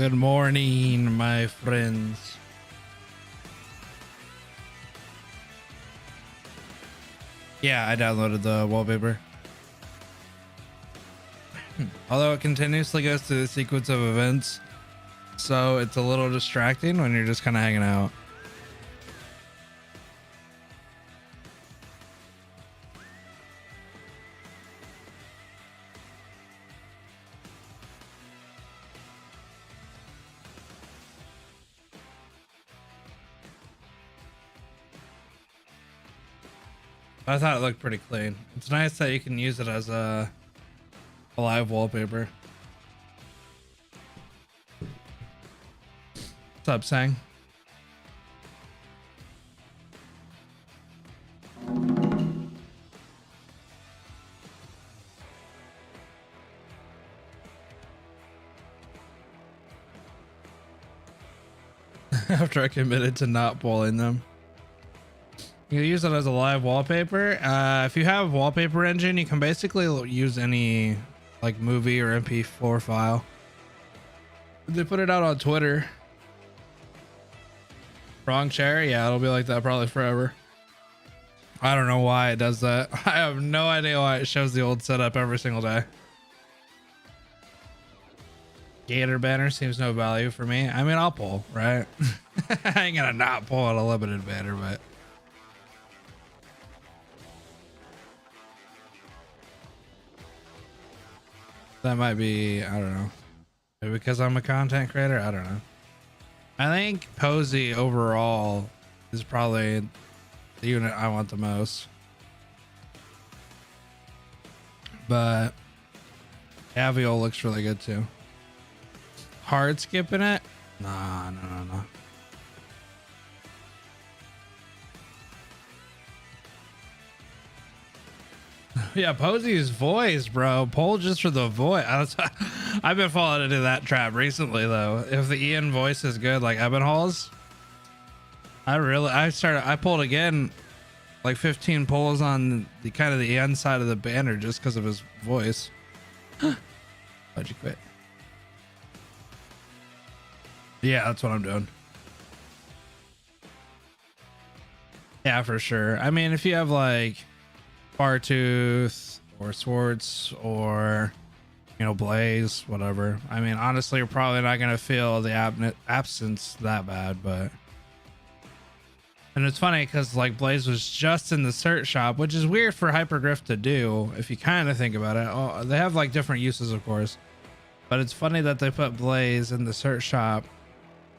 Good morning, my friends. Yeah, I downloaded the wallpaper. Although it continuously goes through the sequence of events, so it's a little distracting when you're just kind of hanging out. I thought it looked pretty clean. It's nice that you can use it as a live wallpaper. What's up, Sang? After I committed to not pulling them. You can use it as a live wallpaper. If you have wallpaper engine, you can basically use any like movie or MP4 file. They put it out on Twitter. Wrong chair? Yeah, it'll be like that probably forever. I don't know why it does that. I have no idea why it shows the old setup every single day. Gator banner seems no value for me. I mean, I'll pull, right? I ain't gonna not pull at a limited banner, but that might be, I don't know. Maybe because I'm a content creator? I don't know. I think Posey overall is probably the unit I want the most. But Aviol looks really good too. Hard skipping it? Nah. Yeah, Posey's voice, bro. Pull just for the voice. I've been falling into that trap recently, though. If the Ian voice is good, like Ebenhall's, I pulled again, like 15 pulls on the kind of the Ian side of the banner just because of his voice. Why'd you quit? Yeah, that's what I'm doing. Yeah, for sure. I mean, if you have like Bartooth or Swartz or, you know, Blaze, whatever. I mean, honestly, you're probably not going to feel the absence that bad, but. And it's funny because like Blaze was just in the cert shop, which is weird for Hypergriff to do if you kind of think about it. Oh, they have like different uses, of course, but it's funny that they put Blaze in the cert shop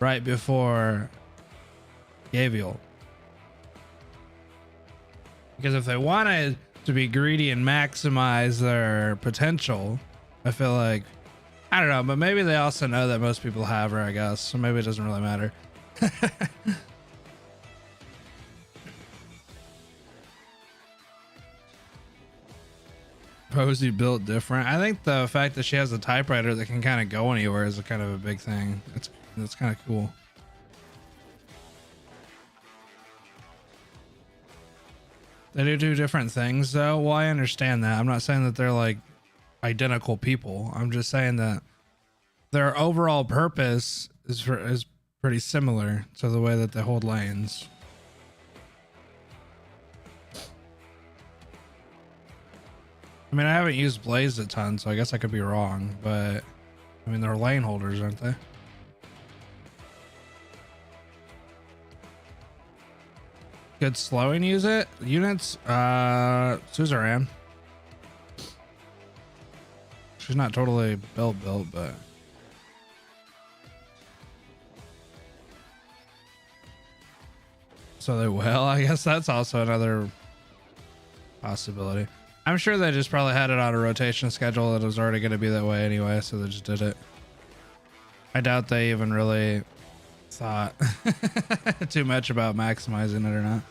right before Gavial. Because if they wanted to be greedy and maximize their potential, I feel like, I don't know, but maybe they also know that most people have her, I guess, so maybe it doesn't really matter. Posey built different. I think the fact that she has a typewriter that can kind of go anywhere is a kind of a big thing. That's kind of cool. They do different things though. Well, I understand that. I'm not saying that they're like identical people. I'm just saying that their overall purpose is pretty similar to the way that they hold lanes. I mean, I haven't used Blaze a ton, so I guess I could be wrong, but I mean, they're lane holders, aren't they? Good slowing use it units. Suzerain. She's not totally built, but so they will. I guess that's also another possibility. I'm sure they just probably had it on a rotation schedule that was already going to be that way anyway, so they just did it. I doubt they even really thought too much about maximizing it or not.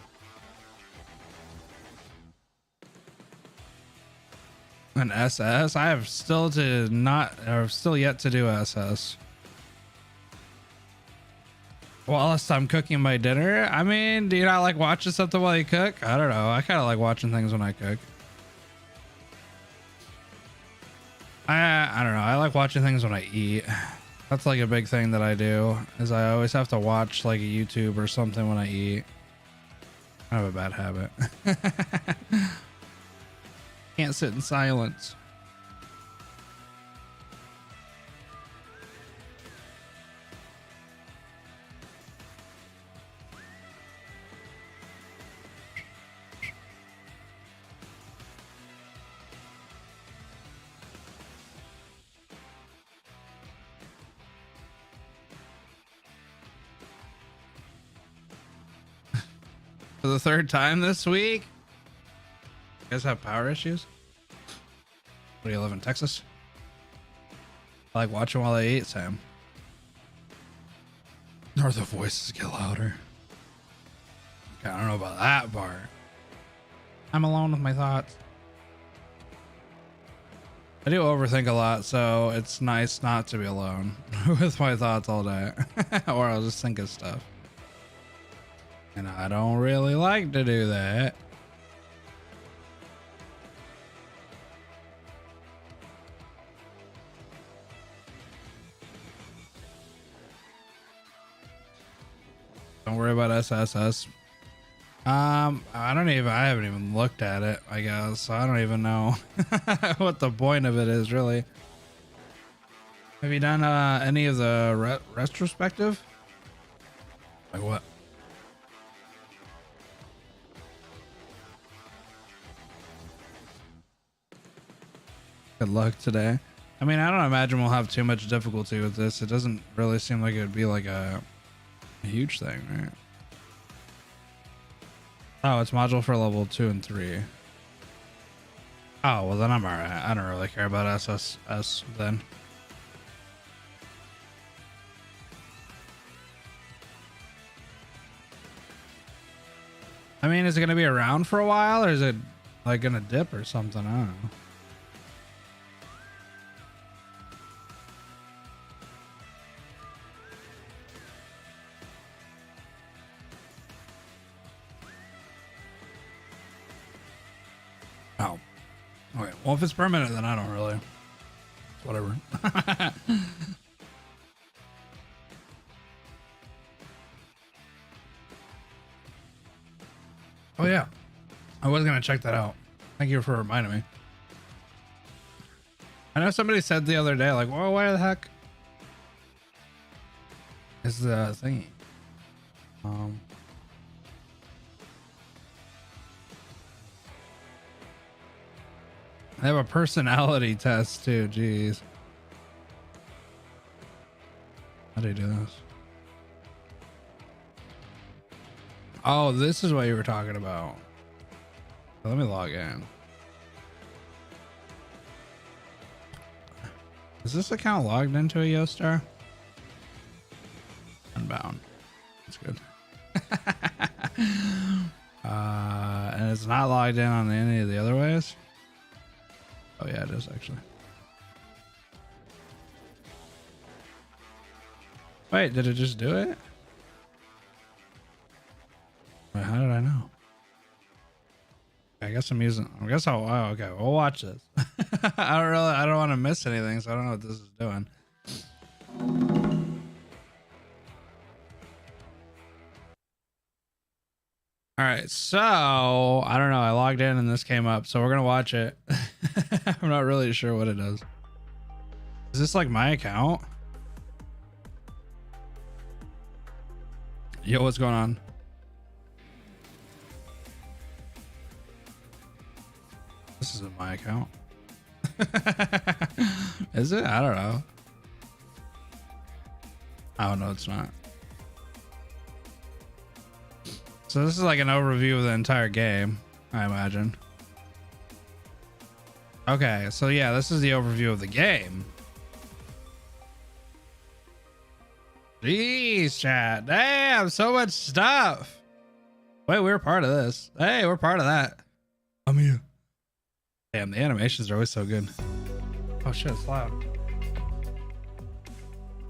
An SS? I have still yet to do SS. Whilst I'm cooking my dinner? I mean, do you not like watching something while you cook? I don't know. I kind of like watching things when I cook. I don't know. I like watching things when I eat. That's like a big thing that I do, is I always have to watch like a YouTube or something when I eat. I have a bad habit. Can't sit in silence. For the third time this week? You guys have power issues? What do you live in Texas? I like watching while I eat, Sam. Or the voices get louder. Okay, I don't know about that part. I'm alone with my thoughts. I do overthink a lot, so it's nice not to be alone with my thoughts all day. Or I'll just think of stuff. And I don't really like to do that. Don't worry about SSS. I haven't even looked at it, I guess. So I don't even know what the point of it is, really. Have you done any of the retrospective? Like what? Good luck today. I mean, I don't imagine we'll have too much difficulty with this. It doesn't really seem like it would be like a huge thing, right? Oh, it's module for level 2 and 3. Oh, well then I'm alright. I don't really care about SSS then. I mean, is it going to be around for a while, or is it like going to dip or something? I don't know. Oh, okay. Well, if it's permanent, then I don't really. Whatever. Oh yeah, I was gonna check that out. Thank you for reminding me. I know somebody said the other day, like, "Well, why the heck is the thingy?" They have a personality test too. Jeez. How do you do this? Oh, this is what you were talking about. Let me log in. Is this account logged into a Yostar? Unbound. That's good. And it's not logged in on any of the other ways. Oh yeah, it is actually. Wait, did it just do it? Wait, how did I know? I guess I'm using. I guess I'll. Oh, okay, we'll watch this. I don't want to miss anything, so I don't know what this is doing. All right, so I don't know. I logged in and this came up, so we're gonna watch it. I'm not really sure what it does. Is this like my account? Yo, what's going on? This isn't my account. Is it? I don't know. Oh no, it's not. So this is like an overview of the entire game, I imagine. Okay, so yeah, this is the overview of the game. Jeez, chat. Damn, so much stuff. Wait, we were part of this. Hey, we're part of that. I'm here. Damn, the animations are always so good. Oh shit, it's loud.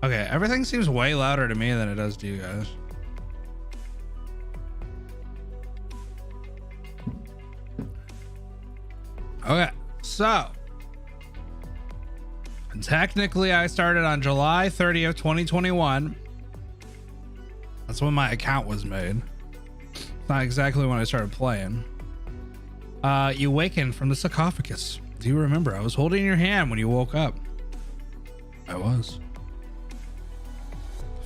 Okay, everything seems way louder to me than it does to you guys. Okay, so Technically, I started on July 30th, 2021. That's when my account was made. It's not exactly when I started playing. You awakened from the sarcophagus. Do you remember? I was holding your hand when you woke up. I was.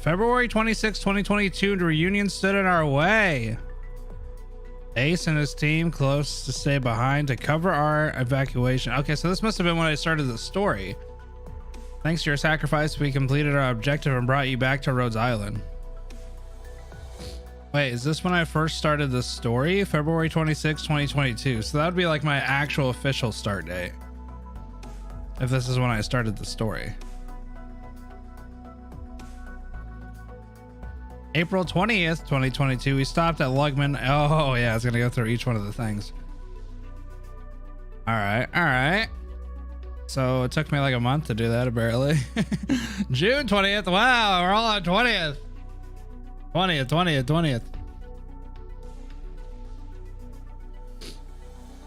February 26, 2022, the reunion stood in our way. Ace and his team close to stay behind to cover our evacuation. Okay, so this must have been when I started the story. Thanks to your sacrifice, we completed our objective and brought you back to Rhodes Island. Wait, is this when I first started the story? February 26, 2022. So that would be like my actual official start date. If this is when I started the story. April 20th, 2022, we stopped at Lugman. Oh, yeah, it's going to go through each one of the things. All right. So it took me like a month to do that, apparently. June 20th. Wow, we're all on 20th. 20th.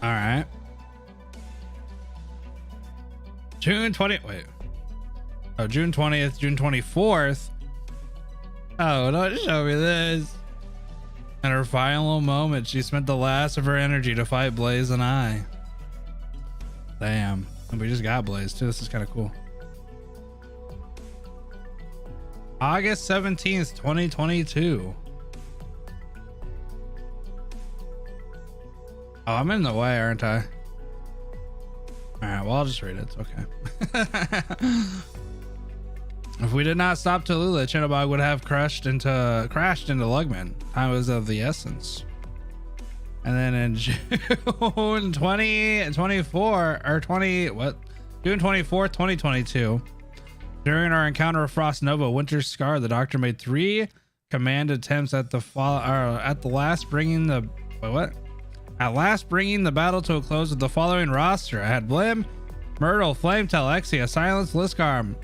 All right. June 20th. Wait. Oh, June 20th, June 24th. Oh, don't show me this. In her final moment, she spent the last of her energy to fight Blaze and I. Damn. And we just got Blaze too. This is kind of cool. August 17th, 2022. Oh, I'm in the way, aren't I? All right, well, I'll just read it. It's okay. If we did not stop Tallulah, Chinabog would have crashed into Lugman. Time was of the essence. And then in June 2024 or 20 what? June 24th, 2022. During our encounter with Frost Nova, Winter's Scar, the Doctor made 3 command attempts at last bringing the battle to a close with the following roster. I had Blim, Myrtle, Flametail, Exia, Silence, Liskarm.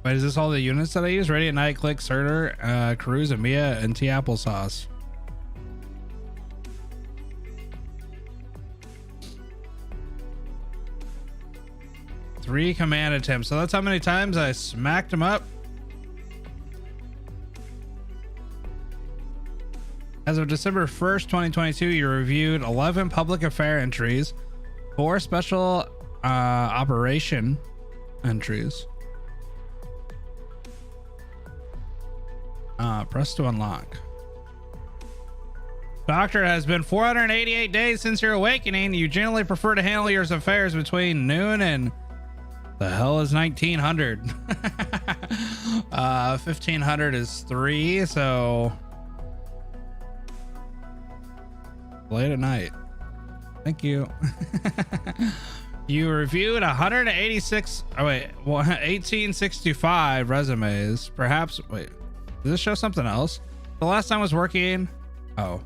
Wait, is this all the units that I use? Radiant Knight, Click, Surtur, Cruz, and Mia, and T Applesauce. Three command attempts. So that's how many times I smacked him up. As of December 1st, 2022, you reviewed 11 public affair entries, 4 special operation entries. Press to unlock. Doctor, it has been 488 days since your awakening. You generally prefer to handle your affairs between noon and the hell is 1900. 1500 is 3, so late at night. Thank you. You reviewed 1865 resumes. Perhaps, wait, does this show something else? The last time I was working. Oh.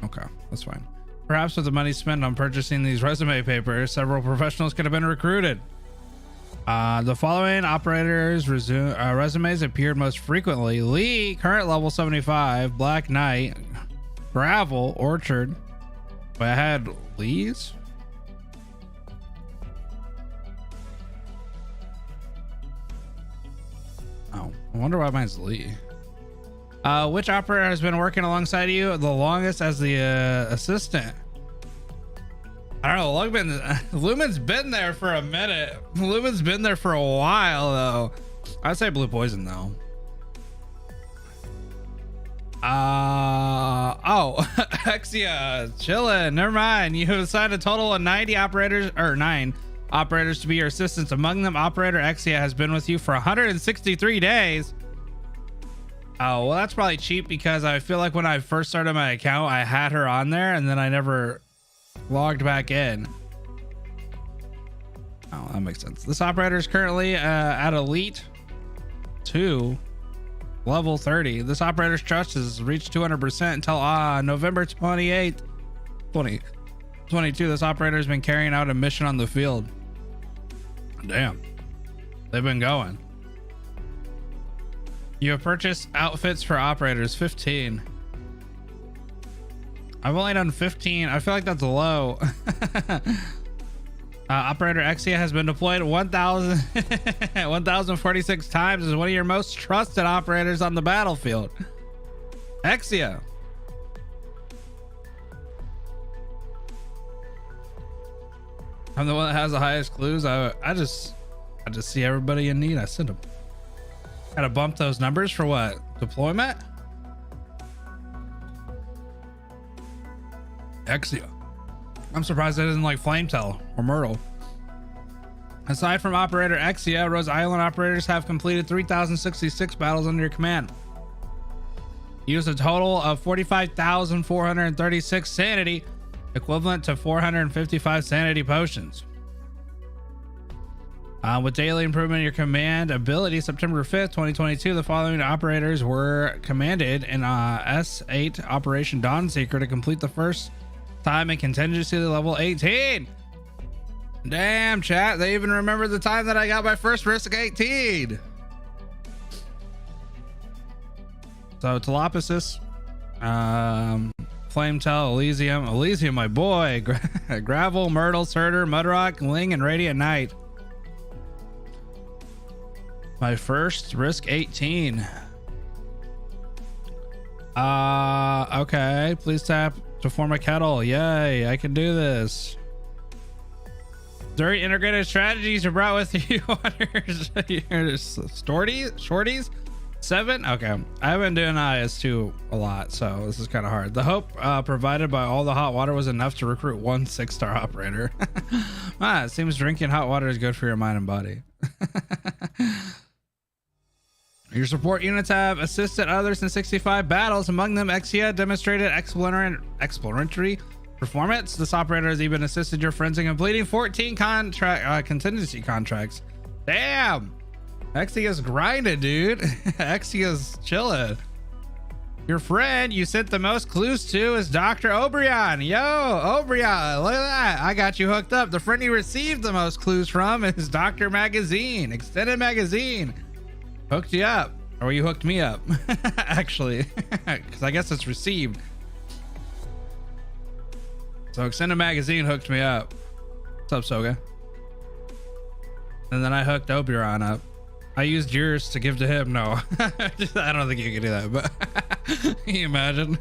Okay, that's fine. Perhaps with the money spent on purchasing these resume papers, several professionals could have been recruited. The following operators' resumes appeared most frequently: Lee, current level 75, Black Knight, Gravel, Orchard. Wait, I had Lee's? Oh, I wonder why mine's Lee. Which operator has been working alongside you the longest as the assistant? I don't know. Lumen's been there for a minute. Lumen's been there for a while, though. I'd say Blue Poison, though. Exia, chillin'. Never mind. You have assigned a total of 9 operators to be your assistants. Among them, Operator Exia has been with you for 163 days. Oh, well, that's probably cheap because I feel like when I first started my account, I had her on there and then I never logged back in. Oh, that makes sense. This operator is currently at Elite 2, level 30. This operator's trust has reached 200% until November 28th, 2022. This operator has been carrying out a mission on the field. Damn, they've been going. You have purchased outfits for operators, 15. I've only done 15. I feel like that's low. Operator Exia has been deployed 1,046 times as one of your most trusted operators on the battlefield. Exia. I'm the one that has the highest clues. I just see everybody in need. I send them. Gotta bump those numbers for what? Deployment? Exia. I'm surprised that isn't like Flametel or Myrtle. Aside from Operator Exia, Rose Island operators have completed 3,066 battles under your command. Used a total of 45,436 sanity, equivalent to 455 sanity potions. With daily improvement in your command ability, September 5th, 2022, the following operators were commanded in S8 Operation Dawnseeker to complete the first time in contingency level 18. Damn, chat, they even remember the time that I got my first risk 18. So Teleposis, Flametel, Elysium, my boy, Gravel, Myrtle, Surtur, Mudrock, Ling, and Radiant Knight. My first risk 18. Okay, please tap to form a kettle. Yay, I can do this. During integrated strategies are brought with you on your shorties. 7. Okay, I've been doing IS2 a lot, so this is kind of hard. The hope provided by all the hot water was enough to recruit one 6-star operator. It seems drinking hot water is good for your mind and body. Your support units have assisted others in 65 battles. Among them, Exia demonstrated exploratory performance. This operator has even assisted your friends in completing 14 contingency contracts. Damn, Exia's grinding, dude. Exia's chilling. Your friend you sent the most clues to is Dr. Obrion. Yo, Obrion, look at that. I got you hooked up. The friend you received the most clues from is Dr. Magazine, Extended Magazine. Hooked you up, or you hooked me up. Actually, because I guess it's received. So Extended Magazine hooked me up. What's up, Soga? And then I hooked Oberon up. I used yours to give to him. No, I don't think you can do that, but can you imagine?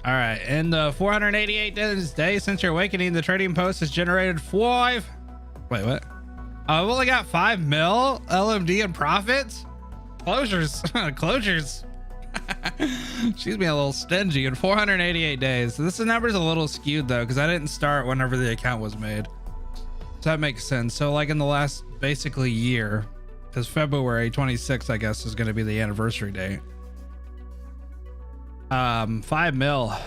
All right, in the 488 days since your awakening, the trading post has generated 5. Wait, what? I've only got 5 mil LMD in profits. Closures. She's being a little stingy in 488 days. So this number's a little skewed though, because I didn't start whenever the account was made. So that makes sense. So like in the last basically year, because February 26th, I guess, is going to be the anniversary date. 5 mil. I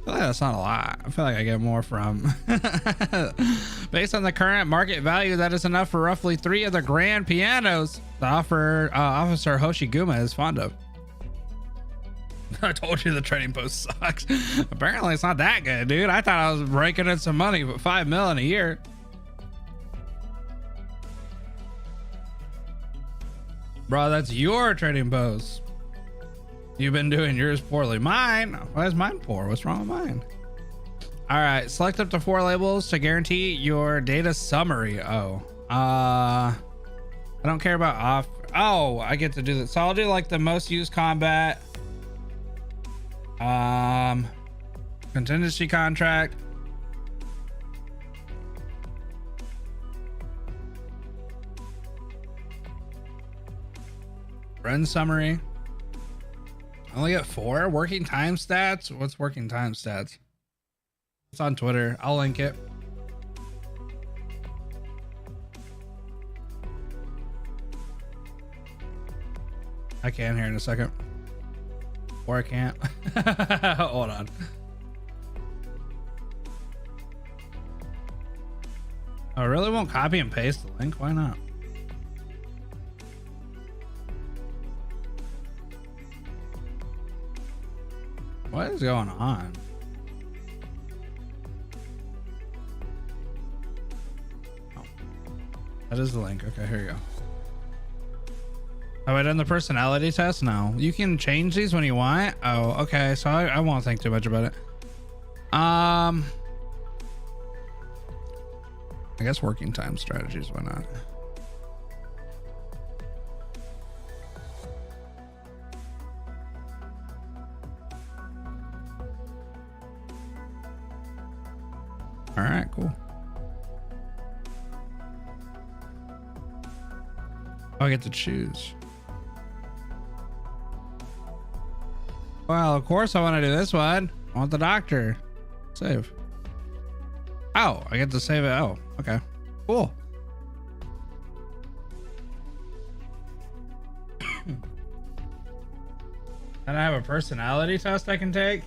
feel like that's not a lot. I feel like I get more from. Based on the current market value, that is enough for roughly 3 of the grand pianos the Officer Hoshiguma is fond of. I told you the trading post sucks. Apparently it's not that good, dude. I thought I was raking in some money, but 5 mil in a year. Bro, that's your trading post. You've been doing yours poorly. Mine? Why is mine poor? What's wrong with mine? All right, select up to 4 labels to guarantee your data summary. Oh, I don't care about off. Oh, I get to do this. So I'll do like the most used combat, contingency contract, run summary. I only get 4 working time stats. What's working time stats? It's on Twitter. I'll link it. I can here in a second. Or I can't. Hold on. I really won't copy and paste the link. Why not? What is going on? Oh, that is the link. Okay, here you go. Have I done the personality test? No. You can change these when you want. Oh, okay. So I won't think too much about it. I guess working time strategies, why not? All right, cool. Oh, I get to choose. Well, of course I want to do this one. I want the doctor. Save. Oh, I get to save it. Oh, okay. Cool. And I have a personality test I can take?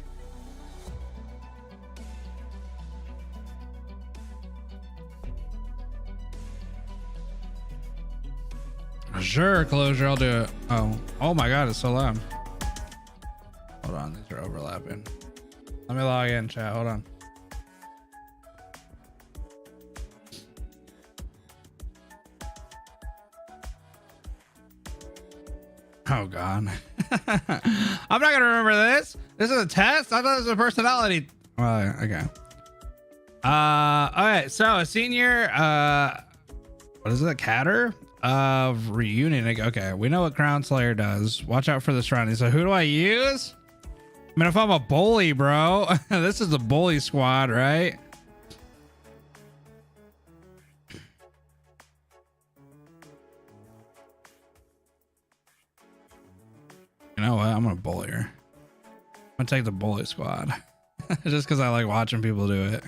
Sure, closure, I'll do it. Oh my god, it's so loud. Hold on, these are overlapping. Let me log in, chat. Hold on. Oh god. I'm not gonna remember this. This is a test. I thought it was a personality. Okay. All right. So a senior. What is it? Catter of reunion. Okay, we know what Crown Slayer does. Watch out for the surroundings. So who do I use? I mean, if I'm a bully, bro, this is the bully squad, right? You know what? I'm gonna bully her. I'm gonna take the bully squad just because I like watching people do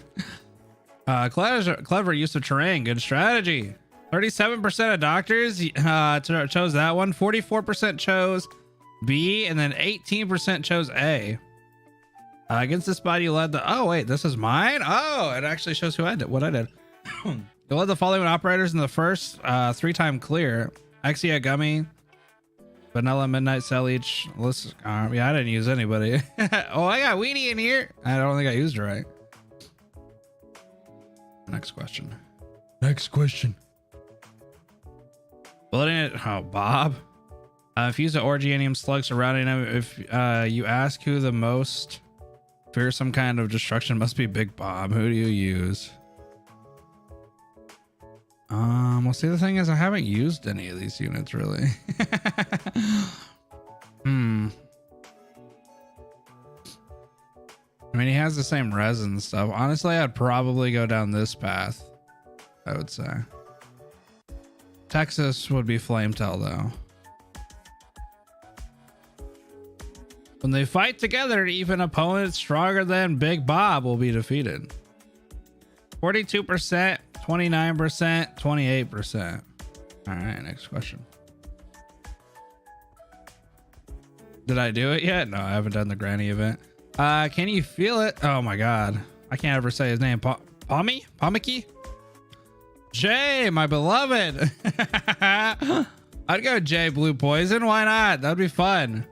it. Clever use of terrain. Good strategy. 37% of doctors chose that one. 44% chose B, and then 18% chose A. Against this body, you led the. Oh wait, this is mine. Oh, it actually shows who I did. What I did. You led the following operators in the first 3-time clear. Exia Gummy, Vanilla Midnight Cell each. Yeah, I didn't use anybody. Oh, I got Weenie in here. I don't think I used her right. Next question. Next question. Building it. Oh, Bob. Fuse the Orgianium slug surrounding him. If you ask who the most fearsome kind of destruction, must be Big Bob. Who do you use? Well, see, the thing is, I haven't used any of these units really. I mean, he has the same resin stuff. Honestly, I'd probably go down this path. I would say Texas would be Flametail though. When they fight together, even opponents stronger than Big Bob will be defeated. 42%, 29%, 28%. All right, next question. Did I do it yet? No, I haven't done the granny event. Can you feel it? Oh my god, I can't ever say his name. Pomiki? Jay, my beloved. I'd go Jay Blue Poison. Why not? That'd be fun.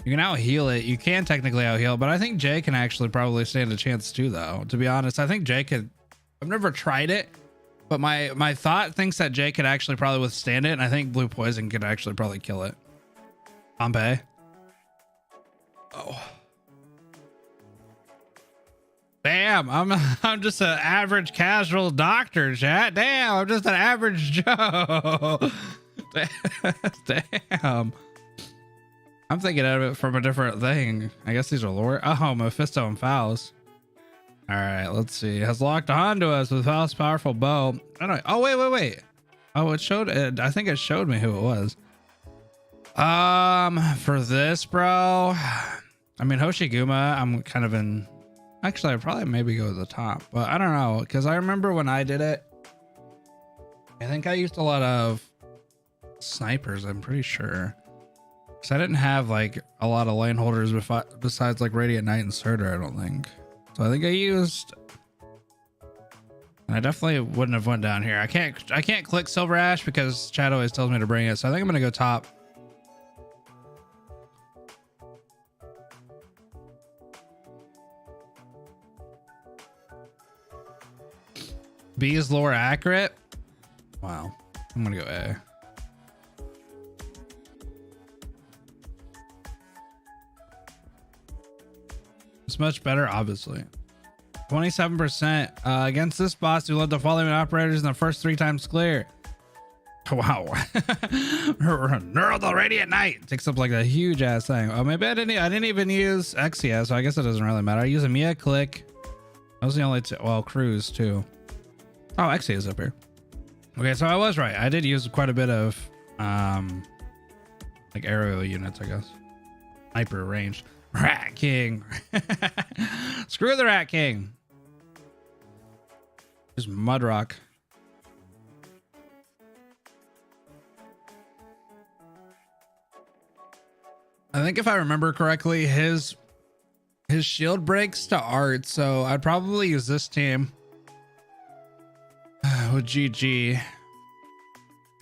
You can out heal it. You can technically out heal, but I think Jay can actually probably stand a chance too, though. To be honest, I think Jay could. I've never tried it, but my thought thinks that Jay could actually probably withstand it, and I think Blue Poison could actually probably kill it. Pompeii. Oh. Damn, I'm just an average casual doctor, chat. Damn, I'm just an average Joe. Damn. I'm thinking of it from a different thing. I guess these are lore. Oh, Mephisto and Faust. All right, let's see. Has locked onto us with Faust's powerful bow. I don't. Oh wait. Oh, it showed it. I think it showed me who it was. For this, bro. I mean, Hoshiguma. I'm kind of in. Actually, I'd probably maybe go to the top, but I don't know because I remember when I did it. I think I used a lot of snipers. I'm pretty sure. Because I didn't have like a lot of lane holders besides like Radiant Knight and Surtur, I don't think. So I think I used. And I definitely wouldn't have went down here. I can't click Silver Ash because chat always tells me to bring it. So I think I'm gonna go top. B is lore accurate. Wow. I'm gonna go A. it's much better, obviously. 27%. Against this boss, we led the following operators in the first 3 times clear. Wow. Neural the Radiant Knight takes up like a huge ass thing. Oh, maybe I didn't even use Exia, so I guess it doesn't really matter. I use a Mia Click. That was the only two. Well, Cruise too. Oh, Exia is up here. Okay, so I was right. I did use quite a bit of like aerial units, I guess. Sniper range. Rat King. Screw the Rat King. Just Mudrock. I think if I remember correctly, his shield breaks to art, so I'd probably use this team with GG.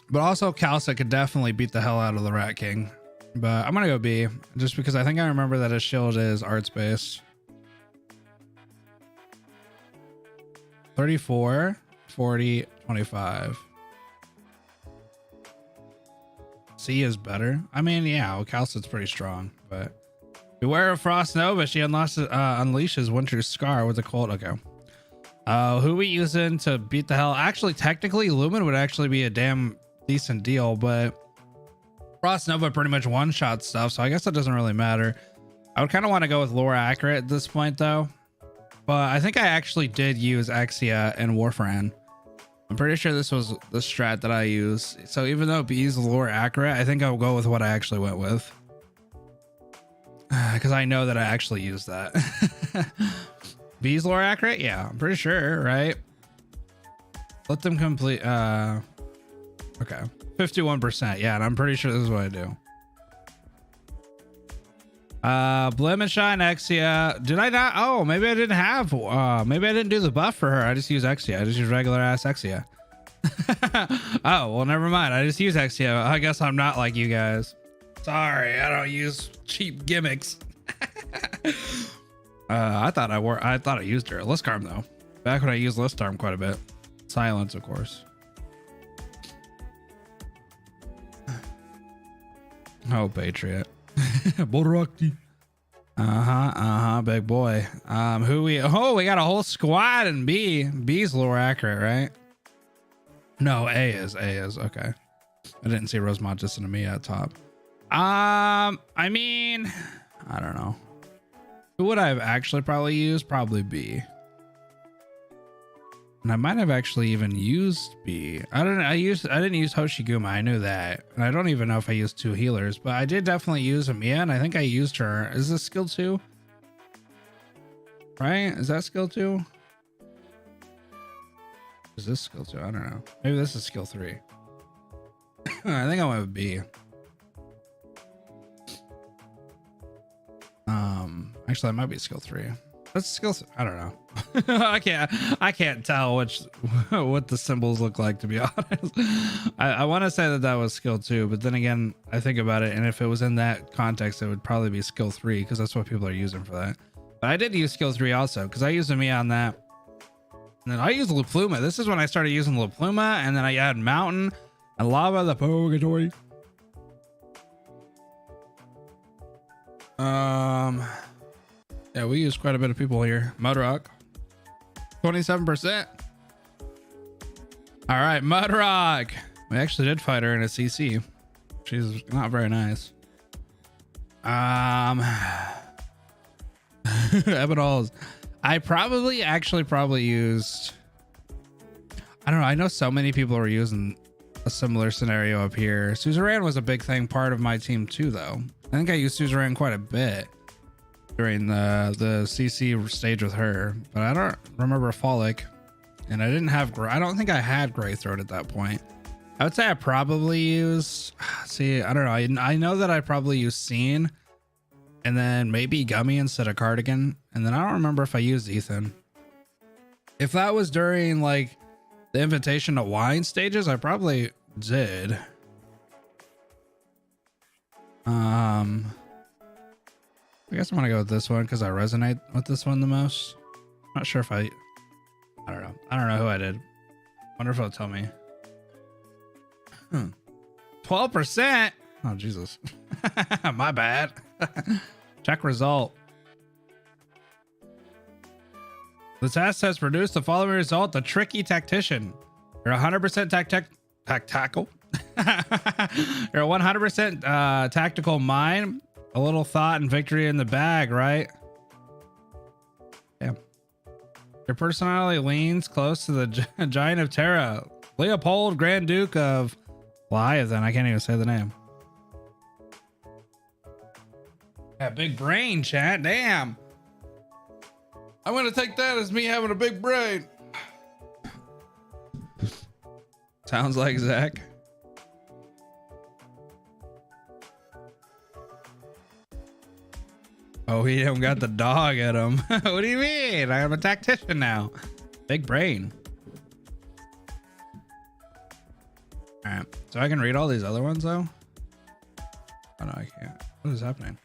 But also Calcic could definitely beat the hell out of the Rat King. But I'm gonna go B, just because I think I remember that his shield is arts based. 34, 40, 25. C is better. I mean, yeah, well, Calcit's pretty strong, but beware of Frost Nova. She unleashes Winter's Scar with a cold. Okay. Who we using to beat the hell? Actually, technically, Lumen would actually be a damn decent deal, but Frost Nova pretty much one-shot stuff, so I guess that doesn't really matter. I would kind of want to go with Lore Accurate at this point, though. But I think I actually did use Exia and Warfran. I'm pretty sure this was the strat that I use. So even though B's Lore Accurate, I think I'll go with what I actually went with. Because I know that I actually used that. B's Lore Accurate? Yeah, I'm pretty sure, right? Let them complete. Okay. 51%. Yeah, and I'm pretty sure this is what I do. Blim and Shine Exia. Did I not? Oh, maybe I didn't have. Maybe I didn't do the buff for her. I just use Exia. I just use regular ass Exia. Oh, well, never mind. I just use Exia. I guess I'm not like you guys. Sorry, I don't use cheap gimmicks. I thought I used her. Liskarm though. Back when I used Liskarm quite a bit. Silence, of course. Oh, Patriot. Borakti. Big boy. We got a whole squad in B. B's Lore Accurate, right? No, A is okay. I didn't see Rosemont just into me at top. I mean, I don't know. Who would I have actually probably used? Probably B. And I might have actually even used B. I didn't use Hoshiguma. I knew that. And I don't even know if I used 2 healers, but I did definitely use Amiya, and I think I used her. Is this skill 2? Right? Is that skill 2? Is this skill 2? I don't know. Maybe this is skill 3. I think I went with B. Actually, that might be skill 3. That's skill. I don't know. I can't tell what the symbols look like, to be honest. I want to say that was skill 2, but then again, I think about it, and if it was in that context, it would probably be skill 3 because that's what people are using for that. But I did use skill 3 also because I used me on that. And then I used La Pluma. This is when I started using La Pluma, and then I add Mountain and Lava, the Purgatory. Yeah, we use quite a bit of people here. Mudrock, 27%. All right, Mudrock. We actually did fight her in a CC. She's not very nice. Ebonals. I probably used. I don't know. I know so many people are using a similar scenario up here. Suzerain was a big thing, part of my team too, though. I think I used Suzerain quite a bit during the CC stage with her, but I don't remember Folic, and I didn't have. I don't think I had Grey Throat at that point. I would say I probably used. See, I don't know. I know that I probably used Scene, and then maybe Gummy instead of Cardigan, and then I don't remember if I used Ethan. If that was during like the Invitation to Wine stages, I probably did. I guess I'm gonna go with this one because I resonate with this one the most. I'm not sure if I don't know. I don't know who I did. Wonder if it'll tell me. 12%. Oh Jesus. My bad. Check result. The test has produced the following result: the tricky tactician. You're 100% tactical. You're 100% tactical mind. A little thought and victory in the bag, right? Yeah. Your personality leans close to the giant of Terra, Leopold, Grand Duke of Leviathan. I can't even say the name. Yeah, big brain, chat. Damn. I'm gonna take that as me having a big brain. Sounds like Zach. Oh, he don't got the dog at him. What do you mean? I'm a tactician now. Big brain. All right, so I can read all these other ones though. Oh no, I can't. What is happening?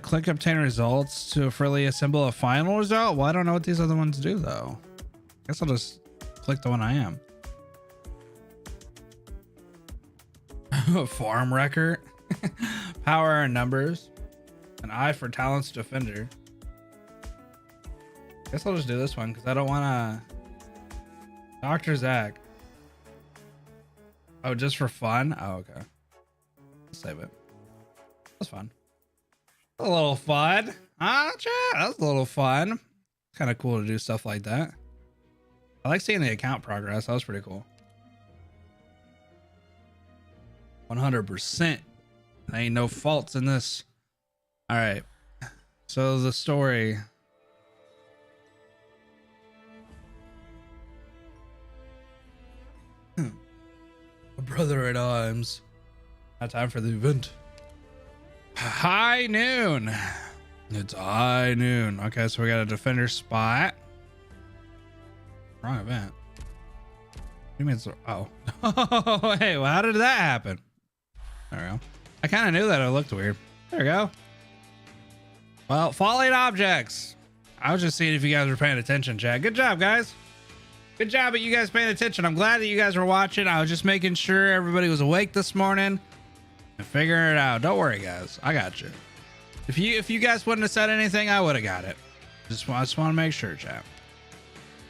Click obtain results to freely assemble a final result. Well, I don't know what these other ones do though. Guess I'll just click the one I am. Farm record. Power and numbers. An eye for talents defender. Guess I'll just do this one because I don't want to. Dr. Zach. Oh, just for fun? Oh, okay. Let's save it. That's fun. A little fun. Ah, chat. That was a little fun. Kind of cool to do stuff like that. I like seeing the account progress. That was pretty cool. 100%. Ain't no faults in this. All right. So the story. A brother at arms. Now time for the event. High noon. It's high noon. Okay, so we got a defender spot. Wrong event. What do you mean it's, oh. Oh, hey, well, how did that happen? There we go. I kind of knew that it looked weird. There we go. Well, falling objects. I was just seeing if you guys were paying attention, chat. Good job, guys. Good job at you guys paying attention. I'm glad that you guys were watching. I was just making sure everybody was awake this morning and figuring it out. Don't worry, guys. I got you. If you guys wouldn't have said anything, I would have got it. I just want to make sure, chat.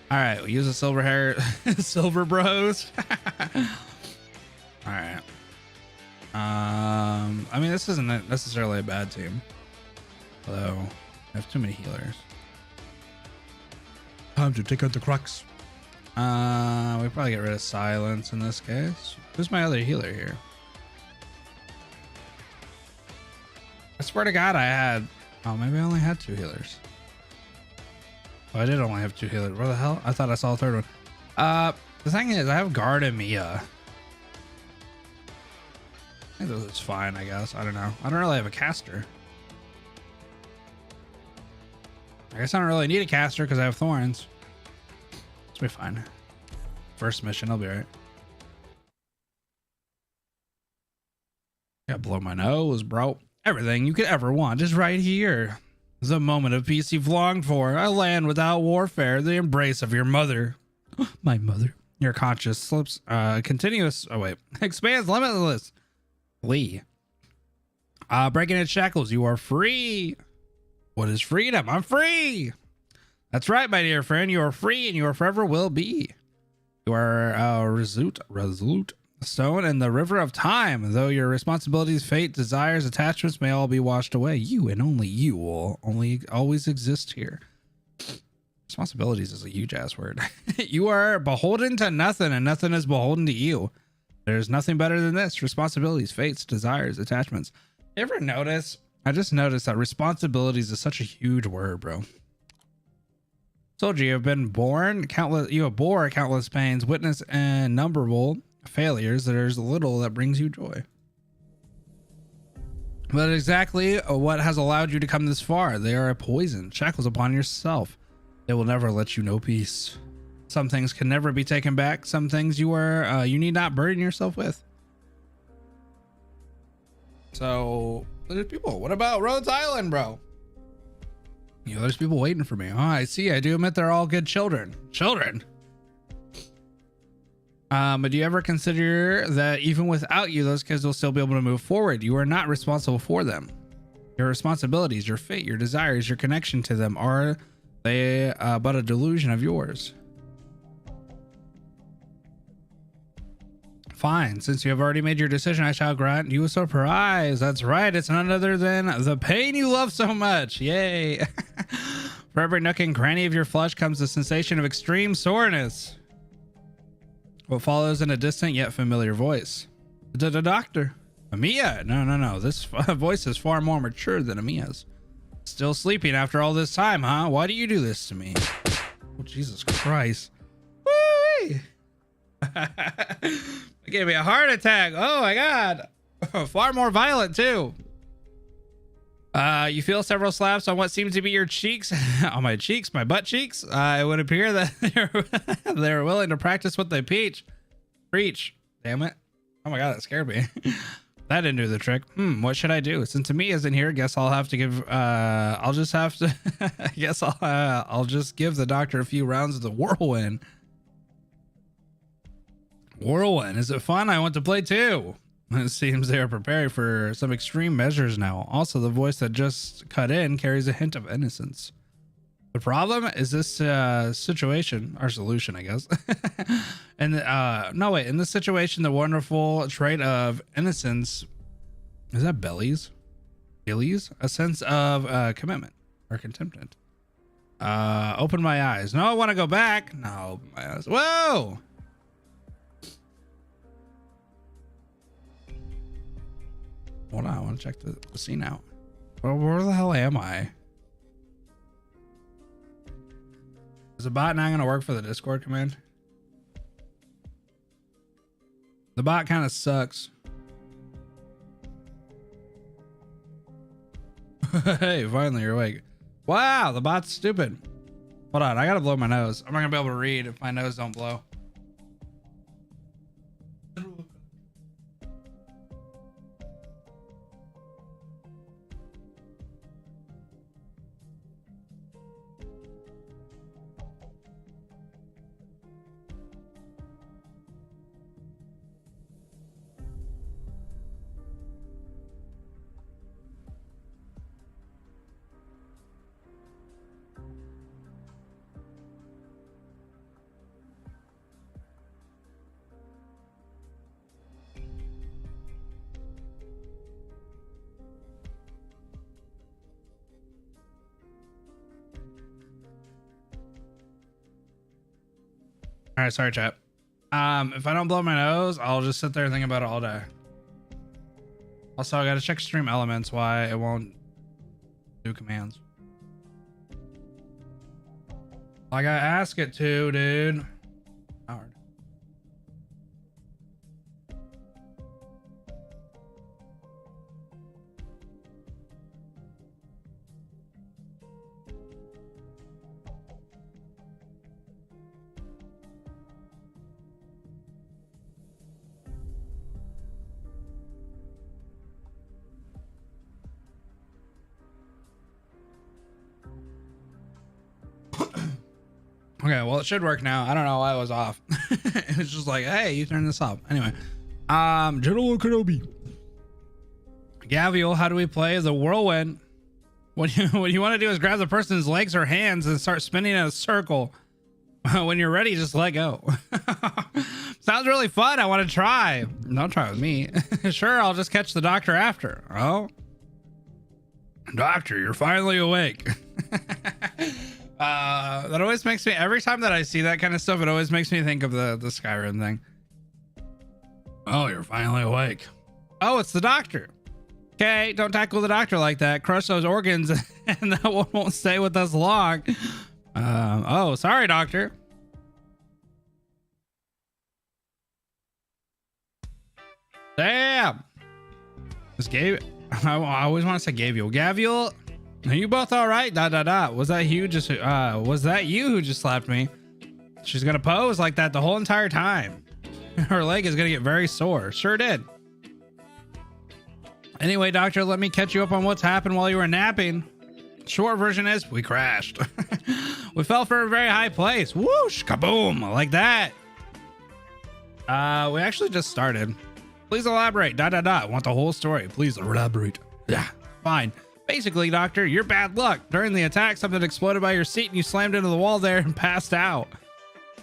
All right, we'll use the silver hair, silver bros. All right. I mean, this isn't necessarily a bad team, although I have too many healers. Time to take out the crux. We probably get rid of silence in this case. Who's my other healer here? I swear to God, I had. Oh, maybe I only had 2 healers. Oh, I did only have 2 healers. Where the hell? I thought I saw a third one. The thing is, I have Guard and Mia. I think that's fine, I guess. I don't know. I don't really have a caster. I guess I don't really need a caster because I have thorns. It's be fine. First mission, I'll be right. Gotta blow my nose, bro. Everything you could ever want is right here. The moment of peace you've longed for. A land without warfare. The embrace of your mother. My mother. Your conscience slips. Continuous. Oh, wait. Expands limitless. Lee. Breaking its shackles. You are free. What is freedom? I'm free. That's right, my dear friend. You are free and you are forever will be. You are resolute stone in the river of time. Though your responsibilities, fate, desires, attachments may all be washed away, you and only you will always exist here. Responsibilities is a huge ass word. You are beholden to nothing and nothing is beholden to you. There's nothing better than this. Responsibilities, fates, desires, attachments. Ever notice? I just noticed that responsibilities is such a huge word, bro. Told you have been born countless. You have bore countless pains, witness innumerable failures. There's little that brings you joy. But exactly what has allowed you to come this far? They are a poison, shackles upon yourself. They will never let you know peace. Some things can never be taken back. Some things you need not burden yourself with. So there's people. What about Rhodes Island, bro? You know, there's people waiting for me. Oh, I see. I do admit they're all good children. Children. But do you ever consider that even without you, those kids will still be able to move forward? You are not responsible for them. Your responsibilities, your fate, your desires, your connection to them are They but a delusion of yours. Fine, since you have already made your decision, I shall grant you a surprise. That's right, it's none other than the pain you love so much. Yay. For every nook and cranny of your flesh comes the sensation of extreme soreness. What follows in a distant yet familiar voice? The doctor. Amiya? No. This voice is far more mature than Amiya's. Still sleeping after all this time, huh? Why do you do this to me? Oh, Jesus Christ. Woo-wee. It gave me a heart attack. Oh my God. Far more violent too. You feel several slaps on what seems to be your cheeks. On my cheeks, my butt cheeks. It would appear that they're willing to practice what they preach. Damn it. Oh my God, that scared me. That didn't do the trick. What should I do? Since Ami isn't here, guess I'll have to give, I'll just give the doctor a few rounds of the whirlwind. Whirlwind, is it fun? I want to play too. It seems they are preparing for some extreme measures now. Also, the voice that just cut in carries a hint of innocence. The problem is this situation, our solution, I guess. And no, wait, in this situation, the wonderful trait of innocence, is that bellies? Billies? A sense of commitment or contentment. Open my eyes. No, I want to go back. No, open my eyes. Whoa! Hold on, I want to check the scene out. Well, where the hell am I? Is the bot not going to work for the Discord command? The bot kind of sucks. Hey, finally you're awake. Wow, the bot's stupid. Hold on, I got to blow my nose. I'm not going to be able to read if my nose don't blow. All right, sorry, chat. If I don't blow my nose, I'll just sit there and think about it all day. Also, I gotta check stream elements why it won't do commands. Like I ask it to, dude. Howard. Okay, well, it should work now. I don't know why it was off. It was just like, hey, you turn this off. Anyway, General Kenobi. Gavial, how do we play the whirlwind? What you want to do is grab the person's legs or hands and start spinning in a circle. When you're ready, just let go. Sounds really fun. I want to try. Don't try with me. Sure, I'll just catch the doctor after. Oh, doctor, you're finally awake. That always makes me, every time that I see that kind of stuff, it always makes me think of the Skyrim thing. Oh, you're finally awake. Oh, it's the doctor. Okay, don't tackle the doctor like that. Crush those organs and that one won't stay with us long. Oh, sorry, doctor. Damn. This Gabe, I always want to say Gavial. Gavial, are you both all right? Was that you who just slapped me? She's gonna pose like that the whole entire time. Her leg is gonna get very sore. Sure did. Anyway, doctor, let me catch you up on what's happened while you were napping. Short version is we crashed. We fell from a very high place. Whoosh, kaboom, like that. We actually just started. Please elaborate. Want the whole story. Please elaborate. Yeah, fine. Basically, Doctor, you're bad luck. During the attack, something exploded by your seat and you slammed into the wall there and passed out.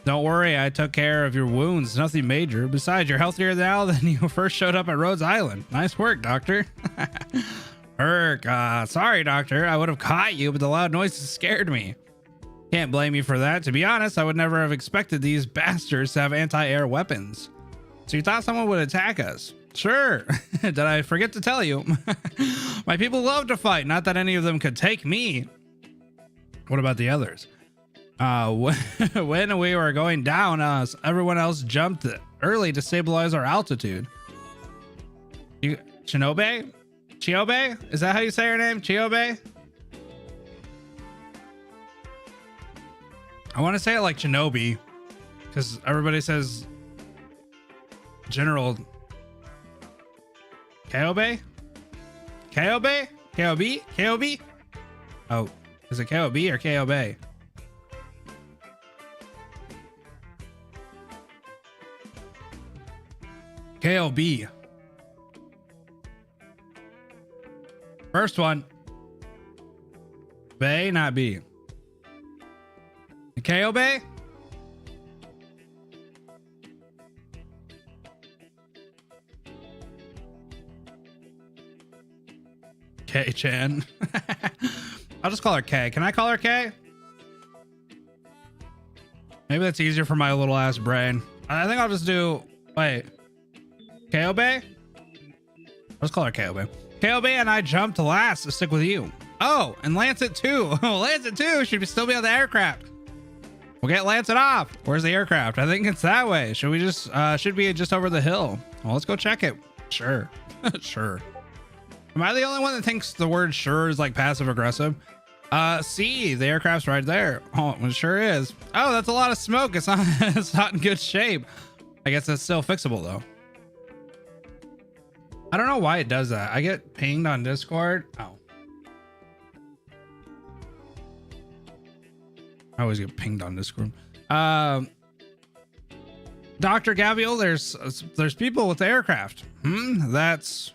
Don't worry, I took care of your wounds. Nothing major. Besides, you're healthier now than you first showed up at Rhodes Island. Nice work, Doctor. Sorry, Doctor. I would have caught you, but the loud noises scared me. Can't blame you for that. To be honest, I would never have expected these bastards to have anti-air weapons. So you thought someone would attack us? Sure. Did I forget to tell you? My people love to fight. Not that any of them could take me. What about the others? When we were going down, everyone else jumped early to stabilize our altitude. Chiobe? Is that how you say her name? Chiobe? I want to say it like Shinobi, because everybody says General Kobe? Kobe? Kobe? Kobe? Oh, is it Kobe or Kobe? KLB. First one. Bay, not B. KLB? K-chan. I'll just call her K. Can I call her K? Maybe that's easier for my little ass brain. I think I'll just do... Wait. Kobe? Let's call her Kobe. Kobe and I jumped last to stick with you. Oh, and Lancet too. Lancet too should still be on the aircraft. We'll get Lancet off. Where's the aircraft? I think it's that way. Should we just should be just over the hill? Well, let's go check it. Sure. Sure. Am I the only one that thinks the word sure is like passive aggressive? See, the aircraft's right there. Oh, it sure is. Oh, that's a lot of smoke. It's not it's not in good shape. I guess that's still fixable though. I don't know why it does that. I get pinged on Discord. Oh. I always get pinged on Discord. Dr. Gabriel, there's people with the aircraft. That's...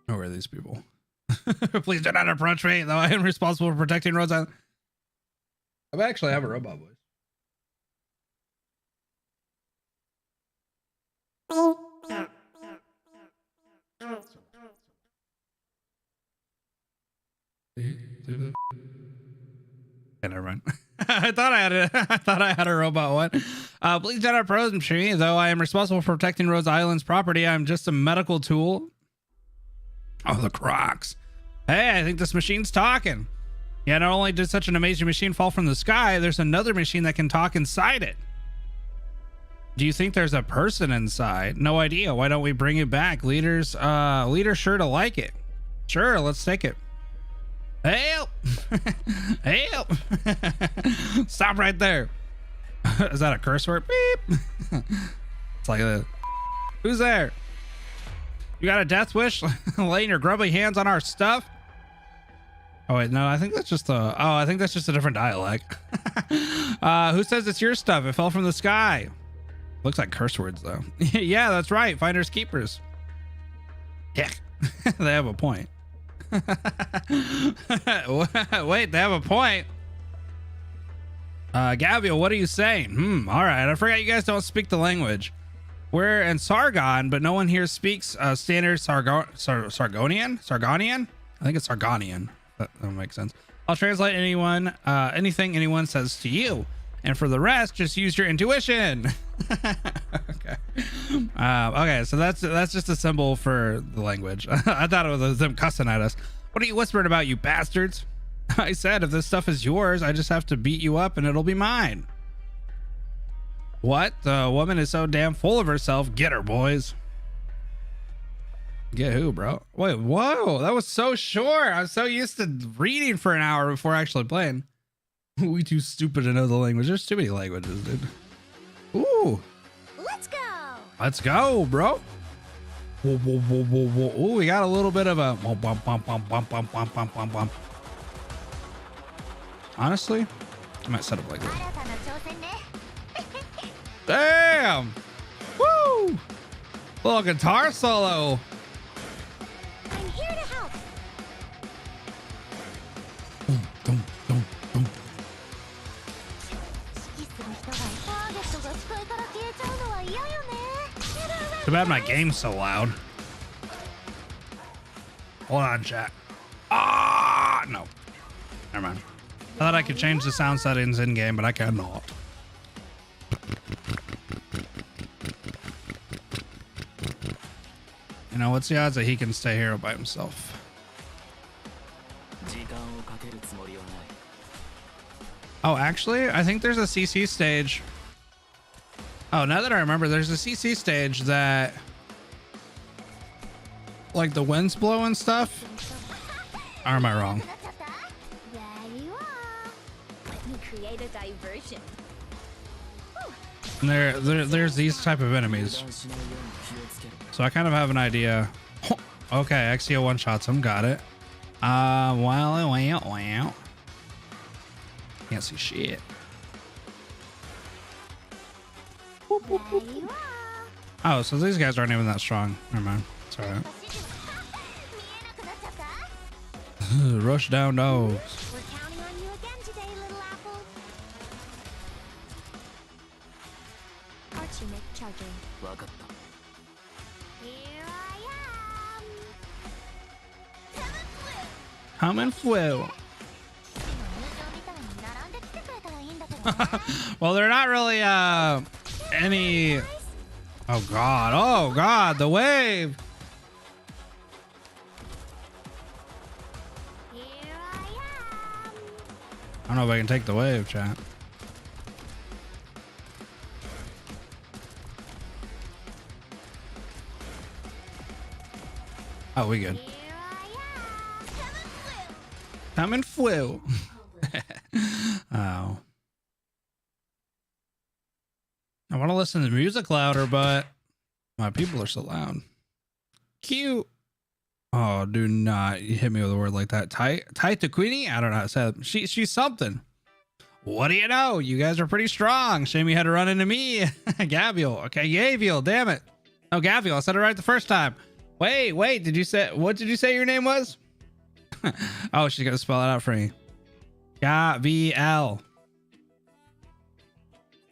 Who are these people? Please do not approach me, though I am responsible for protecting Rhodes Island. I actually have a robot voice. Yeah, never mind. I thought I had a robot one. Please do not approach me, though I am responsible for protecting Rhodes Island's property. I'm just a medical tool. Oh, the Crocs. Hey, I think this machine's talking. Yeah, not only did such an amazing machine fall from the sky, there's another machine that can talk inside it. Do you think there's a person inside? No idea. Why don't we bring it back? Leader's sure to like it. Sure, let's take it. Help! Help! Stop right there. Is that a curse word? Beep. It's like a... Who's there? You got a death wish? Laying your grubby hands on our stuff? Oh wait, no, I think that's just a different dialect. Who says it's your stuff? It fell from the sky. Looks like curse words though. Yeah, that's right. Finders keepers. Yeah, they have a point. Wait, they have a point. Gabriel, what are you saying? All right, I forgot you guys don't speak the language. We're in Sargon, but no one here speaks standard Sargonian? I think it's Sargonian. That makes sense. I'll translate anything anyone says to you. And for the rest, just use your intuition. Okay. Okay, so that's just a symbol for the language. I thought it was them cussing at us. What are you whispering about, you bastards? I said, if this stuff is yours, I just have to beat you up and it'll be mine. What? The woman is so damn full of herself. Get her, boys. Get who, bro? Wait, whoa, that was so short. I'm so used to reading for an hour before actually playing. We too stupid to know the language. There's too many languages, dude. Ooh. Let's go. Let's go, bro. Whoa, whoa, whoa, whoa, whoa. Ooh, we got a little bit of a... Honestly, I might set up like that. Damn! Woo! Little guitar solo. I'm here to help. Too bad my game's so loud. Hold on, chat. Ah, no. Never mind. I thought I could change the sound settings in game, but I cannot. You know, what's the odds that he can stay here by himself? Oh, actually, I think there's a CC stage. Oh, now that I remember, there's a CC stage that, like, the wind's blowing stuff. Or am I wrong? There you are. Let me create a diversion. And there's these type of enemies. So I kind of have an idea. Okay, Exio one shots him. Got it. Wow. Can't see shit. There you are. Oh, so these guys aren't even that strong. Never mind. It's alright. Rush down dogs. We're counting on you again today, little apple. Archie charging. Here I am. Coming flew. Well, they're not really any. Oh god, the wave. Here I am. I don't know if I can take the wave, chat. Oh, we good. Here I am. Coming flew. Oh. I want to listen to the music louder, but my people are so loud. Cute. Oh, do not hit me with a word like that. Tight to Queenie? I don't know how to say it. She's something. What do you know? You guys are pretty strong. Shame you had to run into me. Gaviel. Okay, Gaviel. Damn it. No, Gaviel. I said it right the first time. Wait. What did you say your name was? Oh, she's going to spell it out for me. Gaviel.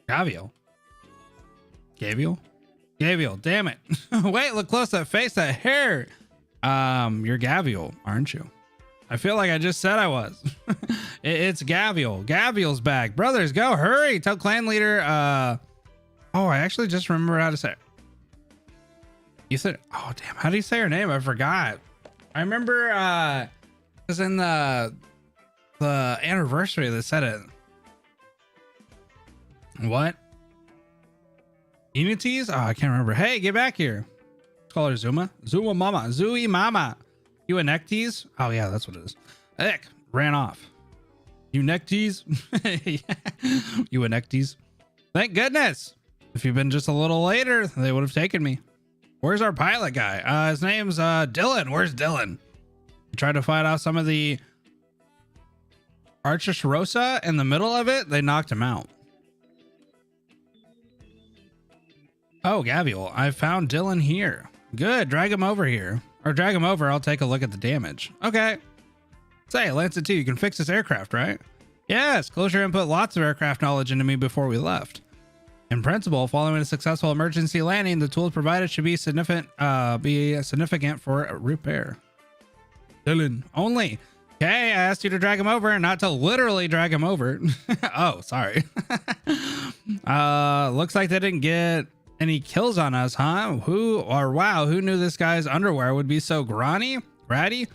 Gaviel. Gaviel, damn it. Wait, look close, that face, that hair. You're Gaviel, aren't you? I feel like I just said I was. It's Gaviel. Gaviel's back. Brothers, go, hurry. Tell clan leader. Oh, I actually just remember how to say it. You said, oh damn, how do you say her name? I forgot. I remember because in the anniversary they said it. What? Unities? Oh, I can't remember. Hey, get back here. Let's call her Zuma. Zuma Mama. Zooey Mama. You a necktease? Oh, yeah, that's what it is. Heck, ran off. You necktease? You a necktease? Thank goodness. If you'd been just a little later, they would have taken me. Where's our pilot guy? His name's Dylan. Where's Dylan? He tried to fight off some of the Archers Rosa in the middle of it. They knocked him out. Oh, Gaviel, I found Dylan here. Good, drag him over here. Or drag him over, I'll take a look at the damage. Okay. Say, Lancet 2, you can fix this aircraft, right? Yes, Closure input lots of aircraft knowledge into me before we left. In principle, following a successful emergency landing, the tools provided should be significant for repair. Dylan, only. Okay, I asked you to drag him over, not to literally drag him over. Oh, sorry. Looks like they didn't get any kills on us, huh? Wow, who knew this guy's underwear would be so ratty?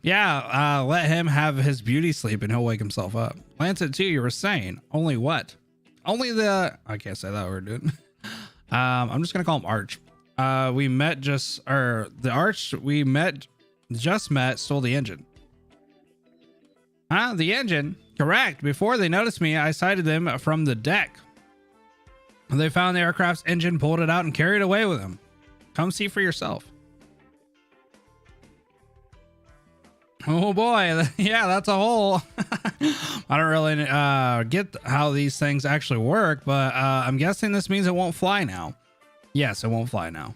Yeah, let him have his beauty sleep and he'll wake himself up. Lancet 2, you were saying. Only what? Only the... I can't say that word, dude. I'm just gonna call him Arch. The Arch we just met stole the engine. Huh? The engine? Correct. Before they noticed me, I sighted them from the deck. They found the aircraft's engine, pulled it out, and carried it away with them. Come see for yourself. Oh boy, yeah, that's a whole. I don't really get how these things actually work, but I'm guessing this means it won't fly now. Yes, it won't fly now.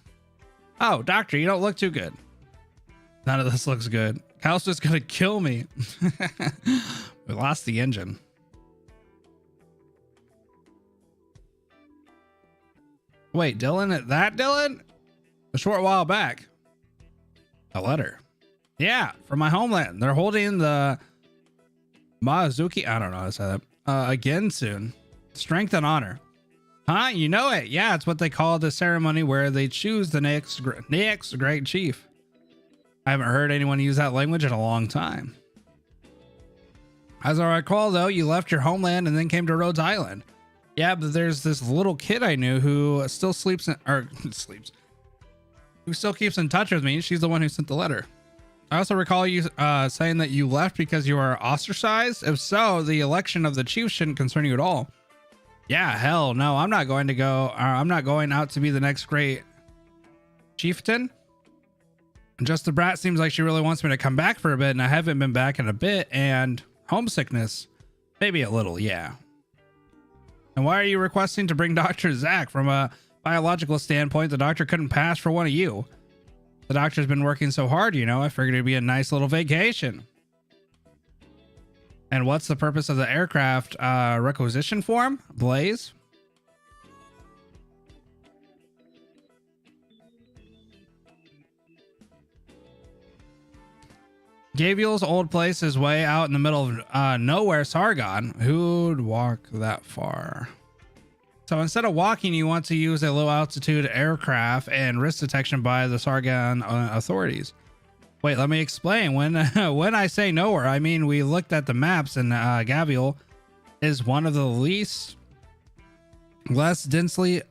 Oh, doctor, you don't look too good. None of this looks good. Cal's just gonna kill me. We lost the engine. Wait, Dylan? That Dylan? A short while back. A letter. Yeah, from my homeland. They're holding the Mazuki. I don't know how to say that. Again soon. Strength and honor. Huh? You know it. Yeah, it's what they call the ceremony where they choose the next great chief. I haven't heard anyone use that language in a long time. As I recall, though, you left your homeland and then came to Rhodes Island. Yeah, but there's this little kid I knew who still sleeps who still keeps in touch with me. She's the one who sent the letter. I also recall you saying that you left because you were ostracized. If so, the election of the chief shouldn't concern you at all. Yeah, hell no. I'm not going to go. I'm not going out to be the next great chieftain. Just the brat seems like she really wants me to come back for a bit, and I haven't been back in a bit. And homesickness, maybe a little, yeah. And why are you requesting to bring Dr. Zach? From a biological standpoint, the doctor couldn't pass for one of you. The doctor's been working so hard, you know. I figured it'd be a nice little vacation. And what's the purpose of the aircraft requisition form? Blaze? Gabriel's old place is way out in the middle of nowhere, Sargon. Who'd walk that far? So instead of walking, you want to use a low altitude aircraft and risk detection by the Sargon authorities. Wait, let me explain. When I say nowhere, I mean we looked at the maps, and Gabriel is one of the less densely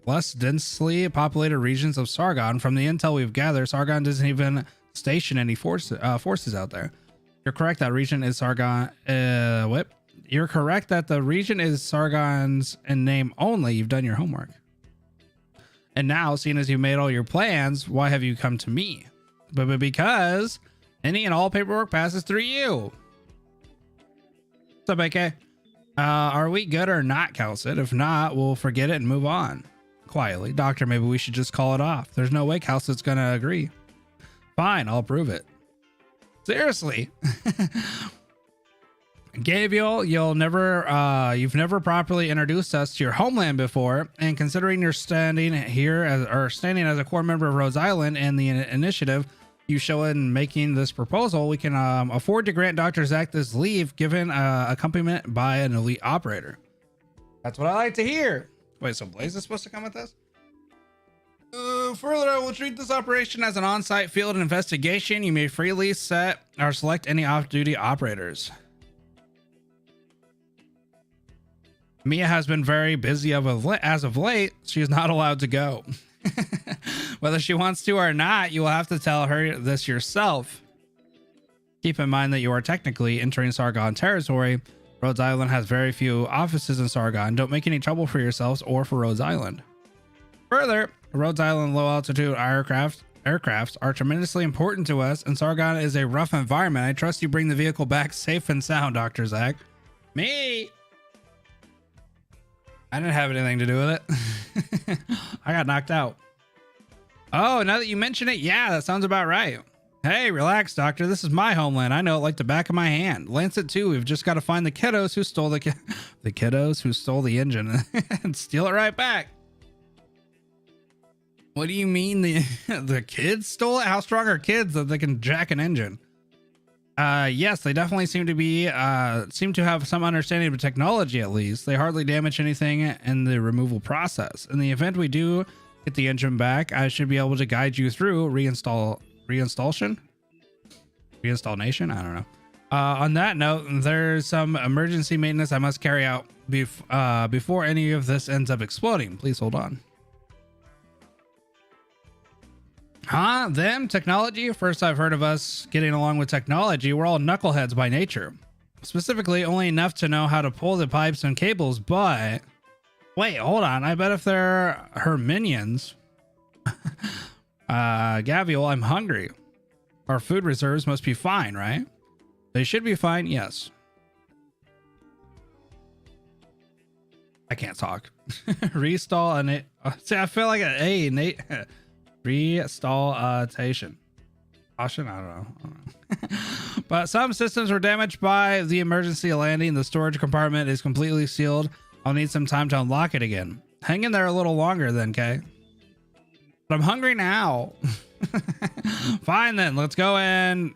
less densely populated regions of Sargon. From the intel we've gathered, Sargon doesn't even station any forces out there. You're correct. That region is Sargon. You're correct that the region is Sargon's in name only. You've done your homework. And now, seeing as you made all your plans, why have you come to me? But because any and all paperwork passes through you. What's up, AK? Are we good or not, Calcid? If not, we'll forget it and move on. Quietly. Doctor, maybe we should just call it off. There's no way Calcid's gonna agree. Fine, I'll prove it. Seriously. Gabriel, you've never properly introduced us to your homeland before, and considering you're standing as a core member of Rhodes Island and the initiative you show in making this proposal, we can afford to grant Dr. Zach this leave, given accompaniment by an elite operator. That's what I like to hear. Wait, so Blaze is supposed to come with this? Further, I will treat this operation as an on-site field investigation. You may freely set or select any off-duty operators. Mia has been very busy as of late. She's not allowed to go. Whether she wants to or not, you will have to tell her this yourself. Keep in mind that you are technically entering Sargon territory. Rhodes Island has very few offices in Sargon. Don't make any trouble for yourselves or for Rhodes Island. Further, Rhodes Island low altitude aircrafts are tremendously important to us, and Sargon is a rough environment. I trust you bring the vehicle back safe and sound, Dr. Zach. Me? I didn't have anything to do with it. I got knocked out. Oh, now that you mention it, yeah, that sounds about right. Hey, relax, Doctor. This is my homeland. I know it like the back of my hand. Lancet too. We've just got to find the kiddos who stole the kiddos who stole the engine and steal it right back. What do you mean the kids stole it? How strong are kids that they can jack an engine? Yes, they definitely seem to have some understanding of technology. At least they hardly damage anything in the removal process. In the event we do get the engine back, I should be able to guide you through reinstallation. I don't know. On that note, there's some emergency maintenance I must carry out before any of this ends up exploding. Please hold on. Huh? Them? Technology? First I've heard of us getting along with technology. We're all knuckleheads by nature. Specifically, only enough to know how to pull the pipes and cables, but... Wait, hold on. I bet if they're her minions... Gaviel, I'm hungry. Our food reserves must be fine, right? They should be fine, yes. I can't talk. Restall and it... See, I feel like an A, Nate... Restallation. Caution? I don't know. But some systems were damaged by the emergency landing. The storage compartment is completely sealed. I'll need some time to unlock it again. Hang in there a little longer then, Kay. But I'm hungry now. Fine then, let's go in.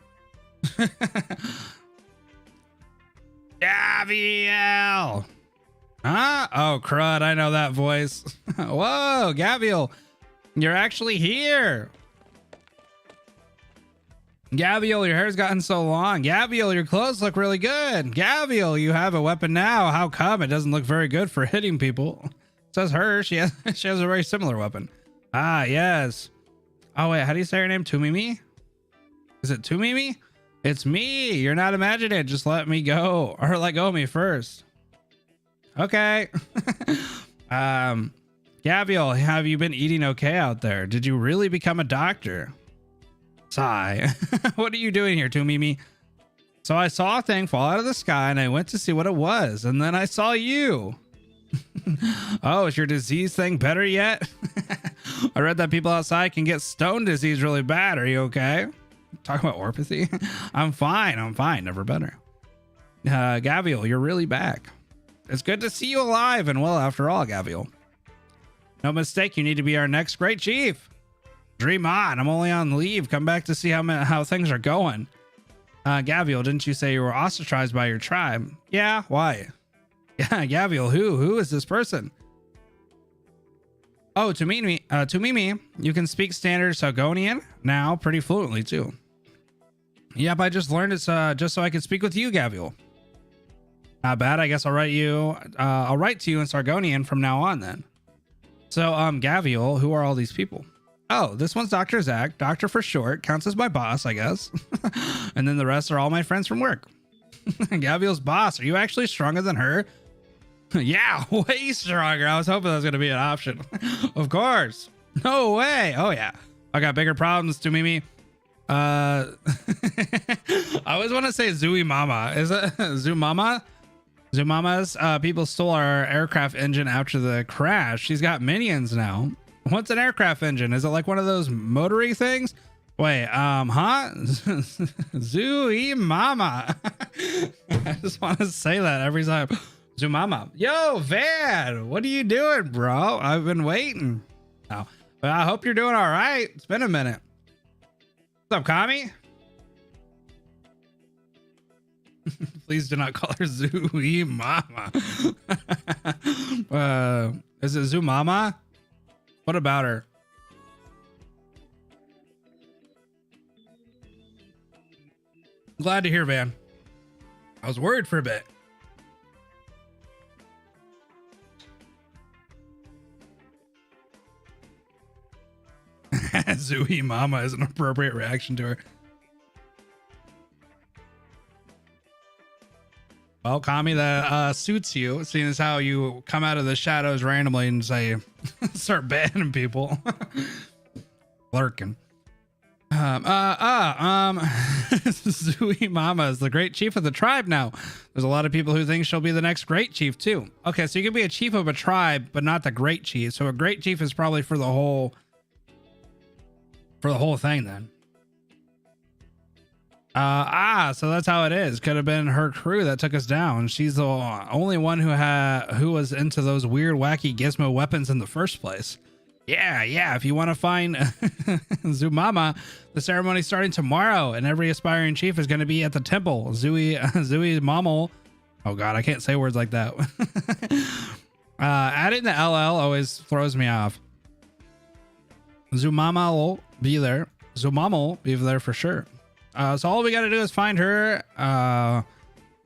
Gaviel! Huh? Oh, crud, I know that voice. Whoa, Gaviel, you're actually here. Gaviel, your hair's gotten so long. Gaviel, your clothes look really good. Gaviel, you have a weapon now. How come? It doesn't look very good for hitting people. Says her. She has a very similar weapon. Ah, yes. Oh, wait, how do you say her name? Tumimi? Is it Tumimi? It's me. You're not imagining it. Just let me go. Or let go of me first. Okay. Gaviel, have you been eating okay out there? Did you really become a doctor? Sigh. What are you doing here, Tumimi? So I saw a thing fall out of the sky and I went to see what it was. And then I saw you. Oh, is your disease thing better yet? I read that people outside can get stone disease really bad. Are you okay? Talking about orpathy? I'm fine. Never better. Gaviel, you're really back. It's good to see you alive and well after all, Gaviel. No mistake, you need to be our next great chief. Dream on. I'm only on leave. Come back to see how things are going. Gaviel, didn't you say you were ostracized by your tribe? Yeah, why? Yeah, Gaviel, who is this person? Oh, Tumimi, you can speak standard Sargonian now pretty fluently too. Yep, I just learned it just so I could speak with you, Gaviel. Not bad. I guess I'll write to you in Sargonian from now on then. So, Gaviel, who are all these people? Oh, this one's Dr. Zach, doctor for short, counts as my boss, I guess. And then the rest are all my friends from work. Gaviel's boss, are you actually stronger than her? Yeah, way stronger. I was hoping that was going to be an option. Of course. No way. Oh, yeah. I got bigger problems, Tumimi. I always want to say Zooey Mama. Is it Zoomama? Zoomama's people stole our aircraft engine after the crash. She's got minions now. What's an aircraft engine? Is it like one of those motory things? Wait, huh? Zooey Mama. I just want to say that every time. Zoomama. Yo, Van, what are you doing, bro? I've been waiting. Oh, well, I hope you're doing all right. It's been a minute. What's up, Kami? Please do not call her Zooey Mama. Is it Zoo Mama? What about her? Glad to hear, Van. I was worried for a bit. Zooey Mama is an appropriate reaction to her. Well, Kami, that suits you, seeing as how you come out of the shadows randomly and say, start banning people. Lurking. Zooey Mama is the great chief of the tribe now. There's a lot of people who think she'll be the next great chief too. Okay, so you can be a chief of a tribe, but not the great chief. So a great chief is probably for the whole thing then. So that's how it is. Could have been her crew that took us down. She's the only one who was into those weird, wacky gizmo weapons in the first place. Yeah. If you want to find Zoomama, the ceremony's starting tomorrow, and every aspiring chief is going to be at the temple. Zooey Mama. Oh God, I can't say words like that. Adding the LL always throws me off. Zoomama will be there. Zoomama will be there for sure. So all we got to do is find her.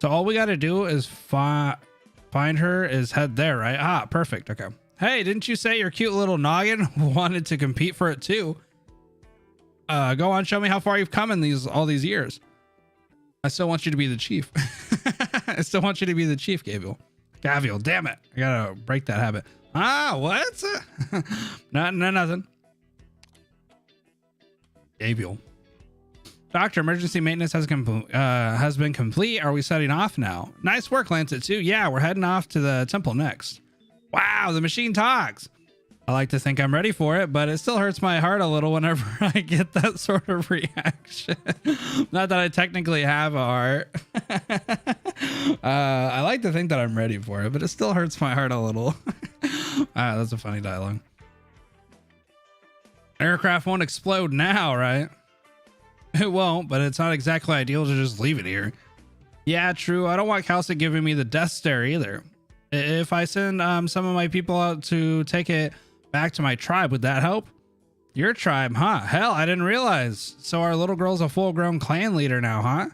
So all we got to do is find her is head there, right? Ah, perfect. Okay. Hey, didn't you say your cute little noggin wanted to compete for it too? Go on, show me how far you've come in all these years. I still want you to be the chief. I still want you to be the chief, Gaviel. Gaviel, damn it. I gotta break that habit. Ah, what? Nothing. Gaviel. Doctor, emergency maintenance has been complete. Are we setting off now? Nice work, Lancet 2. Yeah, we're heading off to the temple next. Wow, the machine talks. I like to think I'm ready for it, but it still hurts my heart a little whenever I get that sort of reaction. Not that I technically have a heart. I like to think that I'm ready for it, but it still hurts my heart a little. That's a funny dialogue. Aircraft won't explode now, right? It won't, but it's not exactly ideal to just leave it here. Yeah, true. I don't want Calcic giving me the death stare either. If I send some of my people out to take it back to my tribe, would that help? Your tribe, huh? Hell, I didn't realize. So our little girl's a full-grown clan leader now, huh?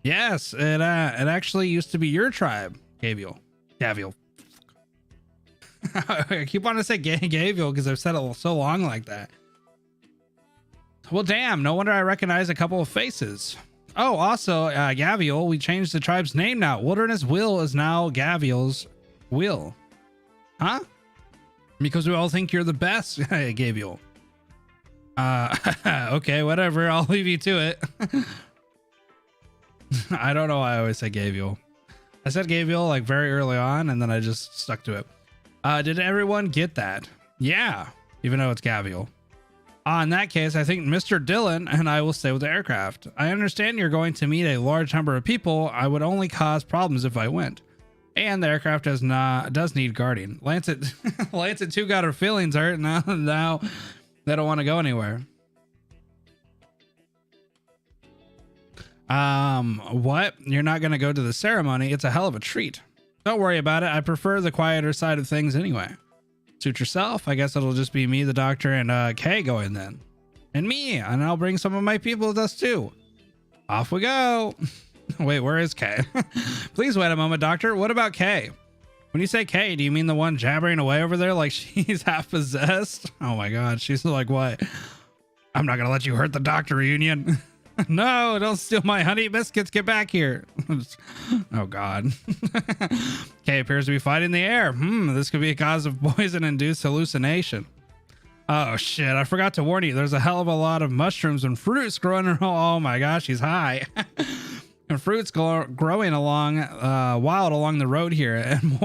Yes, it actually used to be your tribe, Gavial. I keep wanting to say Gavial because I've said it so long like that. Well, damn, no wonder I recognize a couple of faces. Oh, also, Gavial, we changed the tribe's name now. Wilderness Will is now Gavial's Will. Huh? Because we all think you're the best, Gavial. Okay, whatever. I'll leave you to it. I don't know why I always say Gavial. I said Gavial like very early on, and then I just stuck to it. Did everyone get that? Yeah, even though it's Gavial. In that case, I think Mr. Dillon and I will stay with the aircraft. I understand you're going to meet a large number of people. I would only cause problems if I went. And the aircraft does need guarding. Lancet too got her feelings hurt. Now they don't want to go anywhere. What? You're not going to go to the ceremony? It's a hell of a treat. Don't worry about it. I prefer the quieter side of things anyway. Suit yourself. I guess it'll just be me, the doctor, and Kay going then. And me. And I'll bring some of my people with us too. Off we go. Wait, where is Kay? Please wait a moment, doctor. What about Kay? When you say Kay, do you mean the one jabbering away over there like she's half possessed? Oh my god, she's like, what? I'm not gonna let you hurt the doctor reunion. No, don't steal my honey biscuits. Get back here. Oh god. Kay appears to be fighting the air. This could be a cause of poison-induced hallucination. Oh shit, I forgot to warn you. There's a hell of a lot of mushrooms and fruits growing around. Oh my gosh, he's high. And fruits growing along wild along the road here, and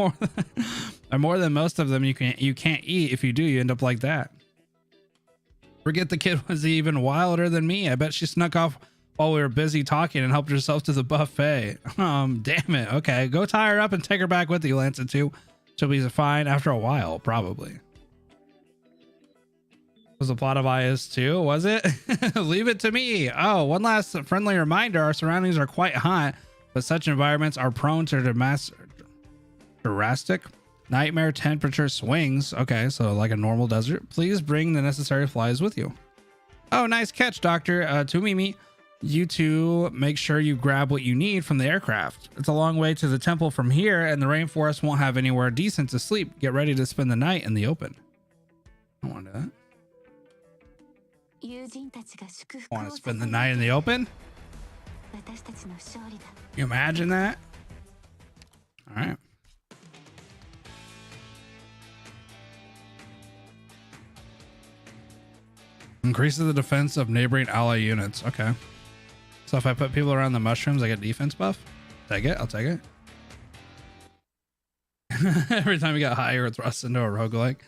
more than most of them you can't eat. If you do, you end up like that. Forget the kid was even wilder than me. I bet she snuck off while we were busy talking and helped herself to the buffet. Damn it. Okay, go tie her up and take her back with you, Lancet too. She'll be fine after a while, probably. Was the plot of IS 2, was it? Leave it to me. Oh, one last friendly reminder. Our surroundings are quite hot, but such environments are prone to drastic nightmare temperature swings. Okay, so like a normal desert. Please bring the necessary flies with you. Oh, nice catch, Doctor. To Mimi, you two make sure you grab what you need from the aircraft. It's a long way to the temple from here, and the rainforest won't have anywhere decent to sleep. Get ready to spend the night in the open. I want that. Want to spend the night in the open? You imagine that? All right. Increases the defense of neighboring ally units. Okay. So if I put people around the mushrooms, I get defense buff. Take it. I'll take it. Every time you get higher, it thrusts into a roguelike.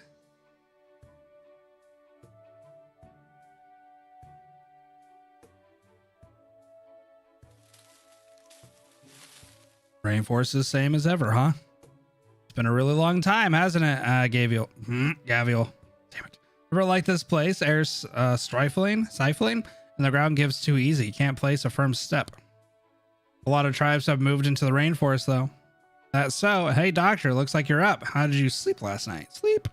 Rainforest is same as ever, huh? It's been a really long time, hasn't it, Gavial? Gavial. Damn it. Ever like this place? Air's stifling, and the ground gives too easy. Can't place a firm step. A lot of tribes have moved into the rainforest, though. That's so. Hey, doctor, looks like you're up. How did you sleep last night? Sleep?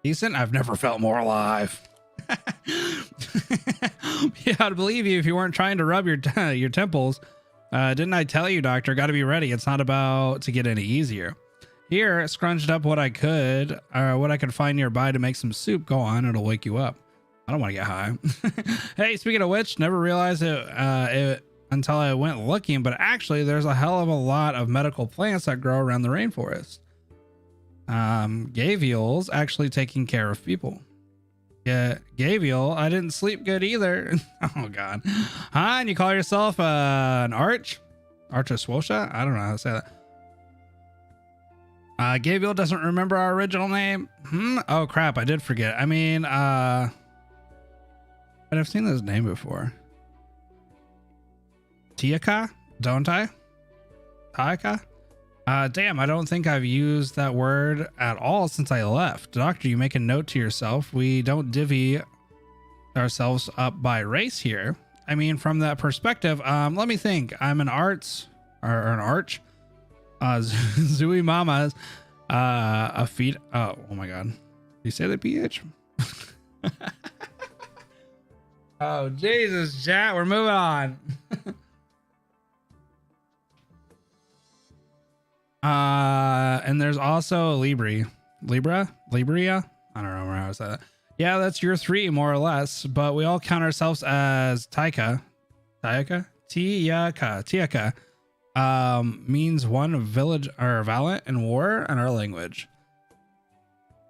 Decent? I've never felt more alive. Yeah, I'd believe you if you weren't trying to rub your temples. Didn't I tell you, doctor? Got to be ready. It's not about to get any easier. Here, scrunched up what I could find nearby to make some soup. Go on, it'll wake you up. I don't want to get high. Hey, speaking of which, never realized it until I went looking, but actually there's a hell of a lot of medical plants that grow around the rainforest. Gavial's actually taking care of people. Yeah, Gavial, I didn't sleep good either. Oh god. Huh? And you call yourself an Archeswosha? I don't know how to say that. Gavial doesn't remember our original name. Oh crap, I did forget. I mean, but I've seen this name before. Tiaka, don't I? Taika? Damn, I don't think I've used that word at all since I left. Doctor, you make a note to yourself. We don't divvy ourselves up by race here. I mean, from that perspective, let me think. I'm an arts or an arch. Zooey Mama's a feet. Oh my god. Did you say the PH? Oh Jesus, chat. We're moving on. And there's also Libra. I don't know how I said that. Yeah, that's your 3 more or less, but we all count ourselves as Tiaka. Tiaka means one village or valiant in war in our language.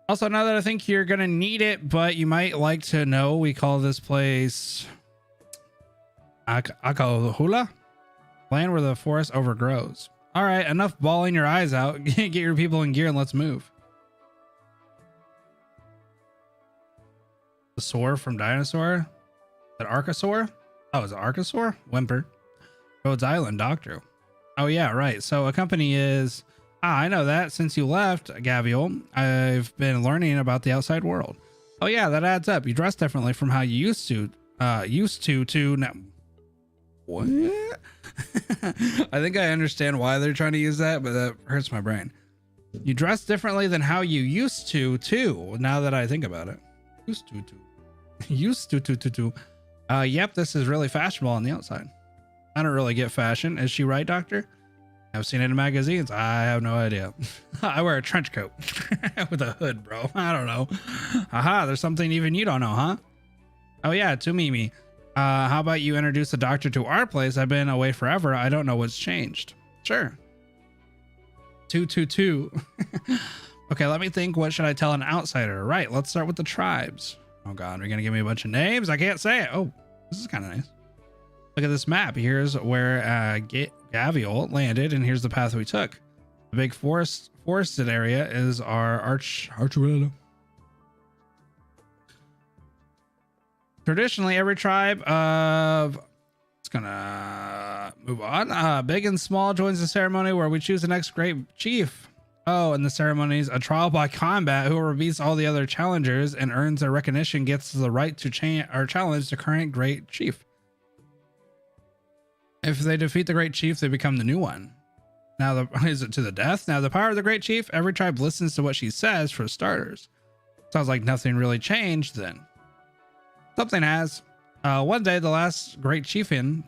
Also, now that I think you're gonna need it, but you might like to know, we call this place Akahula, land where the forest overgrows. All right, enough bawling your eyes out. Get your people in gear and let's move. The soar from dinosaur? That Archosaur? Oh, is it Archosaur? Whimper. Rhodes Island, Doctor. Oh yeah, right. So a company is... I know that. Since you left, Gaviol, I've been learning about the outside world. Oh yeah, that adds up. You dress differently from how you used to now. What? I think I understand why they're trying to use that, but that hurts my brain. You dress differently than how you used to, too, now that I think about it. Used to. Yep, this is really fashionable on the outside. I don't really get fashion. Is she right, Doctor? I've seen it in magazines. I have no idea. I wear a trench coat with a hood, bro. I don't know. Aha, there's something even you don't know, huh? Oh yeah, to Mimi. How about you introduce the doctor to our place? I've been away forever. I don't know what's changed. Sure. 222. Okay, let me think. What should I tell an outsider? Right, let's start with the tribes. Oh god, you're gonna give me a bunch of names? I can't say it. Oh, this is kind of nice. Look at this map. Here's where Gaviol landed, and here's the path we took. The big forested area is our archipelago. Traditionally, every tribe of... It's gonna move on. Big and small joins the ceremony where we choose the next great chief. Oh, and the ceremony is a trial by combat. Whoever beats all the other challengers and earns their recognition gets the right to challenge the current great chief. If they defeat the great chief, they become the new one. Now, is it to the death? Now, the power of the great chief, every tribe listens to what she says for starters. Sounds like nothing really changed then. Something has. One day, the last great chieftain,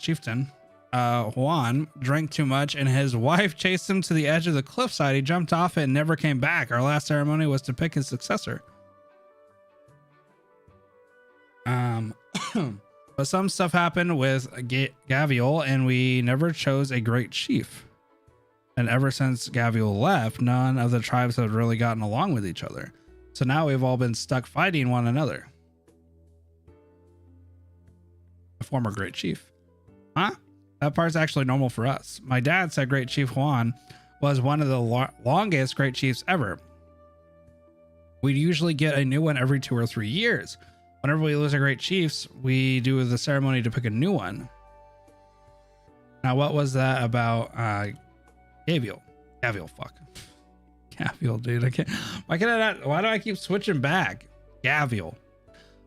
Juan, drank too much and his wife chased him to the edge of the cliffside. He jumped off it and never came back. Our last ceremony was to pick his successor. But some stuff happened with Gaviol and we never chose a great chief. And ever since Gaviol left, none of the tribes have really gotten along with each other. So now we've all been stuck fighting one another. A former great chief. Huh? That part's actually normal for us. My dad said Great Chief Juan was one of the longest great chiefs ever. We'd usually get a new one every 2 or 3 years. Whenever we lose our great chiefs, we do the ceremony to pick a new one. Now, what was that about Gaviol? Gaviol, fuck. Gaviol, dude. I can't. Why can I not? Why do I keep switching back? Gaviol.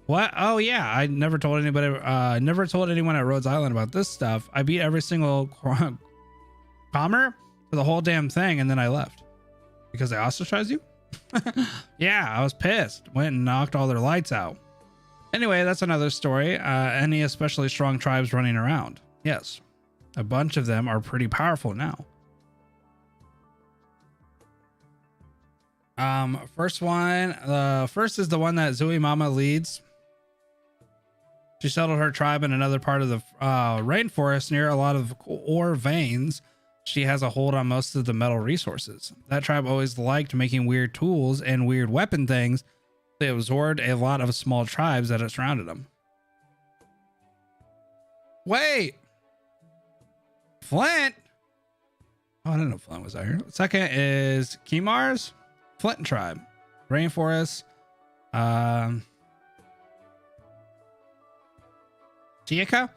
What? Oh yeah, I never told anybody. Never told anyone at Rhodes Island about this stuff. I beat every single commer for the whole damn thing, and then I left because they ostracized you. Yeah, I was pissed. Went and knocked all their lights out. Anyway, that's another story. Any especially strong tribes running around? Yes, a bunch of them are pretty powerful now. First one. The first is the one that Zooey Mama leads. She settled her tribe in another part of the rainforest near a lot of ore veins. She has a hold on most of the metal resources. That tribe always liked making weird tools and weird weapon things. They absorbed a lot of small tribes that surrounded them. Wait! Flint? Oh, I didn't know Flint was out here. Second is Kimars, Flint tribe. Rainforest. Tiaka?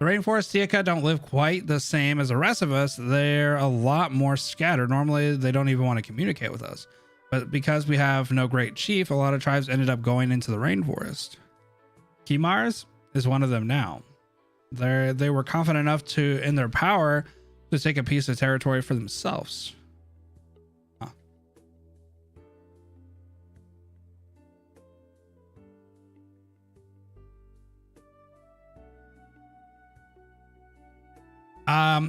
The rainforest Tiaka don't live quite the same as the rest of us. They're a lot more scattered. Normally, they don't even want to communicate with us. But because we have no great chief, a lot of tribes ended up going into the rainforest. Kimars is one of them now. They were confident enough to, in their power, to take a piece of territory for themselves.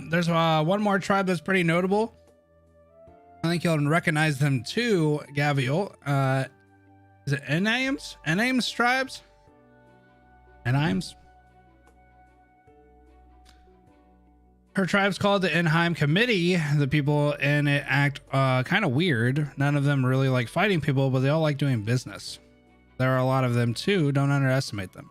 There's one more tribe that's pretty notable. I think you'll recognize them too, Gaviel. Is it Annihilation? Annihilation tribes? Annihilation? Her tribe's called the Enheim Committee. The people in it act kind of weird. None of them really like fighting people, but they all like doing business. There are a lot of them too. Don't underestimate them.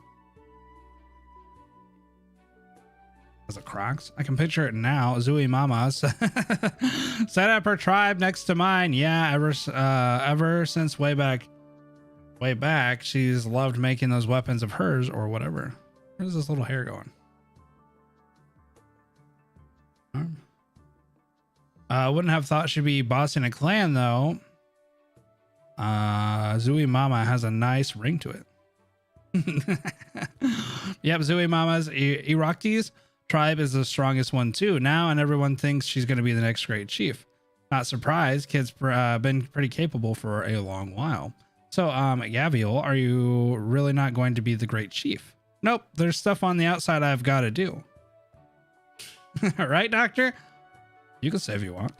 As a Crocs, I can picture it now. Zui Mama set up her tribe next to mine. Yeah, ever since way back, she's loved making those weapons of hers or whatever. Where's this little hair going? Wouldn't have thought she'd be bossing a clan though. Zui Mama has a nice ring to it. Yep, Zui Mama's Irakti's tribe is the strongest one too now, and everyone thinks she's going to be the next great chief. Not surprised, kid's been pretty capable for a long while. So Gaviel, are you really not going to be the great chief? Nope, there's stuff on the outside I've got to do. Right, doctor? You can say if you want.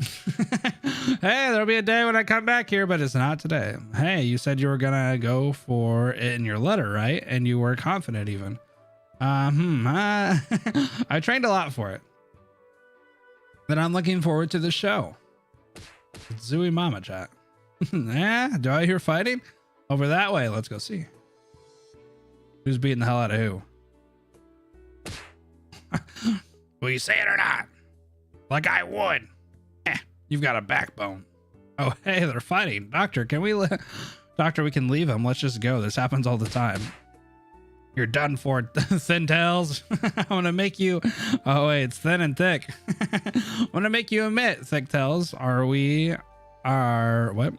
Hey, there'll be a day when I come back here, but it's not today. Hey, you said you were gonna go for it in your letter, right? And you were confident even. I trained a lot for it. But I'm looking forward to the show. It's Zui Mama chat. Yeah, do I hear fighting? Over that way, let's go see. Who's beating the hell out of who? Will you say it or not? Like I would. You've got a backbone. Oh, hey, they're fighting. Doctor, can we Doctor, we can leave him. Let's just go. This happens all the time. You're done for, Thin Tails. I'm gonna make you. Oh wait, it's thin and thick. I'm gonna make you admit, Thick Tails. What? I'm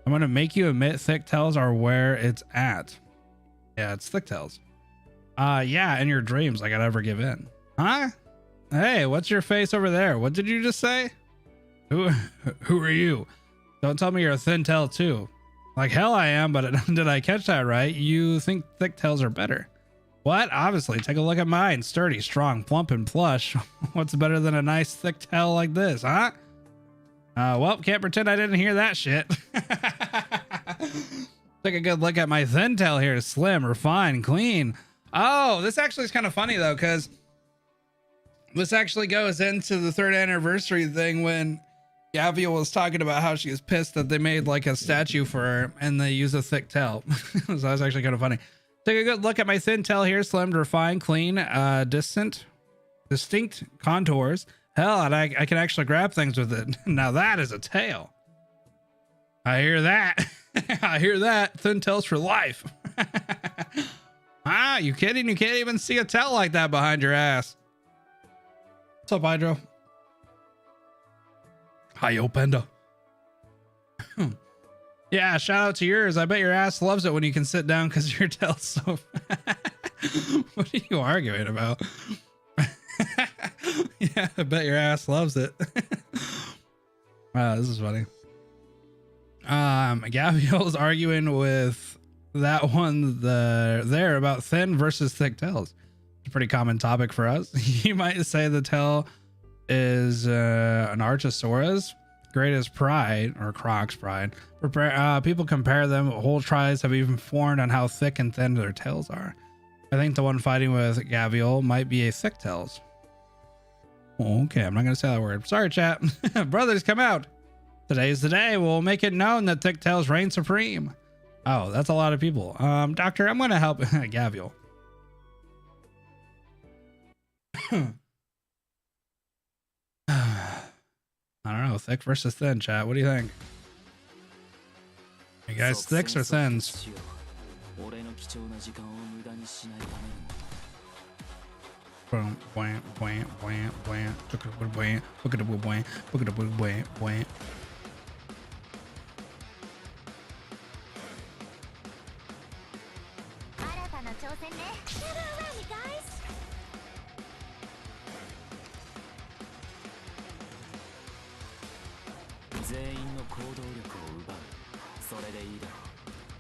gonna make you admit Thick Tails are where it's at. Yeah, it's Thick Tails. Yeah, in your dreams, like I'd ever give in. Huh? Hey, what's your face over there? What did you just say? Who are you? Don't tell me you're a Thin Tail too. Like hell I am, but did I catch that right? You think thick tails are better? What? Obviously, take a look at mine. Sturdy, strong, plump, and plush. What's better than a nice thick tail like this, huh? Well, can't pretend I didn't hear that shit. Take a good look at my thin tail here. Slim, refined, clean. Oh, this actually is kind of funny though, because this actually goes into the 3rd anniversary thing when Gaviel was talking about how she was pissed that they made like a statue for her and they use a thick tail. So that's actually kind of funny. Take a good look at my thin tail here. Slimmed, refined, clean, distinct contours. Hell, and I can actually grab things with it. Now that is a tail. I hear that. I hear that. Thin tails for life. Ah, you kidding? You can't even see a tail like that behind your ass. What's up, Hydro? Hiyo Panda. Yeah, shout out to yours. I bet your ass loves it when you can sit down because your tail's so. What are you arguing about? Yeah, I bet your ass loves it. Wow, this is funny. Gaviel's arguing with that one there about thin versus thick tails. It's a pretty common topic for us. You might say the tail is an Archosaurus greatest pride, or Croc's pride. People compare them. Whole tribes have even formed on how thick and thin their tails are. I think the one fighting with Gaviel might be a thick tails. Okay, I'm not gonna say that word. Sorry, chat. Brothers, come out. Today's the day. We'll make it known that thick tails reign supreme. Oh, that's a lot of people. Doctor, I'm gonna help Gaviel. I don't know, thick versus thin, chat. What do you think? You guys thicks or thins? Boom, wham, wham, wham, wham. Look at the wham, look at the wham, look at the wham, wham.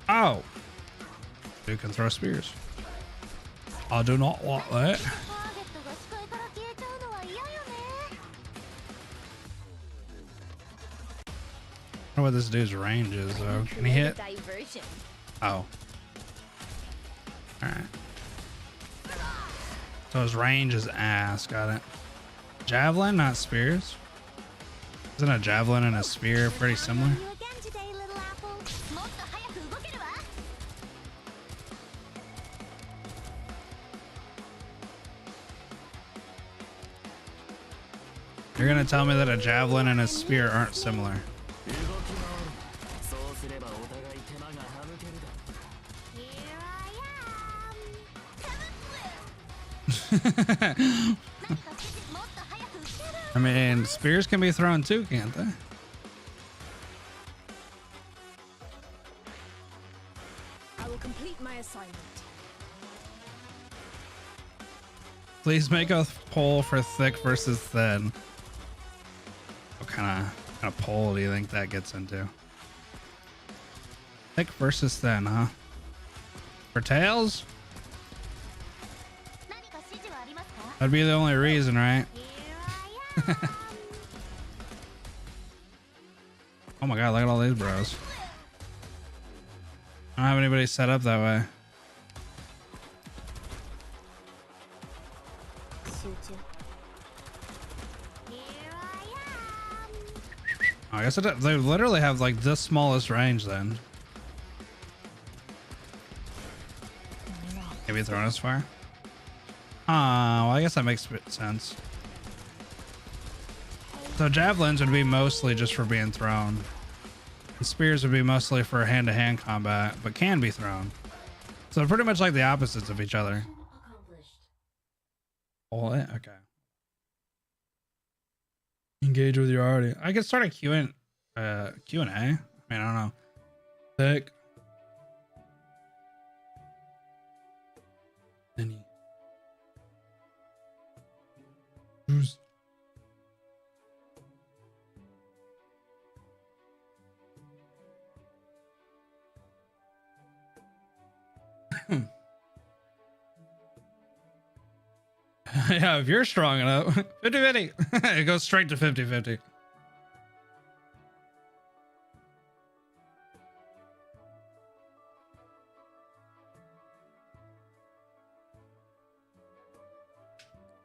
Oh, you can throw spears. I do not want that. I don't know what this dude's range is though. Can he hit? Oh. Alright. So his range is ass. Got it. Javelin, not spears. Isn't a javelin and a spear pretty similar? You're gonna tell me that a javelin and a spear aren't similar? I mean, spears can be thrown too, can't they? I will complete my assignment. Please make a poll for thick versus thin. What kind of poll do you think that gets into? Thick versus thin, huh? For tails? That'd be the only reason, right? Oh my god, look at all these bros. I don't have anybody set up that way. Oh, I guess they literally have like the smallest range then. Maybe throwing us fire. Well, I guess that makes sense. So javelins would be mostly just for being thrown. And spears would be mostly for hand-to-hand combat, but can be thrown. So they're pretty much like the opposites of each other. Oh, okay. Engage with your audience. I could start a Q&A. I mean, I don't know. Thick. Any. Who's yeah, if you're strong enough. 50-50. It goes straight to 50-50.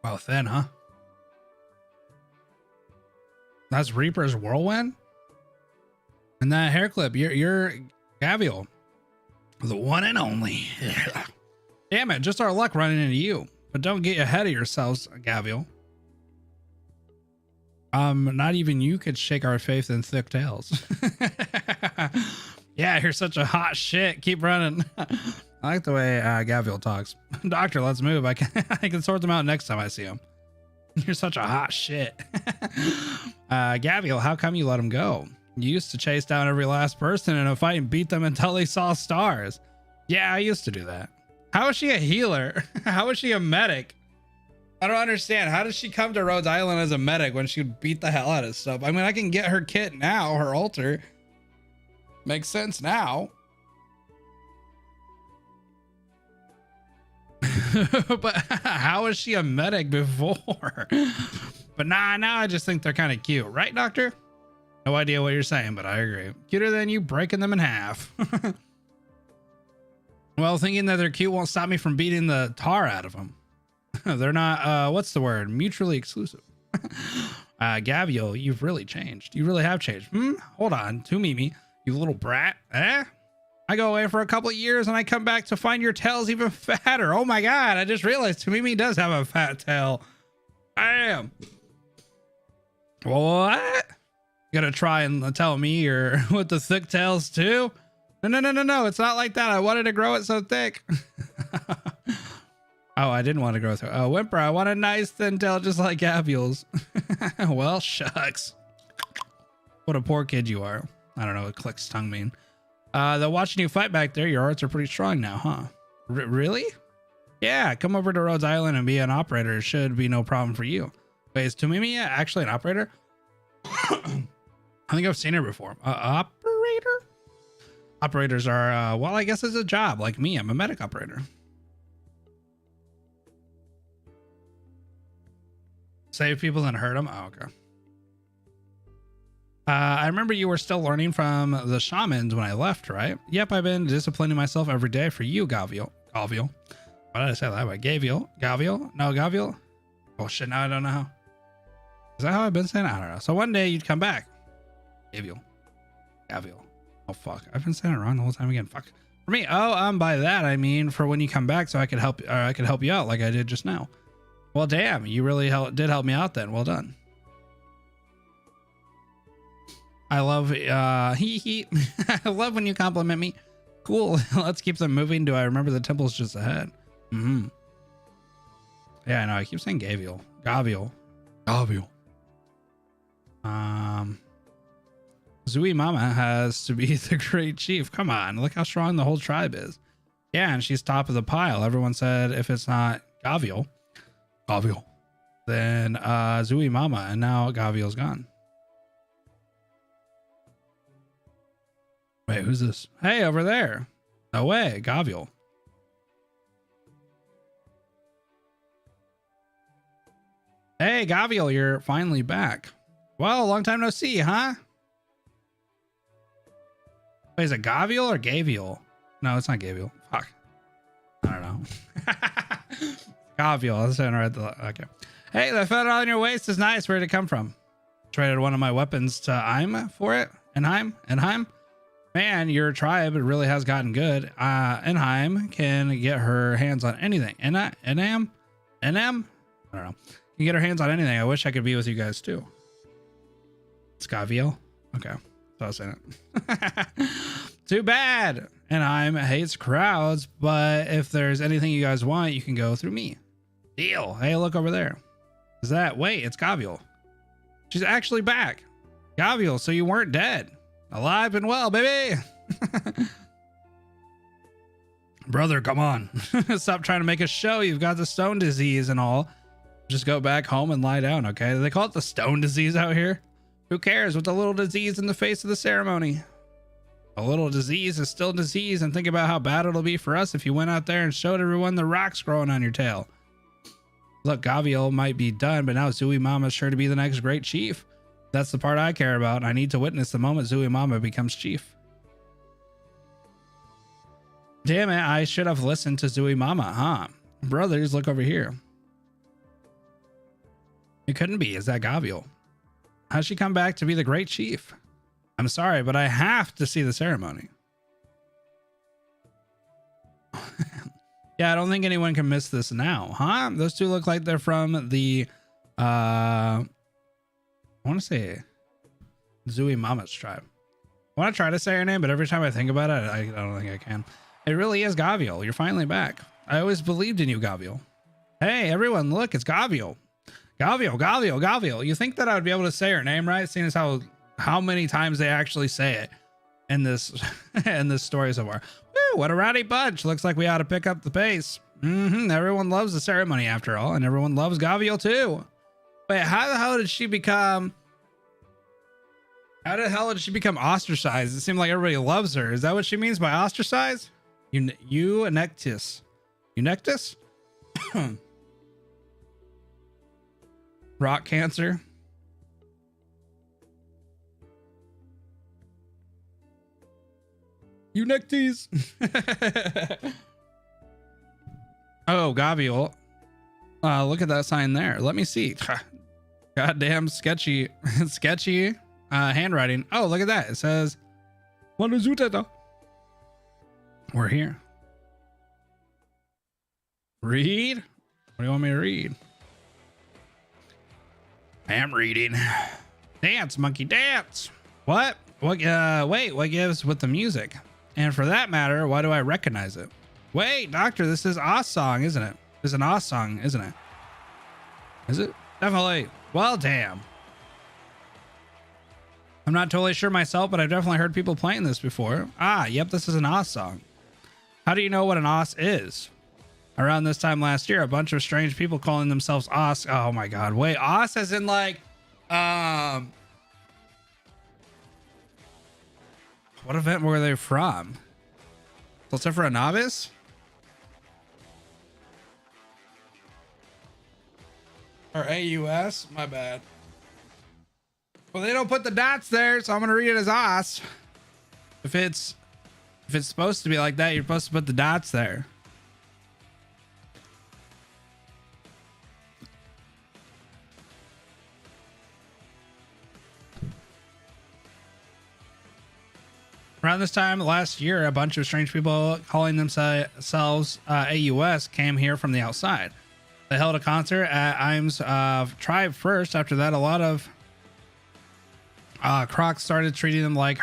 Wow, thin, huh? That's Reaper's Whirlwind? And that hair clip, you're Gavial. The one and only. Damn it, just our luck running into you. But don't get ahead of yourselves, Gavial. Not even you could shake our faith in thick tails. Yeah, you're such a hot shit. Keep running. I like the way Gavial talks. Doctor, let's move. I can sort them out next time I see him. You're such a hot shit. Gavial, how come you let him go? You used to chase down every last person in a fight and beat them until they saw stars. Yeah, I used to do that. How is she a healer? How is she a medic? I don't understand. How does she come to Rhodes Island as a medic when she would beat the hell out of stuff? I mean, I can get her kit now, her altar. Makes sense now. But how is she a medic before? But now I just think they're kind of cute. Right, Doctor? No idea what you're saying, but I agree. Cuter than you breaking them in half. Well, thinking that they're cute won't stop me from beating the tar out of them. They're not, what's the word? Mutually exclusive. Gavial, you've really changed. You really have changed. Hold on. To Mimi, you little brat. Eh? I go away for a couple of years and I come back to find your tail's even fatter. Oh my god, I just realized Mimi does have a fat tail. Damn. What? You gonna try and tell me you're with the thick tails too? No, it's not like that. I wanted to grow it so thick. Oh, I didn't want to go through. Oh, Whimper, I want a nice thin tail just like Gavial's. Well, shucks. What a poor kid you are. I don't know what clicks tongue mean. They're watching you fight back there. Your arts are pretty strong now, huh? Really? Yeah, come over to Rhodes Island and be an operator. It should be no problem for you. Wait, is Tumimiya actually an operator? I think I've seen her before. Operator? Operators are, well, I guess it's a job. Like me, I'm a medic operator. Save people and hurt them? Oh, okay. I remember you were still learning from the shamans when I left, right? Yep, I've been disciplining myself every day for you, Gavial. Gavial. Why did I say that way? Gavial? Gavial? No, Gavial? Oh shit, now I don't know how. Is that how I've been saying it? I don't know. So one day you'd come back. Gavial. Gavial. Oh fuck. I've been saying it wrong the whole time again. Fuck. For me, by that I mean for when you come back so I could help you out like I did just now. Well, damn, you really did help me out then. Well done. I love I love when you compliment me. Cool. Let's keep them moving. Do I remember the temple's just ahead? Mm-hmm. Yeah, I know. I keep saying Gavial. Gavial. Gavial. Zui Mama has to be the great chief. Come on, look how strong the whole tribe is. Yeah, and she's top of the pile. Everyone said if it's not Gavial, then Zui Mama, and now Gavial's gone. Wait, who's this? Hey, over there. No way, Gavial. Hey, Gavial, you're finally back. Well, long time no see, huh? Wait, is it Gavial or Gavial? No, it's not Gavial. Fuck. I don't know. Gavial. That's right. Okay. Hey, the feather on your waist is nice. Where'd it come from? Traded one of my weapons to Eim for it. Enheim? Man, your tribe really has gotten good. Enheim can get her hands on anything. Enam? I don't know. Can get her hands on anything. I wish I could be with you guys too. It's Gavial. Okay. So I was saying it. Too bad. Enheim hates crowds, but if there's anything you guys want, you can go through me. Deal. Hey, look over there. Is that? Wait, it's Gavial. She's actually back. Gavial, so you weren't dead. Alive and well, baby. Brother, come on. Stop trying to make a show. You've got the stone disease and all. Just go back home and lie down, okay? They call it the stone disease out here. Who cares with a little disease in the face of the ceremony? A little disease is still disease, and think about how bad it'll be for us if you went out there and showed everyone the rocks growing on your tail. Look, Gavial might be done, but now Zui Mama's sure to be the next great chief. That's the part I care about. I need to witness the moment Zui Mama becomes chief. Damn it, I should have listened to Zui Mama, huh? Brothers, look over here. It couldn't be. Is that Gavial? How'd she come back to be the great chief? I'm sorry, but I have to see the ceremony. Yeah, I don't think anyone can miss this now, huh? Those two look like they're from the, I want to say Zui Mama's tribe. I want to try to say her name, but every time I think about it, I don't think I can. It really is Gavial. You're finally back. I always believed in you, Gavial. Hey, everyone, look, it's Gavial. Gavial. You think that I would be able to say her name right, seeing as how many times they actually say it in this in this story so far. Woo, what a rowdy bunch. Looks like we ought to pick up the pace. Everyone loves the ceremony after all, and everyone loves Gavial too. Wait, how the hell did she become ostracized? It seemed like everybody loves her. Is that what she means by ostracized? Eunectus. Rock cancer. Eunectes. Oh, Gavial. Look at that sign there. Let me see. Goddamn sketchy handwriting. Oh, look at that. It says we're here. Read? What do you want me to read? I am reading. Dance, monkey, dance. What? Wait, what gives with the music? And for that matter, why do I recognize it? Wait, doctor, this is Oz song, isn't it? It's an Oz song, isn't it? Is it? Definitely. Well, damn. I'm not totally sure myself, but I've definitely heard people playing this before. Ah, yep, this is an Oz song. How do you know what an Oz is? Around this time last year, a bunch of strange people calling themselves Oz. Oh my god. Wait, Oz as in like what event were they from? What's it for a novice? Or AUS? My bad. Well, they don't put the dots there, so I'm gonna read it as Oz. If it's supposed to be like that, you're supposed to put the dots there. Around this time last year, a bunch of strange people calling themselves AUS came here from the outside. They held a concert at Imes tribe first. After that, a lot of Crocs started treating them like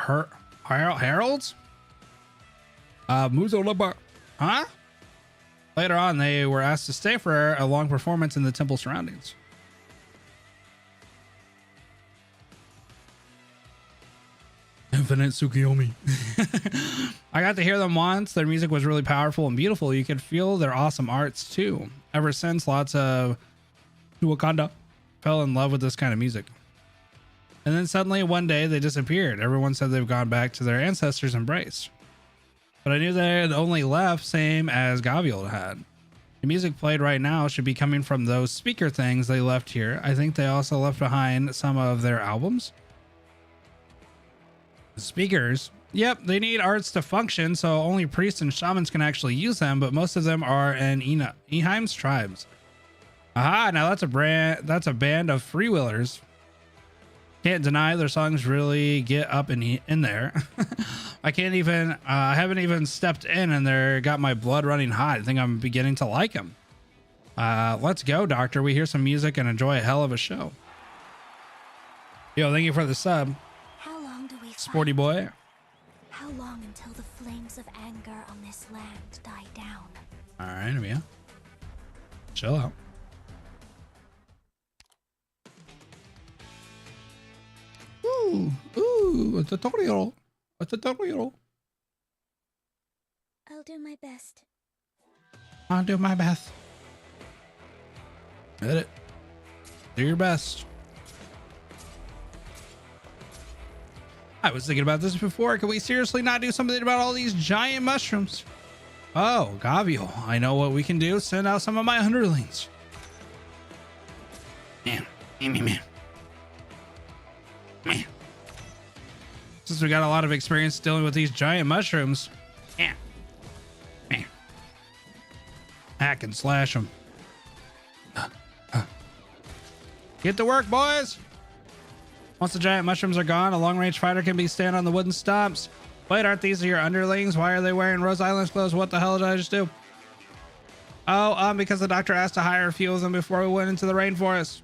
heralds. Huh? Later on, they were asked to stay for a long performance in the temple surroundings. Infinite Tsukiyomi. I got to hear them once. Their music was really powerful and beautiful. You could feel their awesome arts too. Ever since, lots of Wakanda fell in love with this kind of music. And then suddenly one day they disappeared. Everyone said they've gone back to their ancestors' embrace. But I knew they had only left, same as Gaviol had. The music played right now should be coming from those speaker things they left here. I think they also left behind some of their albums. Speakers. Yep, they need arts to function, so only priests and shamans can actually use them, but most of them are in Eheim's tribes. Aha, now that's a band of freewheelers. Can't deny their songs really get up in there. I haven't even stepped in and they got my blood running hot. I think I'm beginning to like them. Let's go, Doctor. We hear some music and enjoy a hell of a show. Yo, thank you for the sub. How long do we Sporty fight? boy. How long until the flames of anger on this land die down? All right, Amia. Chill out. Ooh, a tutorial. A tutorial. I'll do my best. I'll do my best. Hit it. Do your best. I was thinking about this before. Can we seriously not do something about all these giant mushrooms? Oh, Gaviol. I know what we can do. Send out some of my underlings. Man. Since we got a lot of experience dealing with these giant mushrooms. Man. Hack and slash them. Get to work, boys. Once the giant mushrooms are gone, a long-range fighter can be stand on the wooden stumps. Wait, aren't these your underlings? Why are they wearing Rose Island clothes? What the hell did I just do? Oh, because the doctor asked to hire a few of them before we went into the rainforest.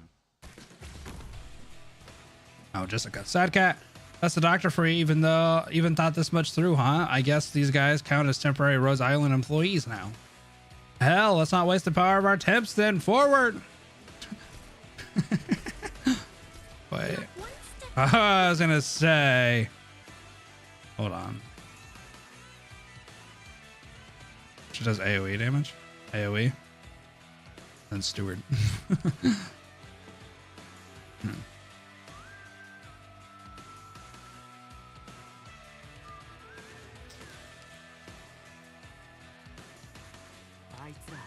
Oh, Jessica. Sad cat. That's the doctor for you, even thought this much through, huh? I guess these guys count as temporary Rose Island employees now. Hell, let's not waste the power of our temps then. Forward! Wait. I was gonna say. Hold on. She does AoE damage. AoE. Then Steward.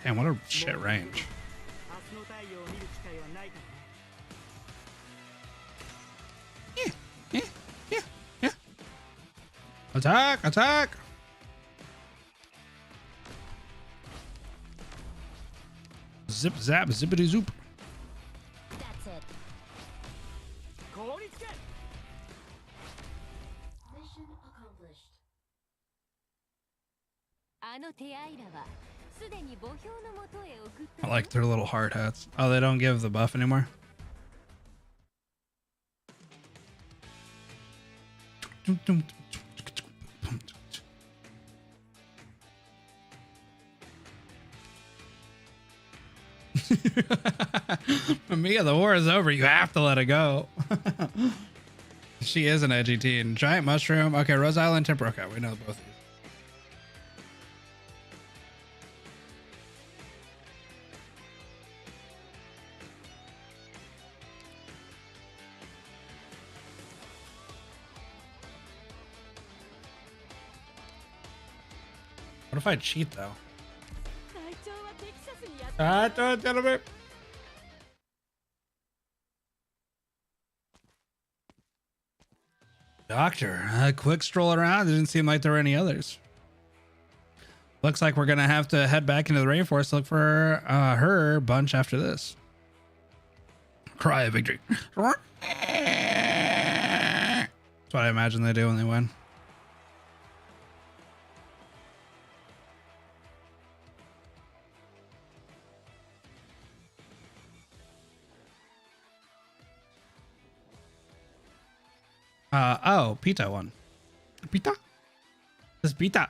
Damn, what a shit range. Yeah. Attack! Zip zap, zippity zoop. That's it. Mission accomplished. I like their little hard hats. Oh, they don't give the buff anymore. Mia, the war is over. You have to let it go. She is an edgy teen. Giant mushroom. Okay, Rose Island Temper. Okay, we know both of these. What if I cheat though? Doctor, a quick stroll around. Didn't seem like there were any others. Looks like we're gonna have to head back into the rainforest to look for her bunch after this. Cry of victory. That's what I imagine they do when they win. Oh, Pita one. Pita? This Pita.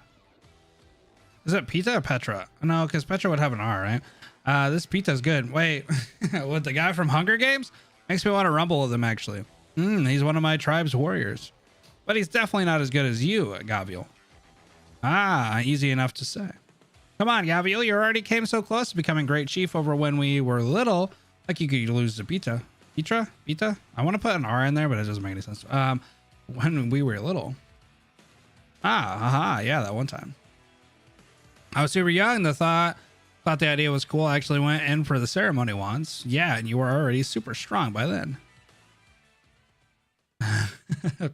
Is it Pita or Petra? No, because Petra would have an R, right? This Pita's good. Wait, with the guy from Hunger Games? Makes me want to rumble with him, actually. He's one of my tribe's warriors. But he's definitely not as good as you, Gaviel. Ah, easy enough to say. Come on, Gaviel, you already came so close to becoming great chief over when we were little. Like you could lose to Pita. Petra? Pita? I want to put an R in there, but it doesn't make any sense. When we were little. Yeah, that one time. I was super young. Thought the idea was cool. I actually went in for the ceremony once. Yeah, and you were already super strong by then.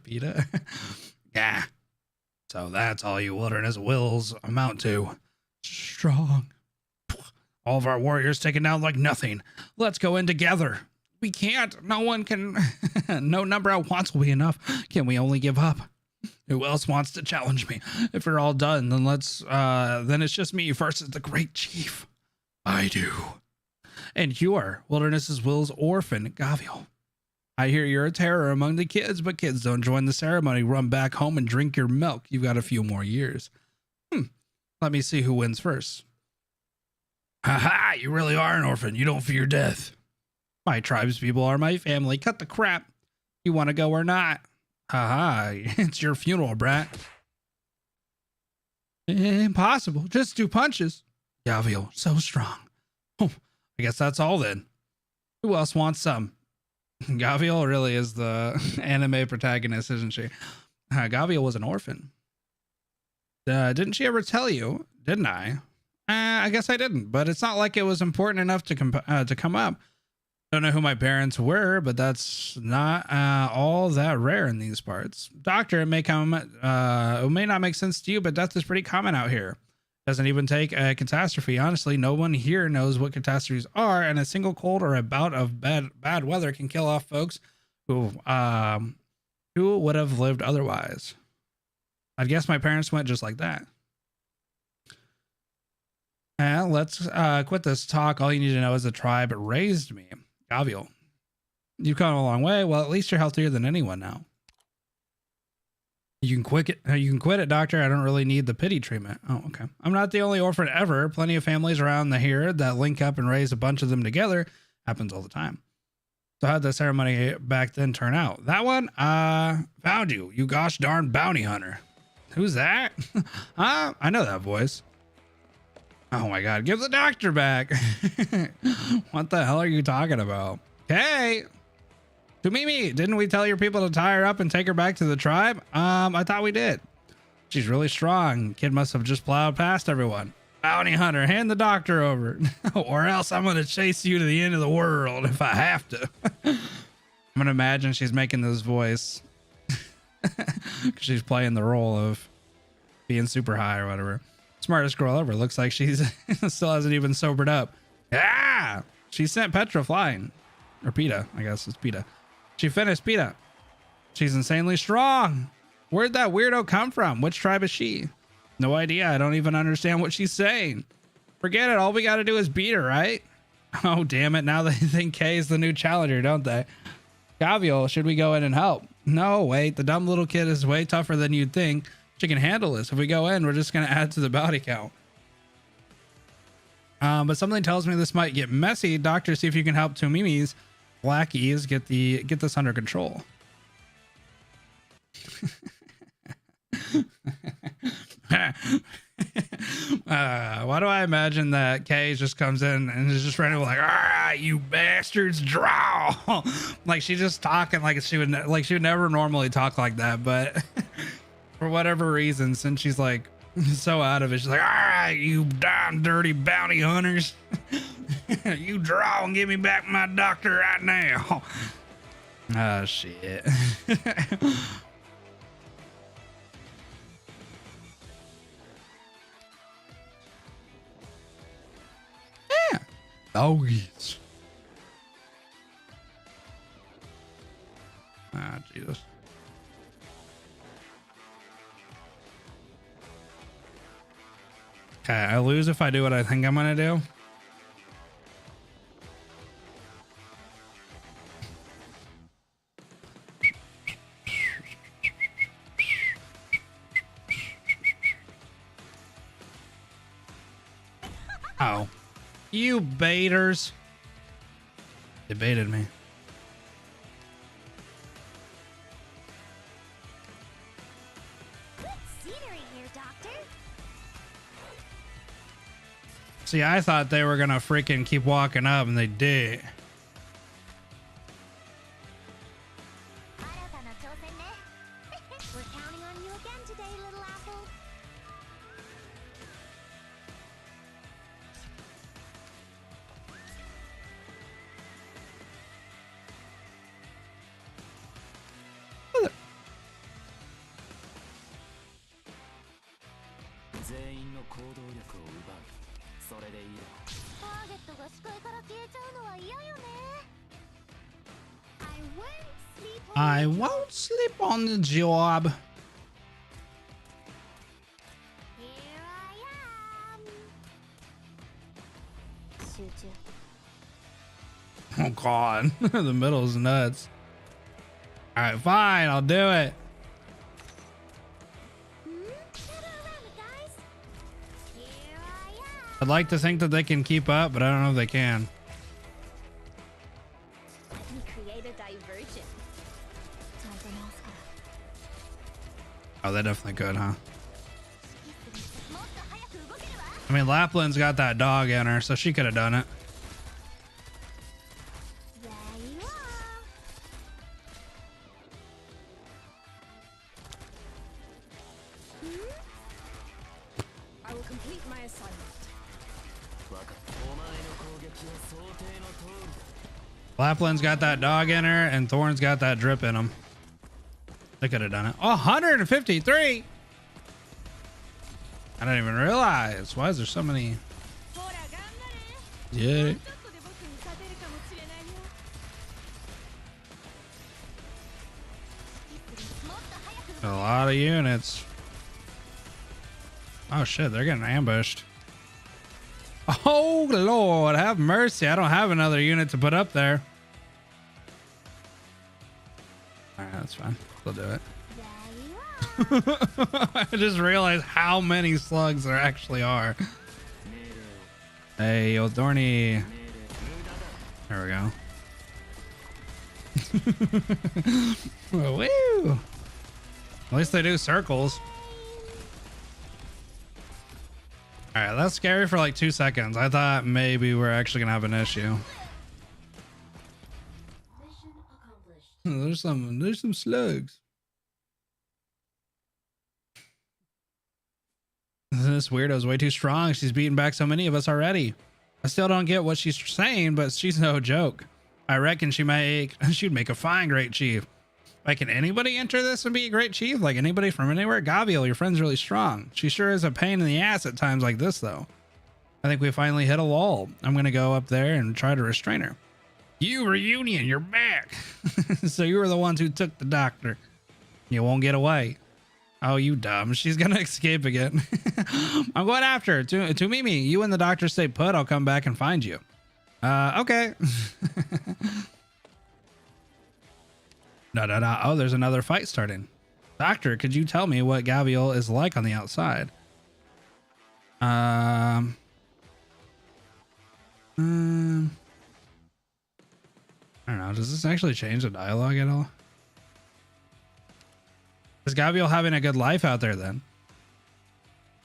Pita. Yeah. So that's all you wilderness wills amount to. Strong. All of our warriors taken down like nothing. Let's go in together. We can't. No one can. No number at once will be enough. Can we only give up? Who else wants to challenge me? If we're all done, then then it's just me versus the great chief. I do. And you are Wilderness's Will's orphan, Gaviel. I hear you're a terror among the kids, but kids don't join the ceremony. Run back home and drink your milk. You've got a few more years. Let me see who wins first. Ha! You really are an orphan. You don't fear death. My tribe's people are my family. Cut the crap. You want to go or not? It's your funeral, brat. Impossible. Just 2 punches. Gaviel, so strong. Oh, I guess that's all then. Who else wants some? Gaviel really is the anime protagonist, isn't she? Gaviel was an orphan. Didn't she ever tell you? Didn't I? I guess I didn't, but it's not like it was important enough to come up. Don't know who my parents were, but that's not all that rare in these parts. Doctor, it may not make sense to you, but death is pretty common out here. Doesn't even take a catastrophe. Honestly, no one here knows what catastrophes are, and a single cold or a bout of bad weather can kill off folks who would have lived otherwise. I guess my parents went just like that. Let's quit this talk. All you need to know is the tribe raised me. Gaviel, you've come a long way. Well, at least you're healthier than anyone now. You can quit it, doctor. I don't really need the pity treatment. Oh, okay. I'm not the only orphan ever. Plenty of families around here that link up and raise a bunch of them together. Happens all the time. So how'd the ceremony back then turn out? That one? Found you. You gosh darn bounty hunter. Who's that? I know that voice. Oh my God, give the doctor back. What the hell are you talking about? Hey, to Mimi, didn't we tell your people to tie her up and take her back to the tribe? I thought we did. She's really strong. Kid must have just plowed past everyone. Bounty hunter, hand the doctor over. Or else I'm going to chase you to the end of the world if I have to. I'm going to imagine she's making this voice. Because she's playing the role of being super high or whatever. Smartest girl ever. Looks like she's still hasn't even sobered up. Ah! She sent Petra flying. Or Pita, I guess it's Pita. She finished Pita. She's insanely strong. Where'd that weirdo come from? Which tribe is she? No idea. I don't even understand what she's saying. Forget it. All we got to do is beat her, right? Oh, damn it. Now they think Kay is the new challenger, don't they? Gaviel, should we go in and help? No, wait. The dumb little kid is way tougher than you'd think. She can handle this. If we go in, we're just going to add to the bounty count. But something tells me this might get messy. Doctor, see if you can help Tomimi's lackeys get this under control. Why do I imagine that Kay just comes in and is just ready to like, all right, you bastards, draw. Like she's just talking like she would never normally talk like that, but for whatever reason, since she's like so out of it, she's like, all right, you damn dirty bounty hunters, you draw and give me back my doctor right now. Oh shit. Doggies. Ah, Jesus. Okay, I lose if I do what I think I'm gonna do. Oh. You baiters. They baited me. Good scenery here, Doctor. See, I thought they were gonna freaking keep walking up, and they did. We're counting on you again today, little apple. I won't sleep on the job. Here I am. Oh God, the middle's nuts. All right, fine, I'll do it. I'd like to think that they can keep up, but I don't know if they can. Let me create a diversion. Oh, they definitely could, huh? I mean, Lapland's got that dog in her, so she could have done it. There you are. I will complete my assignment. Lapland's got that dog in her, and Thorn's got that drip in him. They could have done it. Oh, 153. I didn't even realize. Why is there so many? Yeah. A lot of units. Oh shit, they're getting ambushed. Oh Lord, have mercy. I don't have another unit to put up there. All right, that's fine. We'll do it. I just realized how many slugs there actually are. Hey, yo, Thorny. There we go. Woo! At least they do circles. All right, that's scary for like 2 seconds. I thought maybe we're actually gonna have an issue. There's some slugs. This weirdo's way too strong. She's beaten back so many of us already. I still don't get what she's saying, but she's no joke. I reckon she'd make a fine great chief. Like, can anybody enter this and be a great chief? Like anybody from anywhere? Gaviel, your friend's really strong. She sure is a pain in the ass at times like this, though. I think we finally hit a wall. I'm gonna go up there and try to restrain her. You, Reunion, you're back. So you were the ones who took the doctor. You won't get away. Oh, you dumb. She's gonna escape again. I'm going after her. To Mimi, you and the doctor stay put. I'll come back and find you. Okay. No. Oh, there's another fight starting. Doctor, could you tell me what Gaviel is like on the outside? I don't know. Does this actually change the dialogue at all? Is Gavial having a good life out there then?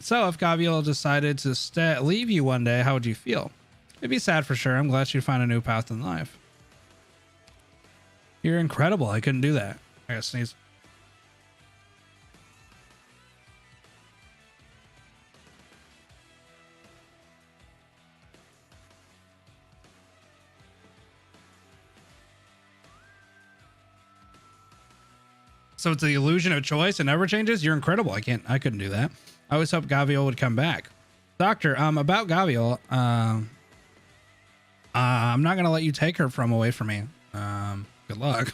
So if Gavial decided to leave you one day, how would you feel? It'd be sad for sure. I'm glad she'd find a new path in life. You're incredible. I couldn't do that. I gotta sneeze. So it's the illusion of choice and never changes. You're incredible. I couldn't do that. I always hoped Gavial would come back. Doctor, about Gavial, I'm not going to let you take her away from me. Good luck.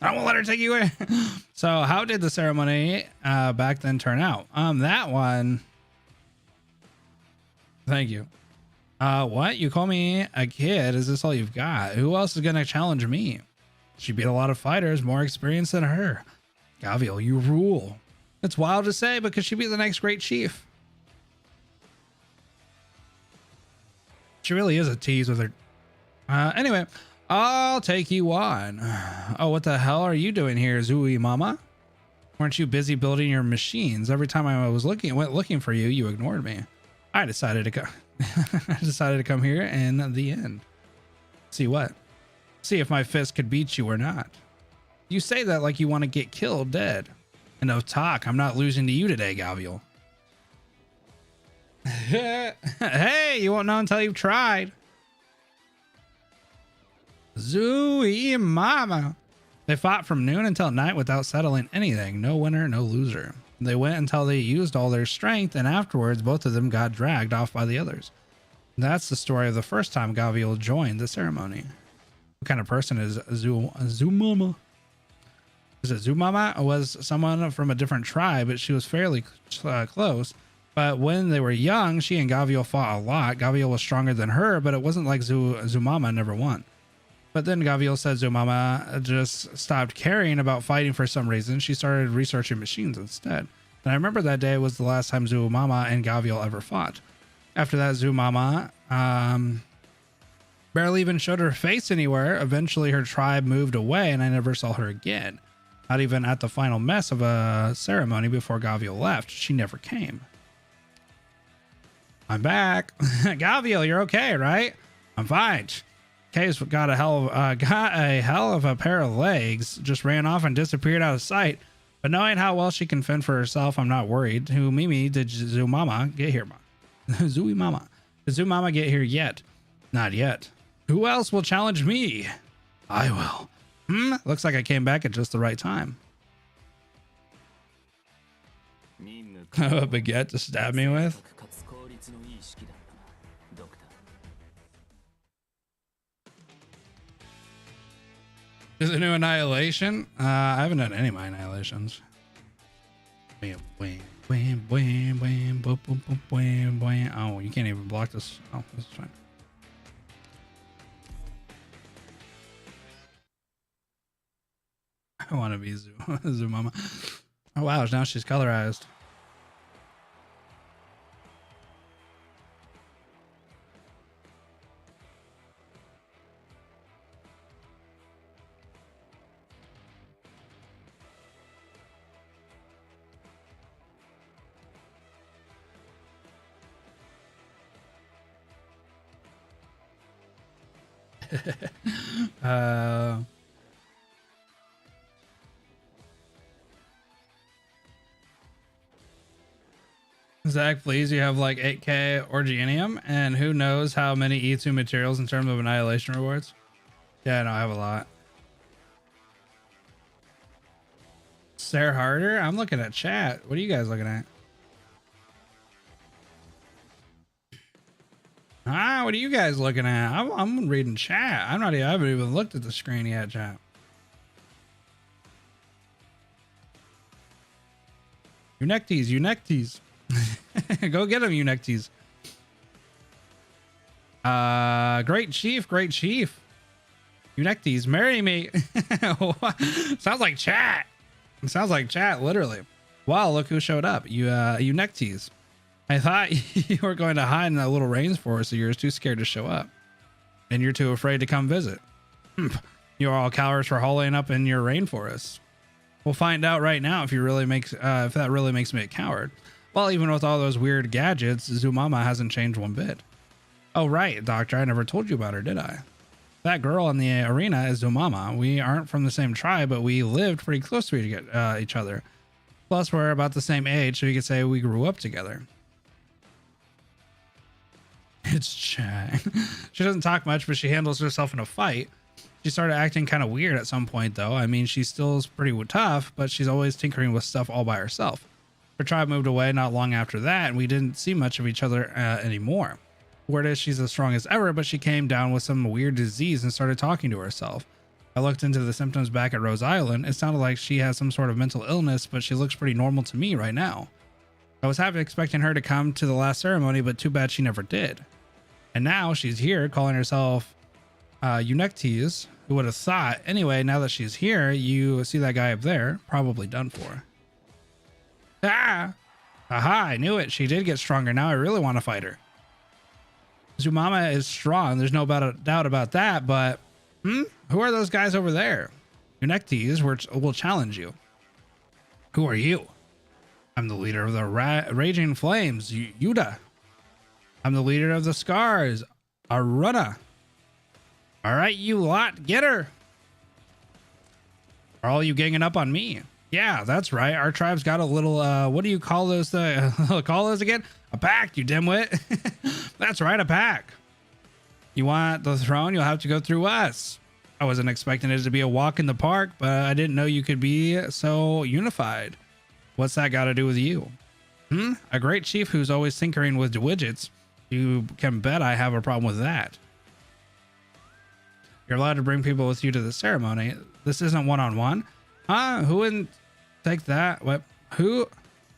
I won't let her take you away. So how did the ceremony back then turn out? That one. Thank you. What? You call me a kid? Is this all you've got? Who else is going to challenge me? She beat a lot of fighters more experienced than her. Gavial, you rule. It's wild to say because she be the next great chief. She really is a tease with her. Anyway, I'll take you on. Oh, what the hell are you doing here, Zooey Mama? Weren't you busy building your machines? Every time I went looking for you, you ignored me. I decided to come here in the end. See what? See if my fist could beat you or not. You say that like you want to get killed dead. Enough talk. I'm not losing to you today, Gavial. Hey, you won't know until you've tried. Zooey Mama. They fought from noon until night without settling anything. No winner, no loser. They went until they used all their strength, and afterwards both of them got dragged off by the others. That's the story of the first time Gavial joined the ceremony. What kind of person is Zoomama? Is it Zoomama? Was someone from a different tribe, but she was fairly close. But when they were young, she and Gavial fought a lot. Gavial was stronger than her, but it wasn't like Zoomama never won. But then Gavial said Zoomama just stopped caring about fighting for some reason. She started researching machines instead. And I remember that day was the last time Zoomama and Gavial ever fought. After that, Zoomama barely even showed her face anywhere. Eventually her tribe moved away and I never saw her again. Not even at the final mess of a ceremony before Gavial left. She never came. I'm back. Gavial, you're okay, right? I'm fine. Kay's got a hell of a pair of legs. Just ran off and disappeared out of sight. But knowing how well she can fend for herself, I'm not worried. Who Mimi did Zoomama get here? Zooey Mama. Did Zoomama get here yet? Not yet. Who else will challenge me? I will. Looks like I came back at just the right time. A baguette to stab me with? Is it new Annihilation? I haven't done any of my Annihilations. Wham, wham, wham, wham, wham, boom, boom, boom, wham, wham. Oh, you can't even block this. Oh, this is fine. I want to be Zoomama. Oh wow, now she's colorized. Zach, please, you have like 8k Orgianium, and who knows how many E2 materials in terms of Annihilation rewards? Yeah, no, I have a lot. Sarah Harder? I'm looking at chat. What are you guys looking at? What are you guys looking at? I'm reading chat. I haven't even looked at the screen yet, chat. Unectes. Go get him, Unectes. Great chief. Unectes, marry me. Sounds like chat. It sounds like chat, literally. Wow, look who showed up. Unectes. I thought you were going to hide in that little rainforest of yours, too scared to show up. And you're too afraid to come visit. You're all cowards for holing up in your rainforest. We'll find out right now if that really makes me a coward. Well, even with all those weird gadgets, Zumama hasn't changed one bit. Oh, right, Doctor, I never told you about her, did I? That girl in the arena is Zumama. We aren't from the same tribe, but we lived pretty close to each other. Plus, we're about the same age, so you could say we grew up together. It's Chang. She doesn't talk much, but she handles herself in a fight. She started acting kind of weird at some point, though. I mean, she still is pretty tough, but she's always tinkering with stuff all by herself. Her tribe moved away not long after that, and we didn't see much of each other anymore. Word is she's as strong as ever, but she came down with some weird disease and started talking to herself. I looked into the symptoms back at Rose Island. It sounded like she has some sort of mental illness, but she looks pretty normal to me right now. I was half expecting her to come to the last ceremony, but too bad she never did. And now she's here calling herself Arknights. Who would have thought? Anyway, now that she's here, you see that guy up there, probably done for. Ah! Aha, I knew it. She did get stronger. Now I really want to fight her. Zumama is strong. There's no doubt about that, but who are those guys over there? Arknights will challenge you. Who are you? I'm the leader of the Raging Flames, Yuda. I'm the leader of the Scars, Aruna. All right, you lot, get her. Are all you ganging up on me? Yeah, that's right. Our tribe's got a little, what do you call those? Call those again? A pact, you dimwit. That's right, a pact. You want the throne? You'll have to go through us. I wasn't expecting it to be a walk in the park, but I didn't know you could be so unified. What's that got to do with you? A great chief who's always tinkering with widgets. You can bet I have a problem with that. You're allowed to bring people with you to the ceremony. This isn't one-on-one. Who wouldn't take that? What? Who?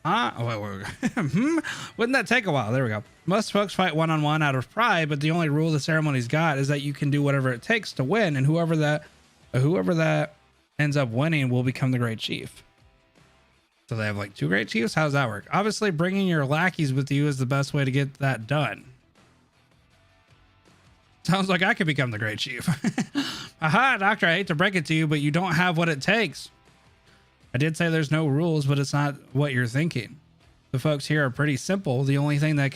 Wouldn't that take a while? There we go. Most folks fight one-on-one out of pride, but the only rule the ceremony's got is that you can do whatever it takes to win, and whoever that ends up winning will become the great chief. So they have like 2 great chiefs? How does that work? Obviously, bringing your lackeys with you is the best way to get that done. Sounds like I could become the great chief. Aha, Doctor, I hate to break it to you, but you don't have what it takes. I did say there's no rules, but it's not what you're thinking. The folks here are pretty simple. The only thing that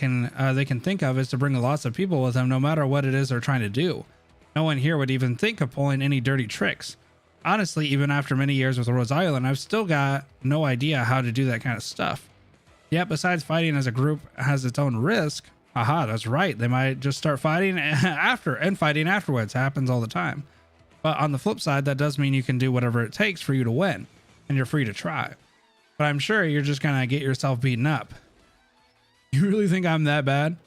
they can think of is to bring lots of people with them, no matter what it is they're trying to do. No one here would even think of pulling any dirty tricks. Honestly, even after many years with Rose Island, I've still got no idea how to do that kind of stuff. Yet, besides fighting as a group has its own risk. Aha, that's right. They might just start fighting and fighting afterwards. Happens all the time. But on the flip side, that does mean you can do whatever it takes for you to win, and you're free to try. But I'm sure you're just gonna get yourself beaten up. You really think I'm that bad?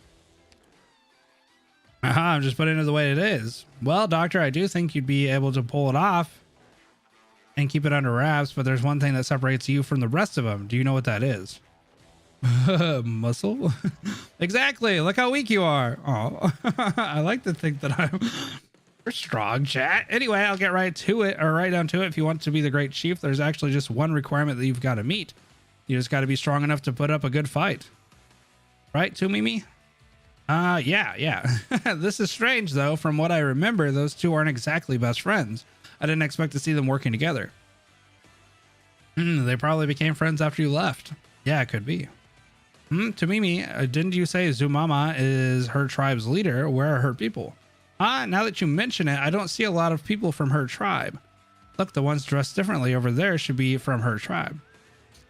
Aha, I'm just putting it the way it is. Well, Doctor, I do think you'd be able to pull it off and keep it under wraps, but there's one thing that separates you from the rest of them. Do you know what that is? Muscle? Exactly. Look how weak you are. Oh, I like to think that you're strong, chat. Anyway, I'll get right to it, or right down to it. If you want to be the great chief, there's actually just one requirement that you've got to meet. You just got to be strong enough to put up a good fight. Right, to Mimi? Yeah. This is strange, though. From what I remember, those two aren't exactly best friends. I didn't expect to see them working together. They probably became friends after you left. Yeah, it could be. To Mimi, didn't you say Zumama is her tribe's leader? Where are her people? Now that you mention it, I don't see a lot of people from her tribe. Look, the ones dressed differently over there should be from her tribe.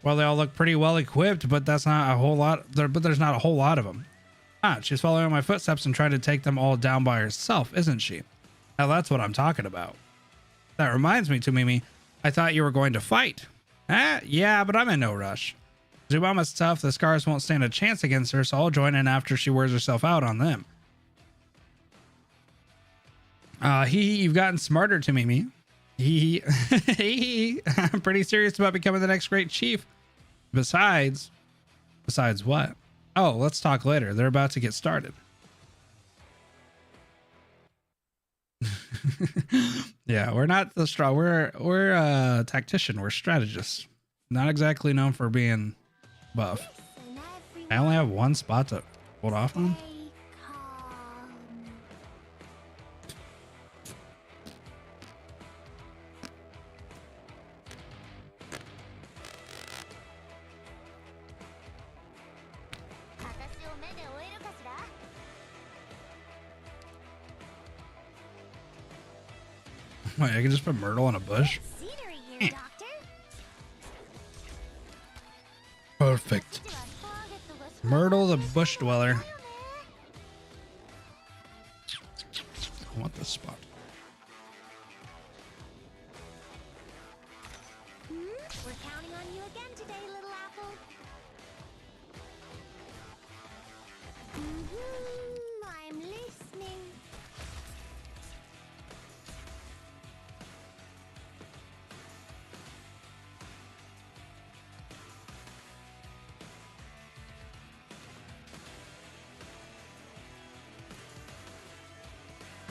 Well, they all look pretty well equipped, but that's not a whole lot. There's not a whole lot of them. She's following my footsteps and trying to take them all down by herself, isn't she? Now that's what I'm talking about. That reminds me, to Mimi, I thought you were going to fight. Yeah, but I'm in no rush. Zumama's tough. The Scars won't stand a chance against her, so I'll join in after she wears herself out on them. You've gotten smarter, to Mimi. I'm pretty serious about becoming the next great chief. Besides what? Oh, let's talk later. They're about to get started. Yeah, we're not the straw. We're a tactician. We're strategists. Not exactly known for being buff. Listen, I only have one spot to hold off on. Stay calm. Wait, I can just put Myrtle in a bush? Scenery here, Doctor. Perfect. Myrtle's a bush dweller. I want this spot. We're counting on you again today, little apple. I'm listening.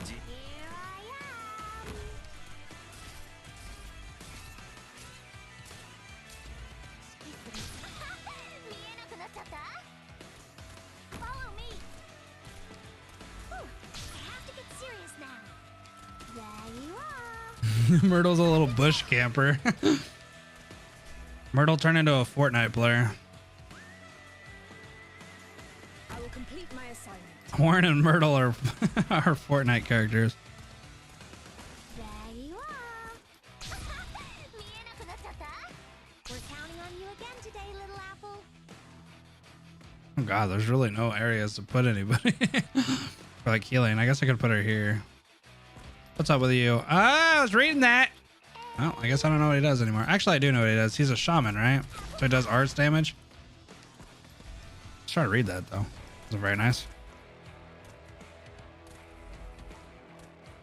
Here I am. Follow me. Whew, I have to get serious now. There you are. Myrtle's a little bush camper. Myrtle turned into a Fortnite player. I will complete my assignment. Warren and Myrtle are are Fortnite characters. There you are. We're counting on you again today, little apple. Oh god, there's really no areas to put anybody for like healing. I guess I could put her here. What's up with you? I was reading that. Oh, I guess I don't know what he does anymore. Actually, I do know what he does. He's a shaman, right? So he does arts damage. Let's try to read that though. It's very nice.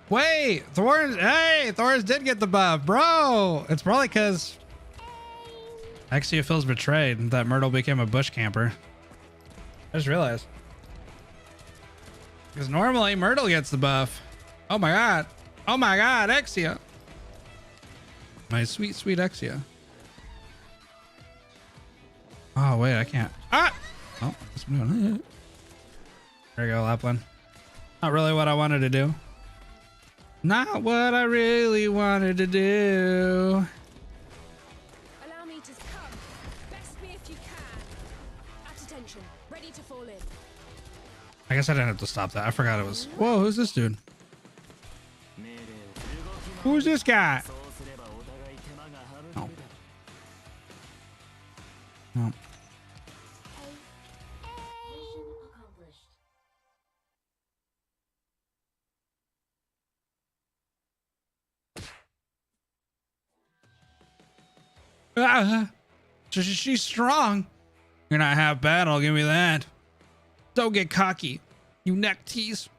Wait, Thorns. Hey, Thorns did get the buff, bro. It's probably because Exia feels betrayed that Myrtle became a bush camper. I just realized. Because normally Myrtle gets the buff. Oh my god. Oh my god, Exia. My sweet, sweet Exia. Oh, wait, I can't. Ah! Oh, I guess I'm doing it. There you go, Lapland. Not really what I wanted to do. Not what I really wanted to do. Allow me to come. Best me if you can. At attention. Ready to fall in. I guess I didn't have to stop that. I forgot it was. Whoa, who's this dude? Who's this guy? Oh. No. She's strong. You're not half bad, I'll give you that. Don't get cocky, you neck tease.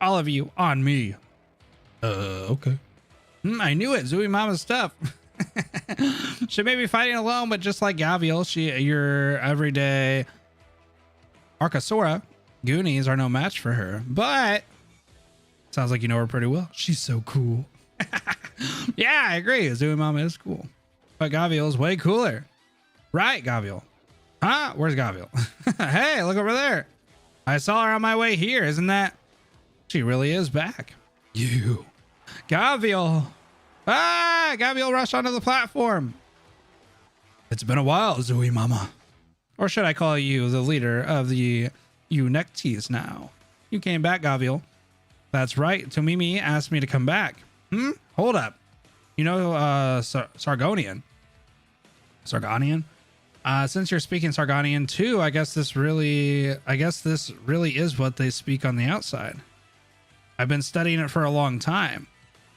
All of you on me. Okay. I knew it. Zooey Mama's stuff. She may be fighting alone, but just like Gavial, your everyday Arcasora Goonies are no match for her. But sounds like you know her pretty well. She's so cool. Yeah, I agree. Zooey Mama is cool. But Gavial is way cooler. Right, Gavial? Huh? Where's Gavial? Hey, look over there. I saw her on my way here. Isn't that? She really is back. You. Gavial. Ah, Gavial rushed onto the platform. It's been a while, Zooey Mama. Or should I call you the leader of the Unectes now? You came back, Gavial. That's right. Tomimi asked me to come back. Hold up. You know, Sargonian. Since you're speaking Sargonian too, I guess this really is what they speak on the outside. I've been studying it for a long time.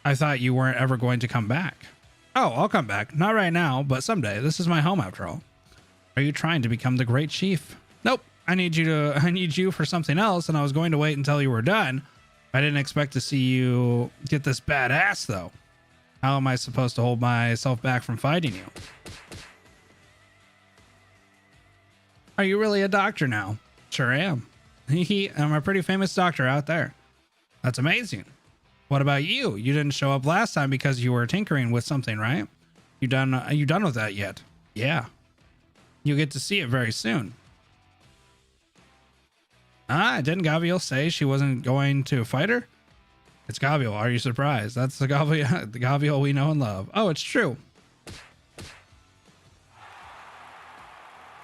I thought you weren't ever going to come back. Oh, I'll come back. Not right now, but someday. This is my home after all. Are you trying to become the great chief? Nope. I need you for something else, and I was going to wait until you were done. I didn't expect to see you get this badass though. How am I supposed to hold myself back from fighting you? Are you really a doctor now? Sure am. I'm a pretty famous doctor out there. That's amazing. What about you? You didn't show up last time because you were tinkering with something, right? You done with that yet? Yeah. You get to see it very soon. Didn't Gavial say she wasn't going to fight her? It's Gavial. Are you surprised? That's the Gavial, the Gavial we know and love. Oh, it's true.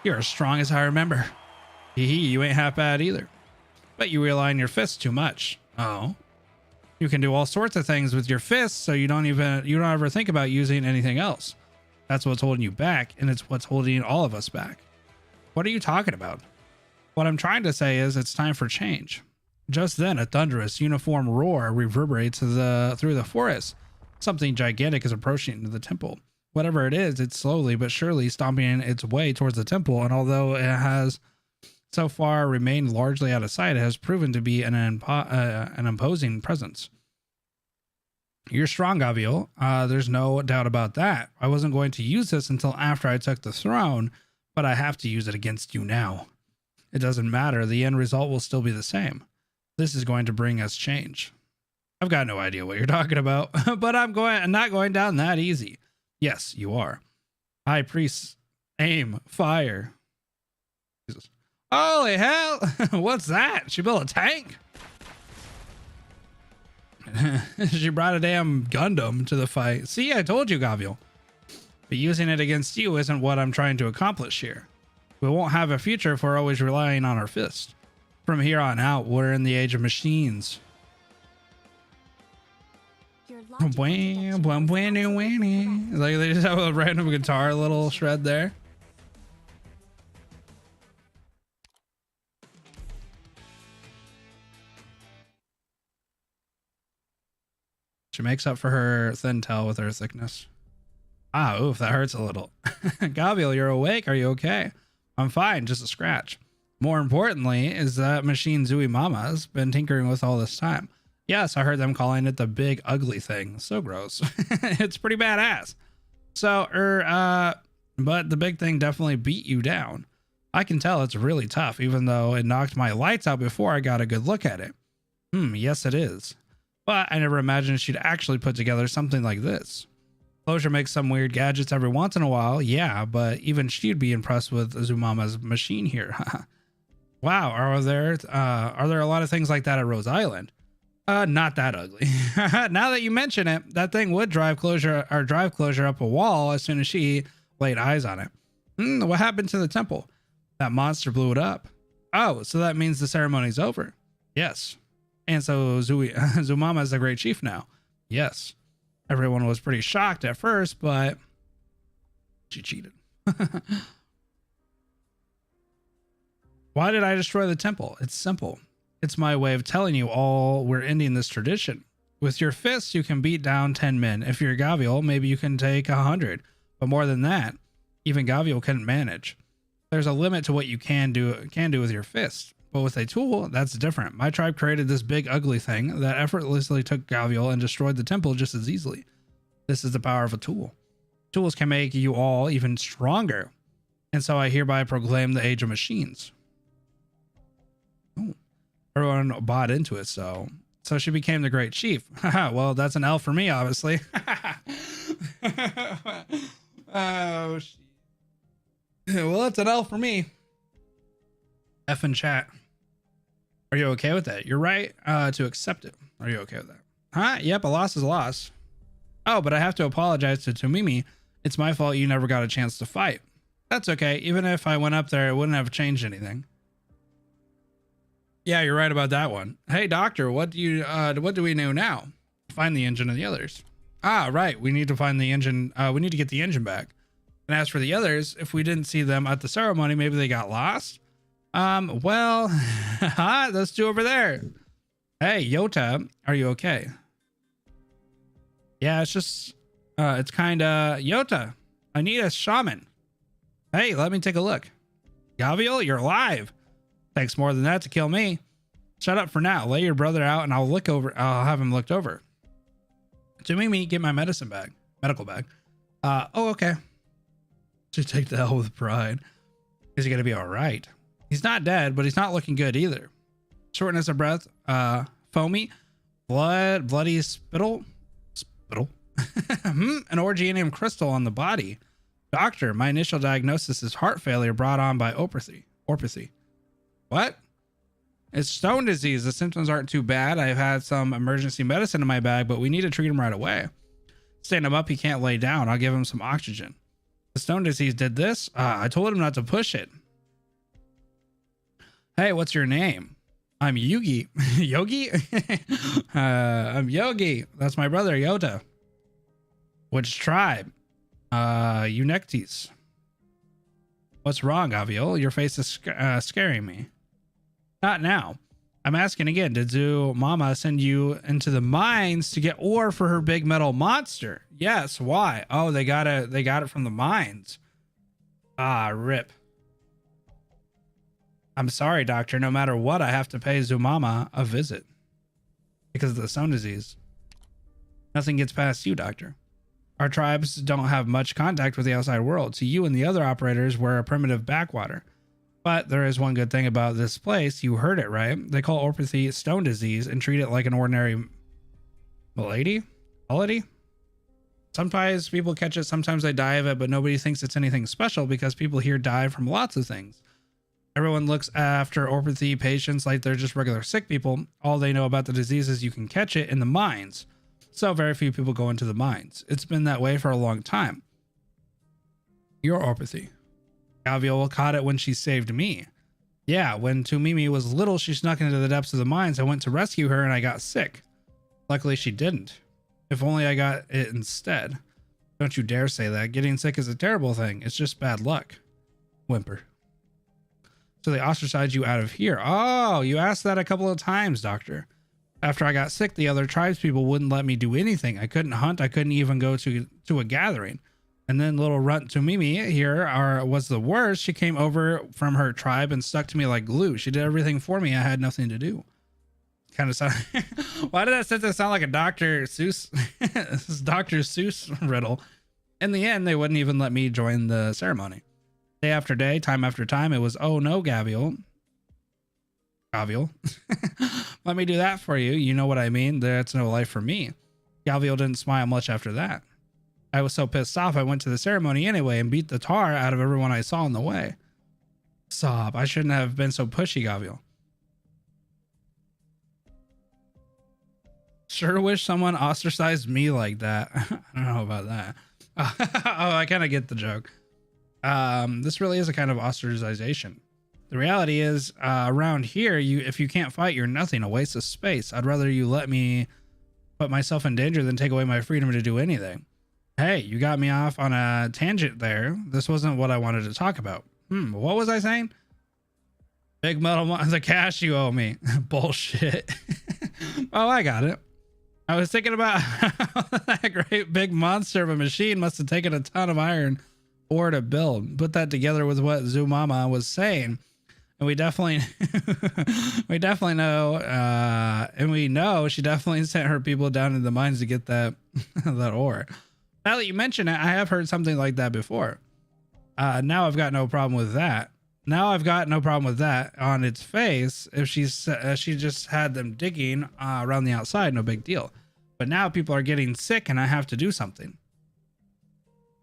You're as strong as I remember. Hee hee, you ain't half bad either. But you rely on your fists too much. Oh. You can do all sorts of things with your fists, so you don't ever think about using anything else. That's what's holding you back, and it's what's holding all of us back. What are you talking about? What I'm trying to say is it's time for change. Just then, a thunderous, uniform roar reverberates through the forest. Something gigantic is approaching the temple. Whatever it is, it's slowly but surely stomping its way towards the temple, and although it has so far remained largely out of sight, it has proven to be an imposing presence. You're strong, Gavial. There's no doubt about that. I wasn't going to use this until after I took the throne, but I have to use it against you now. It doesn't matter. The end result will still be the same. This is going to bring us change. I've got no idea what you're talking about, but I'm not going down that easy. Yes, you are. High priest, aim, fire. Jesus. Holy hell! What's that? She built a tank? She brought a damn Gundam to the fight. See, I told you, Gavial. But using it against you isn't what I'm trying to accomplish here. We won't have a future if we're always relying on our fist. From here on out, we're in the age of machines. Like they just have a random guitar little shred there. She makes up for her thin tail with her thickness. Ah, oof, that hurts a little. Gavial, you're awake. Are you okay? I'm fine, just a scratch. More importantly, is that machine Zui Mama's been tinkering with all this time. Yes, I heard them calling it the big ugly thing. So gross. It's pretty badass. So, but the big thing definitely beat you down. I can tell it's really tough, even though it knocked my lights out before I got a good look at it. Yes it is. But I never imagined she'd actually put together something like this. Closure makes some weird gadgets every once in a while, yeah, but even she'd be impressed with Zumama's machine here. Wow, are there a lot of things like that at Rose Island? Not that ugly. Now that you mention it, that thing would drive closure up a wall as soon as she laid eyes on it. What happened to the temple? That monster blew it up. Oh, so that means the ceremony's over. Yes. And so Zumama is the great chief now. Yes. Everyone was pretty shocked at first, but she cheated. Why did I destroy the temple? It's simple. It's my way of telling you all we're ending this tradition. With your fists, you can beat down 10 men. If you're Gavial, maybe you can take 100. But more than that, even Gavial couldn't manage. There's a limit to what you can do with your fists. But with a tool, that's different. My tribe created this big ugly thing that effortlessly took Gavial and destroyed the temple just as easily. This is the power of a tool. Tools can make you all even stronger. And so I hereby proclaim the age of machines. Ooh. Everyone bought into it, so she became the great chief. Well, that's an L for me, obviously. Oh, shit. Well, it's an L for me. F in chat. Are you okay with that? You're right to accept it. Are you okay with that? Huh? Yep, a loss is a loss. Oh, but I have to apologize to Tomimi. It's my fault you never got a chance to fight. That's okay. Even if I went up there, it wouldn't have changed anything. Yeah, you're right about that one. Hey, doctor, what do we know now? Find the engine and the others. Ah, right. We need to find the engine. We need to get the engine back. And as for the others, if we didn't see them at the ceremony, maybe they got lost. Well, those two over there. Hey, Yota, are you okay? Yeah, it's just, it's kind of Yota. I need a shaman. Hey, let me take a look. Gavial, you're alive. Takes more than that to kill me. Shut up for now. Lay your brother out and I'll have him looked over. To me, get my medical bag. Oh, okay. Should take the hell with pride. Is he gonna be all right? He's not dead, but he's not looking good either. Shortness of breath, foamy, bloody spittle, an orgenium crystal on the body. Doctor, my initial diagnosis is heart failure brought on by orpathy. What? It's stone disease. The symptoms aren't too bad. I've had some emergency medicine in my bag, but we need to treat him right away. Stand him up. He can't lay down. I'll give him some oxygen. The stone disease did this. I told him not to push it. Hey, what's your name? I'm Yugi. Yogi? I'm Yogi. That's my brother, Yota. Which tribe? Unectes. What's wrong, Gaviol? Your face is scaring me. Not now. I'm asking again. Did Zoo Mama send you into the mines to get ore for her big metal monster? Yes. Why? Oh, they got it from the mines. Ah, rip. I'm sorry, doctor. No matter what, I have to pay Zumama a visit because of the stone disease. Nothing gets past you, doctor. Our tribes don't have much contact with the outside world, so you and the other operators were a primitive backwater. But there is one good thing about this place. You heard it, right? They call orpathy stone disease and treat it like an ordinary malady. Sometimes people catch it, sometimes they die of it, but nobody thinks it's anything special because people here die from lots of things. Everyone looks after orpathy patients like they're just regular sick people. All they know about the disease is you can catch it in the mines. So very few people go into the mines. It's been that way for a long time. Your orpathy. Gaviol caught it when she saved me. Yeah, when Tumimi was little, she snuck into the depths of the mines. I went to rescue her and I got sick. Luckily, she didn't. If only I got it instead. Don't you dare say that. Getting sick is a terrible thing. It's just bad luck. Whimper. So they ostracized you out of here. Oh, you asked that a couple of times, doctor. After I got sick, the other tribespeople wouldn't let me do anything. I couldn't hunt. I couldn't even go to a gathering. And then little runt Tumimi here was the worst. She came over from her tribe and stuck to me like glue. She did everything for me. I had nothing to do. Kind of sound. Why did that sound like a Dr. Seuss? This is Dr. Seuss riddle. In the end, they wouldn't even let me join the ceremony. Day after day, time after time, it was, oh no, Gaviol. Let me do that for you. You know what I mean? That's no life for me. Gaviol didn't smile much after that. I was so pissed off, I went to the ceremony anyway and beat the tar out of everyone I saw on the way. Sob. I shouldn't have been so pushy, Gaviol. Sure wish someone ostracized me like that. I don't know about that. Oh, I kind of get the joke. This really is a kind of ostracization. The reality is, around here, if you can't fight, you're nothing, a waste of space. I'd rather you let me put myself in danger than take away my freedom to do anything. Hey, you got me off on a tangent there. This wasn't what I wanted to talk about. What was I saying? Big metal, the cash you owe me. Bullshit. Oh, I got it. I was thinking about how that great big monster of a machine must have taken a ton of iron ore to build. Put that together with what Zumama was saying. And we definitely know, and we know she definitely sent her people down into the mines to get that ore. Now that you mention it, I have heard something like that before. Now I've got no problem with that. On its face. If she just had them digging around the outside, no big deal. But now people are getting sick and I have to do something.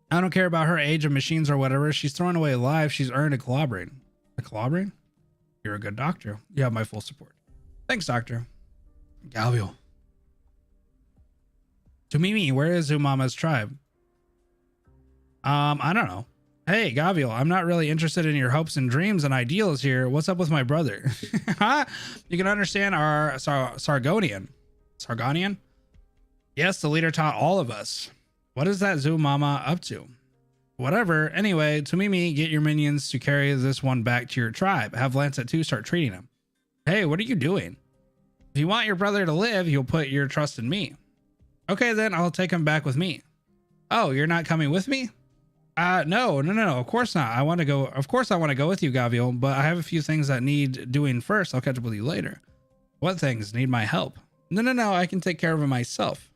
I don't care about her age of machines or whatever. She's throwing away lives. She's earned a clobbering. A clobbering? You're a good doctor. You have my full support. Thanks, doctor. Gaviol. Tumimi, where is Zumama's tribe? I don't know. Hey, Gaviol, I'm not really interested in your hopes and dreams and ideals here. What's up with my brother? Huh? You can understand our Sargonian. Sargonian? Yes, the leader taught all of us. What is that Zumama up to? Whatever. Anyway, Tumimi, get your minions to carry this one back to your tribe. Have Lancet 2 start treating him. Hey, what are you doing? If you want your brother to live, you'll put your trust in me. Okay, then I'll take him back with me. Oh, you're not coming with me? No. Of course not. Of course I want to go with you, Gaviol, but I have a few things that need doing first. I'll catch up with you later. What things need my help? No. I can take care of it myself.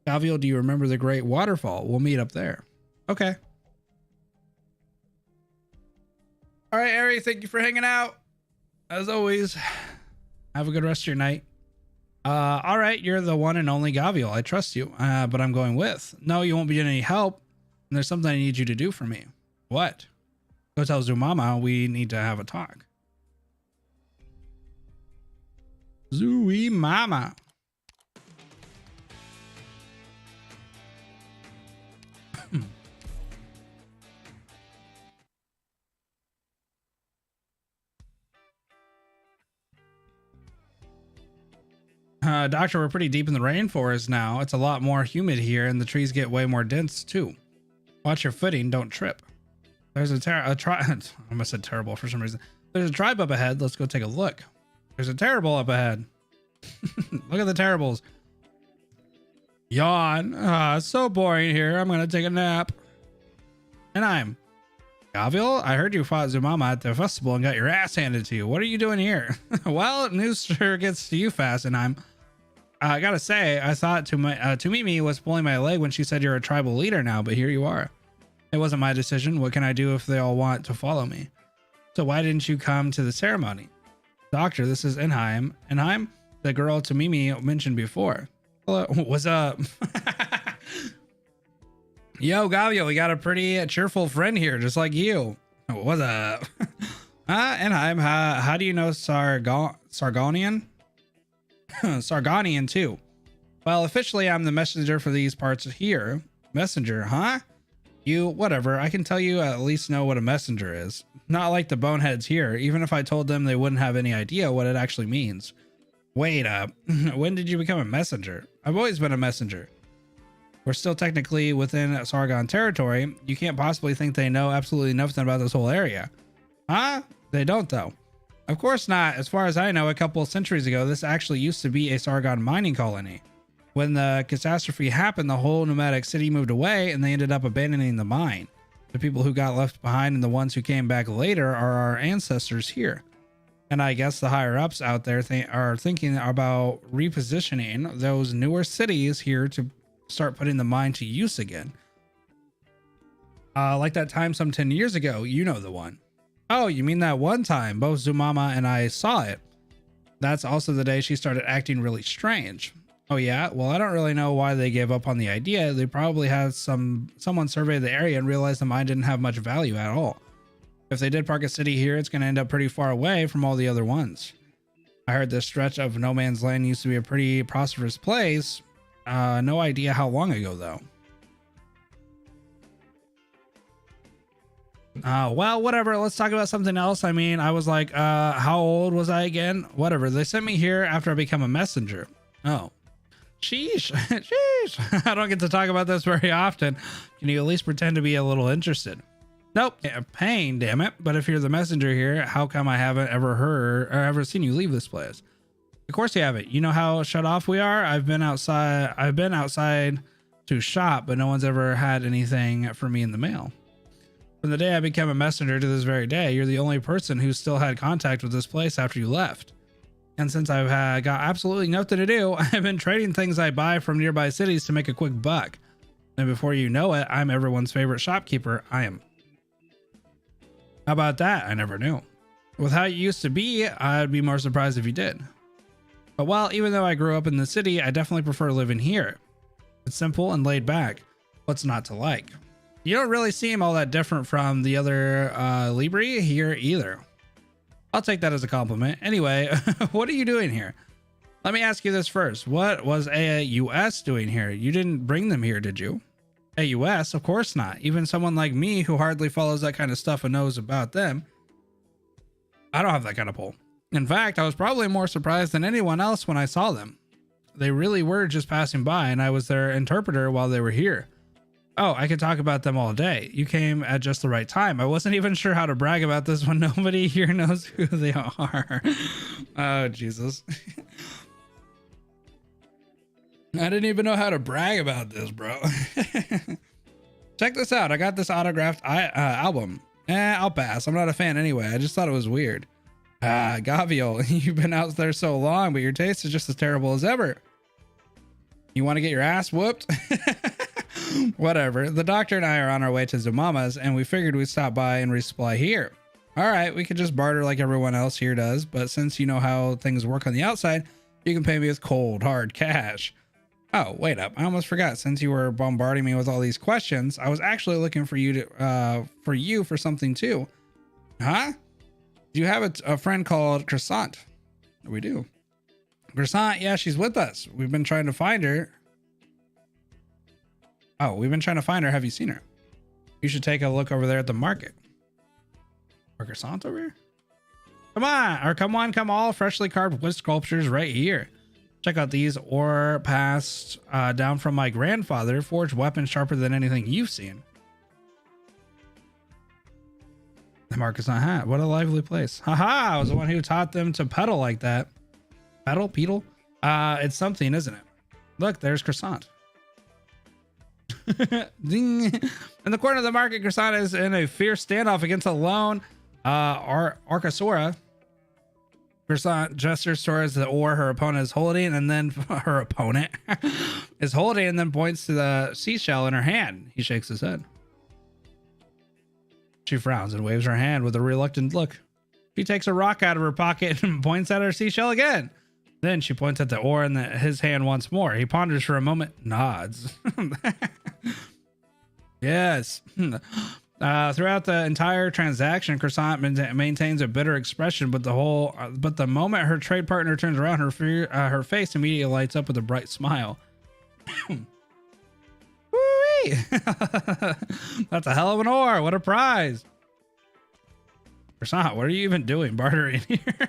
Gaviol, do you remember the great waterfall? We'll meet up there. Okay. All right, Ari, thank you for hanging out. As always, have a good rest of your night. All right, you're the one and only Gaviol. I trust you, but I'm going with. No, you won't be any help. And there's something I need you to do for me. What? Go tell Zumama we need to have a talk. Zooey mama. Doctor, we're pretty deep in the rainforest now. It's a lot more humid here, and the trees get way more dense too. Watch your footing, don't trip. There's I almost said terrible for some reason. There's a tribe up ahead. Let's go take a look. There's a terrible up ahead. Look at the terribles. Yawn. It's so boring here. I'm gonna take a nap. And I'm Gaviel. I heard you fought Zumama at the festival and got your ass handed to you. What are you doing here? Well, news sure gets to you fast, and I gotta say, I thought Tumimi was pulling my leg when she said you're a tribal leader now, but here you are. It wasn't my decision. What can I do if they all want to follow me? So why didn't you come to the ceremony? Doctor, this is Enheim. Enheim? The girl Tumimi mentioned before. Hello, what's up? Yo, Gavio, we got a pretty cheerful friend here, just like you. What's up? Enheim, how do you know Sargonian? Sargonian too. Well, officially I'm the messenger for these parts here. Messenger, huh? You, whatever. I can tell you at least know what a messenger is. Not like the boneheads here. Even if I told them, they wouldn't have any idea what it actually means. Wait up. When did you become a messenger? I've always been a messenger. We're still technically within Sargon territory. You can't possibly think they know absolutely nothing about this whole area. Huh? They don't though. Of course not. As far as I know, a couple of centuries ago, this actually used to be a Sargon mining colony. When the catastrophe happened, the whole nomadic city moved away and they ended up abandoning the mine. The people who got left behind and the ones who came back later are our ancestors here. And I guess the higher ups out there are thinking about repositioning those newer cities here to start putting the mine to use again. Like that time some 10 years ago, you know the one. Oh, you mean that one time both Zumama and I saw it? That's also the day she started acting really strange. Oh yeah? Well, I don't really know why they gave up on the idea. They probably had someone survey the area and realized the mine didn't have much value at all. If they did park a city here, it's going to end up pretty far away from all the other ones. I heard this stretch of no man's land used to be a pretty prosperous place. No idea how long ago though. Well, whatever. Let's talk about something else. I mean, I was like, how old was I again? Whatever. They sent me here after I became a messenger. Oh, sheesh. Sheesh. I don't get to talk about this very often. Can you at least pretend to be a little interested? Nope. Pain, damn it. But if you're the messenger here, how come I haven't ever heard or ever seen you leave this place? Of course you haven't. You know how shut off we are? I've been outside to shop, but no one's ever had anything for me in the mail. From the day I became a messenger to this very day, you're the only person who still had contact with this place after you left. And since I've got absolutely nothing to do, I've been trading things I buy from nearby cities to make a quick buck. And before you know it, I'm everyone's favorite shopkeeper. I am. How about that? I never knew. With how you used to be, I'd be more surprised if you did. But well, even though I grew up in the city, I definitely prefer living here. It's simple and laid back. What's not to like? You don't really seem all that different from the other Libri here either. I'll take that as a compliment. Anyway, what are you doing here? Let me ask you this first. What was AUS doing here? You didn't bring them here, did you? AUS? Of course not. Even someone like me who hardly follows that kind of stuff and knows about them. I don't have that kind of pull. In fact, I was probably more surprised than anyone else when I saw them. They really were just passing by and I was their interpreter while they were here. Oh, I could talk about them all day. You came at just the right time. I wasn't even sure how to brag about this when nobody here knows who they are. Oh, Jesus. I didn't even know how to brag about this, bro. Check this out. I got this autographed album. I'll pass. I'm not a fan anyway. I just thought it was weird. Gaviel, you've been out there so long, but your taste is just as terrible as ever. You want to get your ass whooped? Whatever. The doctor and I are on our way to Zumama's, and we figured we'd stop by and resupply here. All right, we could just barter like everyone else here does, but since you know how things work on the outside, you can pay me with cold, hard cash. Oh, wait up. I almost forgot. Since you were bombarding me with all these questions, I was actually looking for you for something too. Huh? Do you have a friend called Croissant? We do. Croissant, yeah, she's with us. We've been trying to find her. Oh, we've been trying to find her. Have you seen her? You should take a look over there at the market. Or Croissant over here? Come on, or come all freshly carved wood sculptures right here. Check out these ore passed down from my grandfather, forged weapons sharper than anything you've seen. The market's not hat. What a lively place. Haha, I was the one who taught them to pedal like that. Pedal? It's something, isn't it? Look, there's Croissant. Ding. In the corner of the market, Croissant is in a fierce standoff against a lone Archosaura. Croissant gestures towards the ore her opponent is holding, and then her opponent is holding, and then points to the seashell in her hand. He shakes his head. She frowns and waves her hand with a reluctant look. She takes a rock out of her pocket and points at her seashell again. Then she points at the ore in his hand once more. He ponders for a moment, nods. Yes. Throughout the entire transaction, Croissant maintains a bitter expression, but the moment her trade partner turns around, her face immediately lights up with a bright smile. Woo-wee! That's a hell of an ore. What a prize. Croissant, what are you even doing bartering here?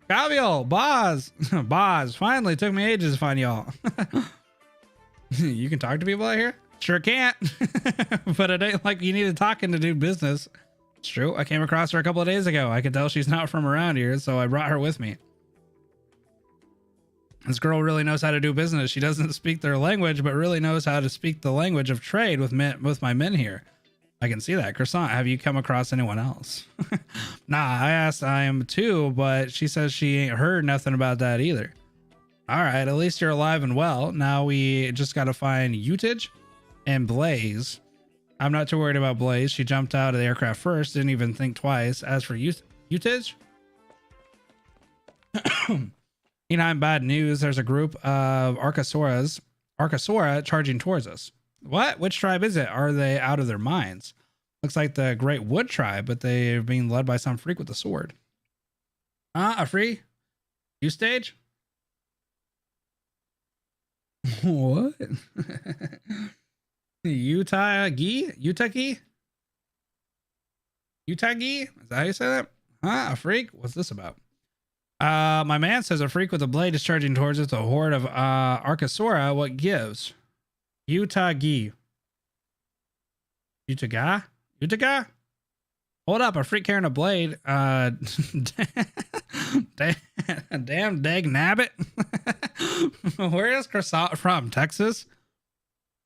Gavial, Boz, finally took me ages to find y'all. You can talk to people out here? Sure can't. But it ain't like you needed talking to do business. It's true. I came across her a couple of days ago. I could tell she's not from around here, so I brought her with me. This girl really knows how to do business. She doesn't speak their language, but really knows how to speak the language of trade with my men here. I can see that. Croissant, have you come across anyone else? Nah, I asked I am too, but she says she ain't heard nothing about that either. All right, at least you're alive and well. Now we just got to find Utage and Blaze. I'm not too worried about Blaze. She jumped out of the aircraft first, didn't even think twice. As for Utage, I'm bad news. There's a group of Archosaura charging towards us. What? Which tribe is it? Are they out of their minds? Looks like the Great Wood tribe, but they're being led by some freak with a sword. A free? You stage? What? Utagi? Is that how you say that? A freak? What's this about? My man says a freak with a blade is charging towards us. A horde of Archosaura. What gives? Utaga? Hold up, a freak carrying a blade. Damn dag nabbit. Where is Croissant from? Texas?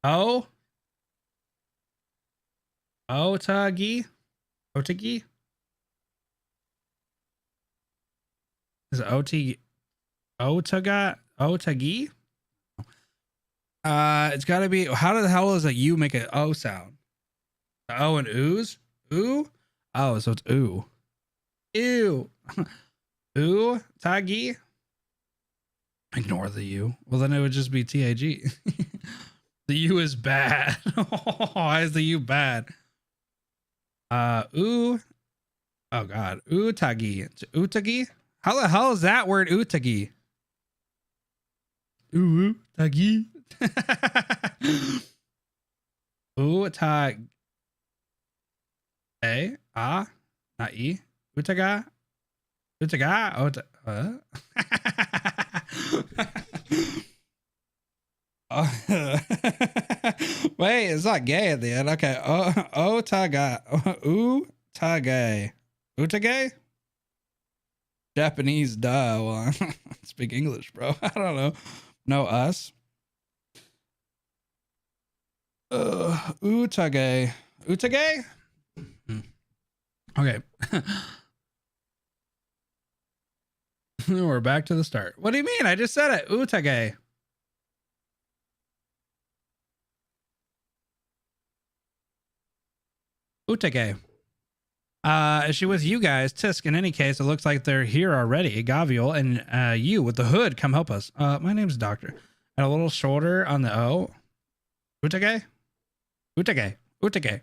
Otagi? Is it Otagi? It's got to be. How the hell does a U make an O sound? The O and ooze? Ooh? Oh, so it's ooh. Ew. Ooh, Tagi. Ignore the U. Well, then it would just be TAG. The U is bad. Why is the U bad? Ooh. Oh God. Utagi. Utagi? How the hell is that word Utagi? Ooh, Tagi. Utag. A. Ah. Not E. Utaga. Utaga. Wait, it's not gay at the end. Okay. Otaga. Utage. Utage? Japanese, duh. Well, I don't speak English, bro. I don't know. No, us. Utage. Utage? Okay. We're back to the start. What do you mean? I just said it. Utage. Utage. Is she with you guys? Tisk, in any case, it looks like they're here already. Gavial and you with the hood, come help us. My name's Doctor. And a little shoulder on the O. Utage? Utage. Utage.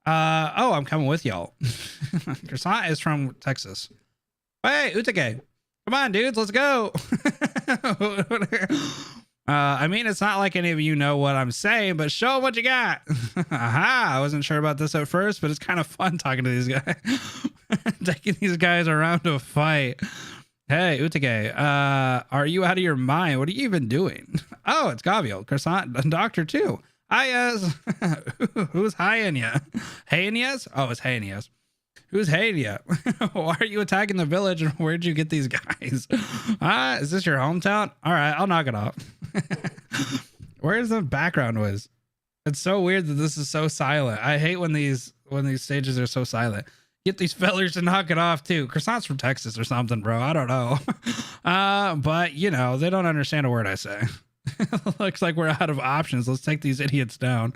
Oh, I'm coming with y'all. Croissant is from Texas. Hey, Utage. Come on, dudes, let's go. I mean, it's not like any of you know what I'm saying, but show what you got. Aha, I wasn't sure about this at first, but it's kind of fun talking to these guys. Taking these guys around to a fight. Hey, Utage, are you out of your mind? What are you even doing? Oh, it's Gabriel, Croissant, and Doctor too. Hi-yas. Who's hi-in-ya? Hey-in-yas? Oh, it's hey-in-yas. Who's hey-in-ya? Why are you attacking the village, and where'd you get these guys? Is this your hometown? All right, I'll knock it off. Where's the background noise? It's so weird that this is so silent. I hate when these stages are so silent. Get these fellers to knock it off too. Croissant's from Texas or something, bro. I don't know. But you know, they don't understand a word I say. Looks like we're out of options. Let's take these idiots down.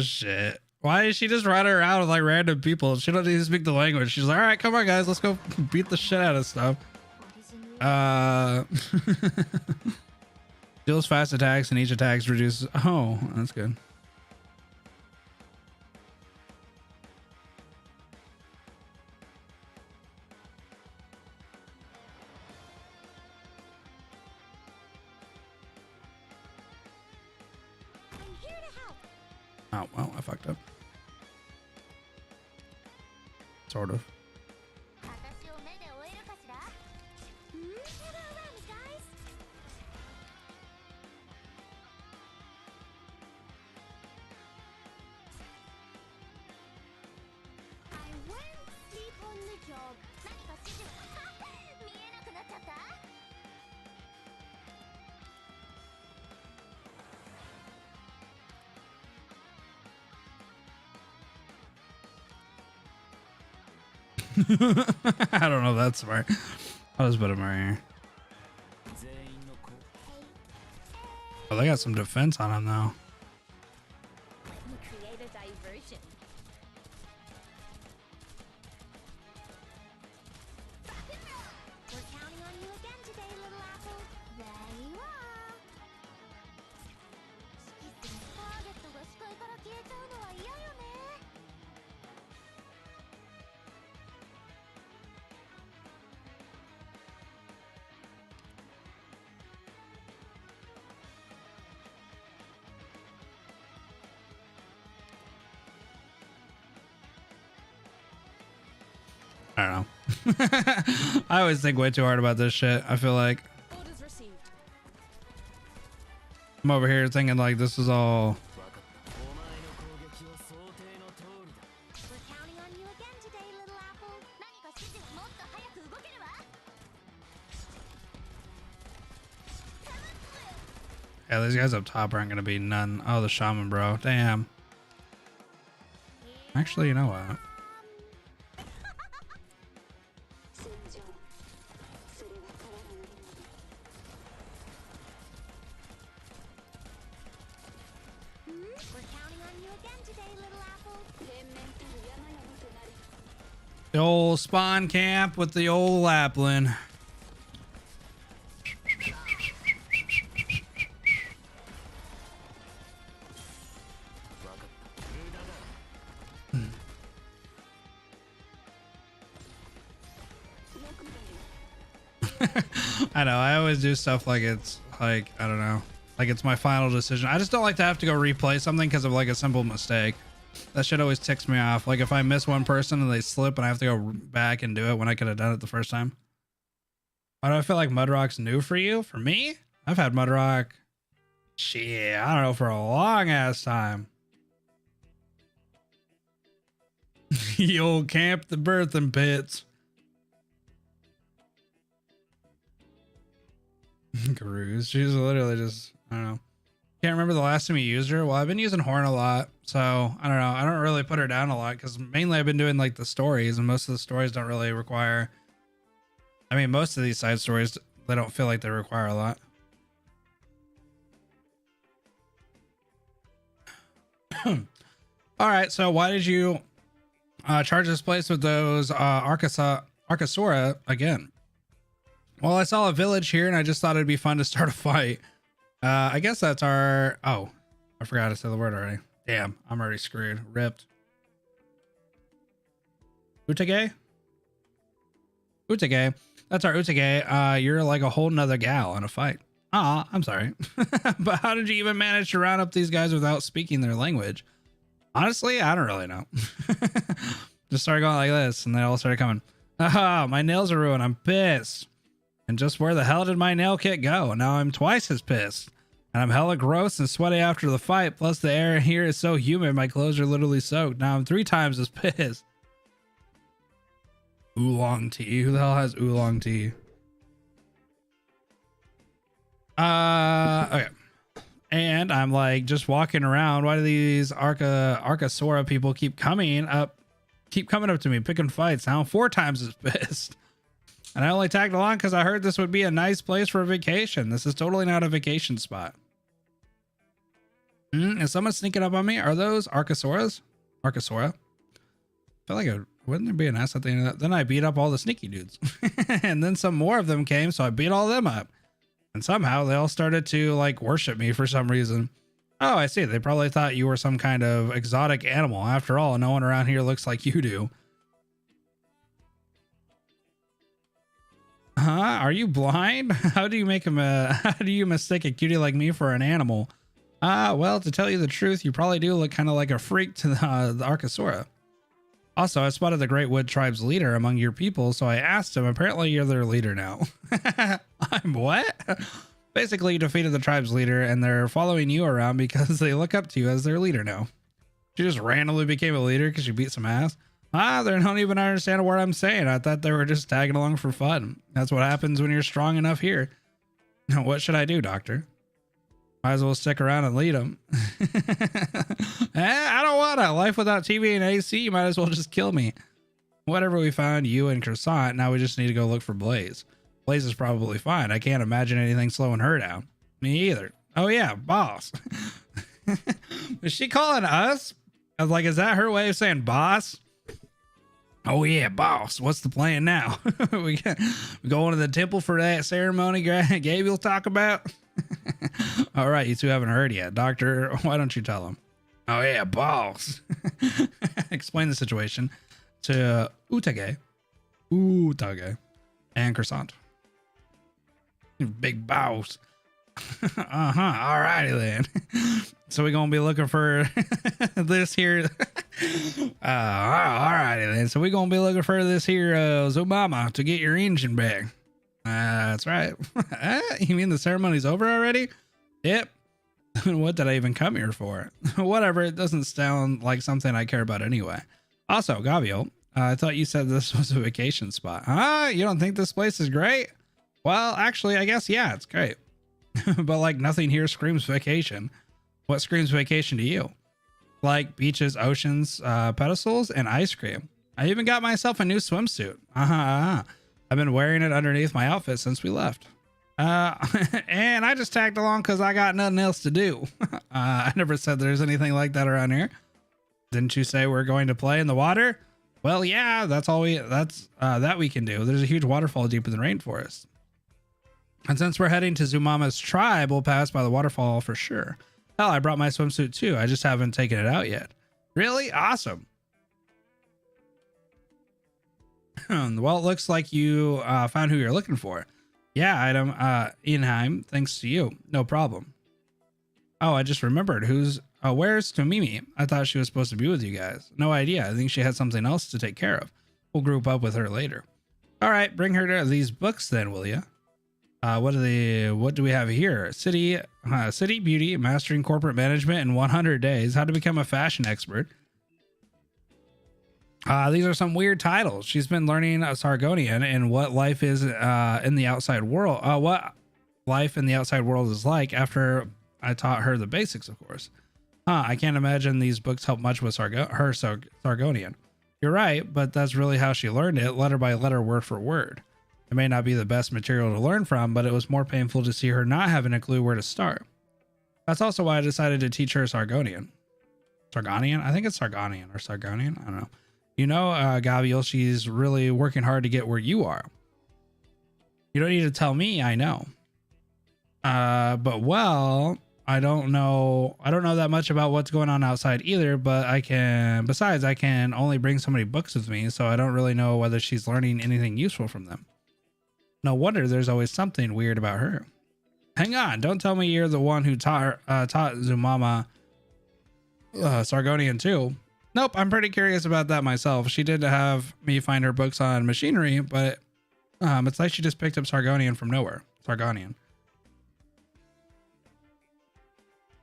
Shit. Why is she just running around with like random people? She don't need to speak the language. She's like, all right, come on guys, let's go beat the shit out of stuff. Deals fast attacks and each attack reduces. Oh, that's good. Oh, well, I fucked up. Sort of. I don't know if that's smart. I'll just put him right here. Oh, they got some defense on him though. Create a diversion. We're counting on you again today, little apple. There you are. ターゲットが視界から消えちゃうのは嫌よね。I don't know. I always think way too hard about this shit. I feel like Orders received. I'm over here thinking like this is all. We're counting on you again today, little apple. 何か指示をもっと早く動けるわ。Yeah, these guys up top aren't gonna be none. Oh, the shaman, bro. Damn. Actually, you know what? We're counting on you again today, little apple. The old spawn camp with the old Lapland. I know, I always do stuff like it's like, I don't know, like it's my final decision. I just don't like to have to go replay something because of like a simple mistake. That shit always ticks me off. Like if I miss one person and they slip and I have to go back and do it when I could have done it the first time. Why do I feel like Mudrock's new for you? For me? I've had Mudrock, shit, I don't know, for a long ass time. You'll camp the birthing pits. Cruise. She's literally just, I don't know. Can't remember the last time you used her. Well, I've been using Horn a lot, so I don't know. I don't really put her down a lot because mainly I've been doing like the stories, and most of the stories don't really require. I mean, most of these side stories, they don't feel like they require a lot. All right, so why did you charge this place with those Arcasora again? Well, I saw a village here and I just thought it'd be fun to start a fight. I guess that's our... Oh, I forgot to say the word already. Damn, I'm already screwed. Ripped. Utage? Utage. That's our Utage. You're like a whole nother gal in a fight. Ah, I'm sorry. But how did you even manage to round up these guys without speaking their language? Honestly, I don't really know. Just started going like this, and they all started coming. Ah, my nails are ruined. I'm pissed. And just where the hell did my nail kit go? Now I'm twice as pissed. And I'm hella gross and sweaty after the fight. Plus the air here is so humid, my clothes are literally soaked. Now I'm 3 times as pissed. Oolong tea. Who the hell has oolong tea? Okay. And I'm like just walking around. Why do these Archosaura people keep coming up to me, picking fights? Now I'm 4 times as pissed. And I only tagged along because I heard this would be a nice place for a vacation. This is totally not a vacation spot. Is someone sneaking up on me? Are those Archosaura? I feel like wouldn't there be an S at the end of that? Then I beat up all the sneaky dudes. And then some more of them came, so I beat all of them up. And somehow they all started to like worship me for some reason. Oh, I see. They probably thought you were some kind of exotic animal. After all, no one around here looks like you do. Huh? Are you blind? How do you mistake a cutie like me for an animal? Well, to tell you the truth, you probably do look kind of like a freak to the Archosaura. Also, I spotted the Great Wood Tribe's leader among your people, so I asked him. Apparently, you're their leader now. I'm what? Basically, you defeated the tribe's leader, and they're following you around because they look up to you as their leader now. She just randomly became a leader because she beat some ass. They don't even understand what I'm saying. I thought they were just tagging along for fun. That's what happens when you're strong enough here. What should I do, doctor? Might as well stick around and lead them. I don't want to. Life without TV and AC, you might as well just kill me. Whatever we found, you and Croissant, now we just need to go look for Blaze. Blaze is probably fine. I can't imagine anything slowing her down. Me either. Oh yeah, boss. Is she calling us? I was like, is that her way of saying boss? Oh yeah, boss. What's the plan now? we going to the temple for that ceremony Gabe will talk about? All right, you two haven't heard yet. Doctor, why don't you tell him? Oh yeah, boss. Explain the situation to Utage, and Croissant. Big boss. All righty then. So we're gonna be looking for this here. All righty then. So we're gonna be looking for this here Zumama to get your engine back. That's right. You mean the ceremony's over already? Yep. What did I even come here for? Whatever. It doesn't sound like something I care about anyway. Also, Gabriel, I thought you said this was a vacation spot. You don't think this place is great? Well, actually, I guess, yeah, it's great. But like nothing here screams vacation. What screams vacation to you? Like beaches, oceans, pedestals, and ice cream. I even got myself a new swimsuit. I've been wearing it underneath my outfit since we left. And I just tagged along because I got nothing else to do. I never said there's anything like that around here. Didn't you say we're going to play in the water? Well, yeah, that's that we can do. There's a huge waterfall deep in the rainforest. And since we're heading to Zumama's tribe, we'll pass by the waterfall for sure. Hell, I brought my swimsuit too. I just haven't taken it out yet. Really? Awesome. Well, it looks like you found who you're looking for. Yeah, item Inheim, thanks to you. No problem. Oh, I just remembered. Where's Tomimi? I thought she was supposed to be with you guys. No idea. I think she had something else to take care of. We'll group up with her later. All right, bring her to these books then, will you? What do we have here? City Beauty, Mastering Corporate Management in 100 Days. How to Become a Fashion Expert. These are some weird titles. She's been learning Sargonian and what life is in the outside world. What life in the outside world is like after I taught her the basics, of course. I can't imagine these books help much with Sargonian. You're right, but that's really how she learned it, letter by letter, word for word. It may not be the best material to learn from, but it was more painful to see her not having a clue where to start. That's also why I decided to teach her Sargonian. Sargonian? I think it's Sargonian or Sargonian. I don't know. You know, Gabriel, she's really working hard to get where you are. You don't need to tell me, I know. But well, I don't know that much about what's going on outside either, but I can only bring so many books with me, so I don't really know whether she's learning anything useful from them. No wonder there's always something weird about her. Hang on, don't tell me you're the one who taught Zumama Sargonian too. Nope, I'm pretty curious about that myself. She did have me find her books on machinery, but it's like she just picked up Sargonian from nowhere. Sargonian.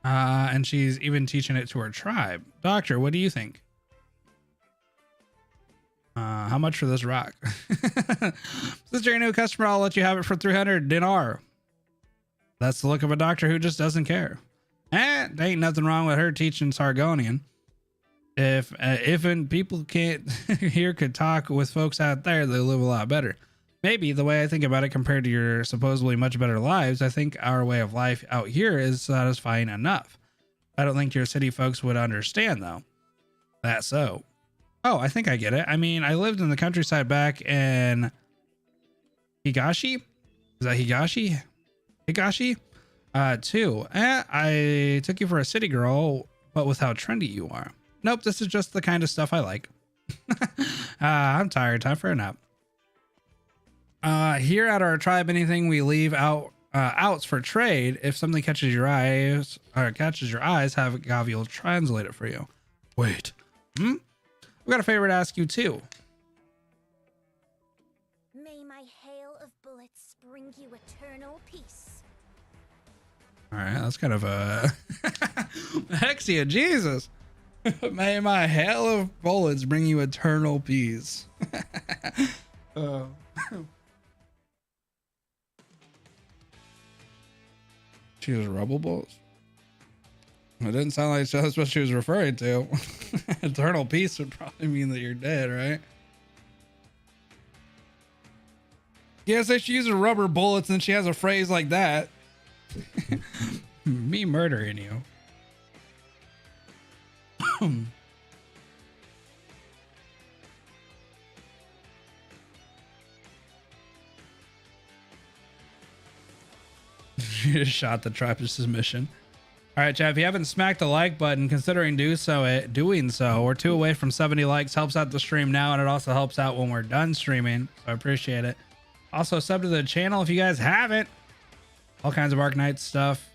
And she's even teaching it to her tribe. Doctor, what do you think? How much for this rock? Since you're a new customer, I'll let you have it for 300 dinar. That's the look of a doctor who just doesn't care. There ain't nothing wrong with her teaching Sargonian. If people can't here could talk with folks out there, they live a lot better. Maybe the way I think about it compared to your supposedly much better lives, I think our way of life out here is satisfying enough. I don't think your city folks would understand though. That's so. Oh, I think I get it. I mean, I lived in the countryside back in Higashi. Is that Higashi? Higashi? Too. I took you for a city girl, but with how trendy you are. Nope, this is just the kind of stuff I like. I'm tired. Time for a nap. Here at our tribe, anything we leave outs for trade, if something catches your eyes, have Gavial translate it for you. Wait. I've got a favor to ask you too. May my hail of bullets bring you eternal peace. All right, that's kind of a Hexia, Jesus. May my hail of bullets bring you eternal peace. She was rubble bullets. It didn't sound like that's what she was referring to. Eternal peace would probably mean that you're dead, right? Yeah, say she uses rubber bullets and she has a phrase like that. Me murdering you. You just shot the Trappist's mission. All right, chat, if you haven't smacked the like button, considering doing so, we're 2 away from 70 likes. Helps out the stream now, and it also helps out when we're done streaming, so I appreciate it. Also, sub to the channel if you guys haven't. All kinds of Arknights stuff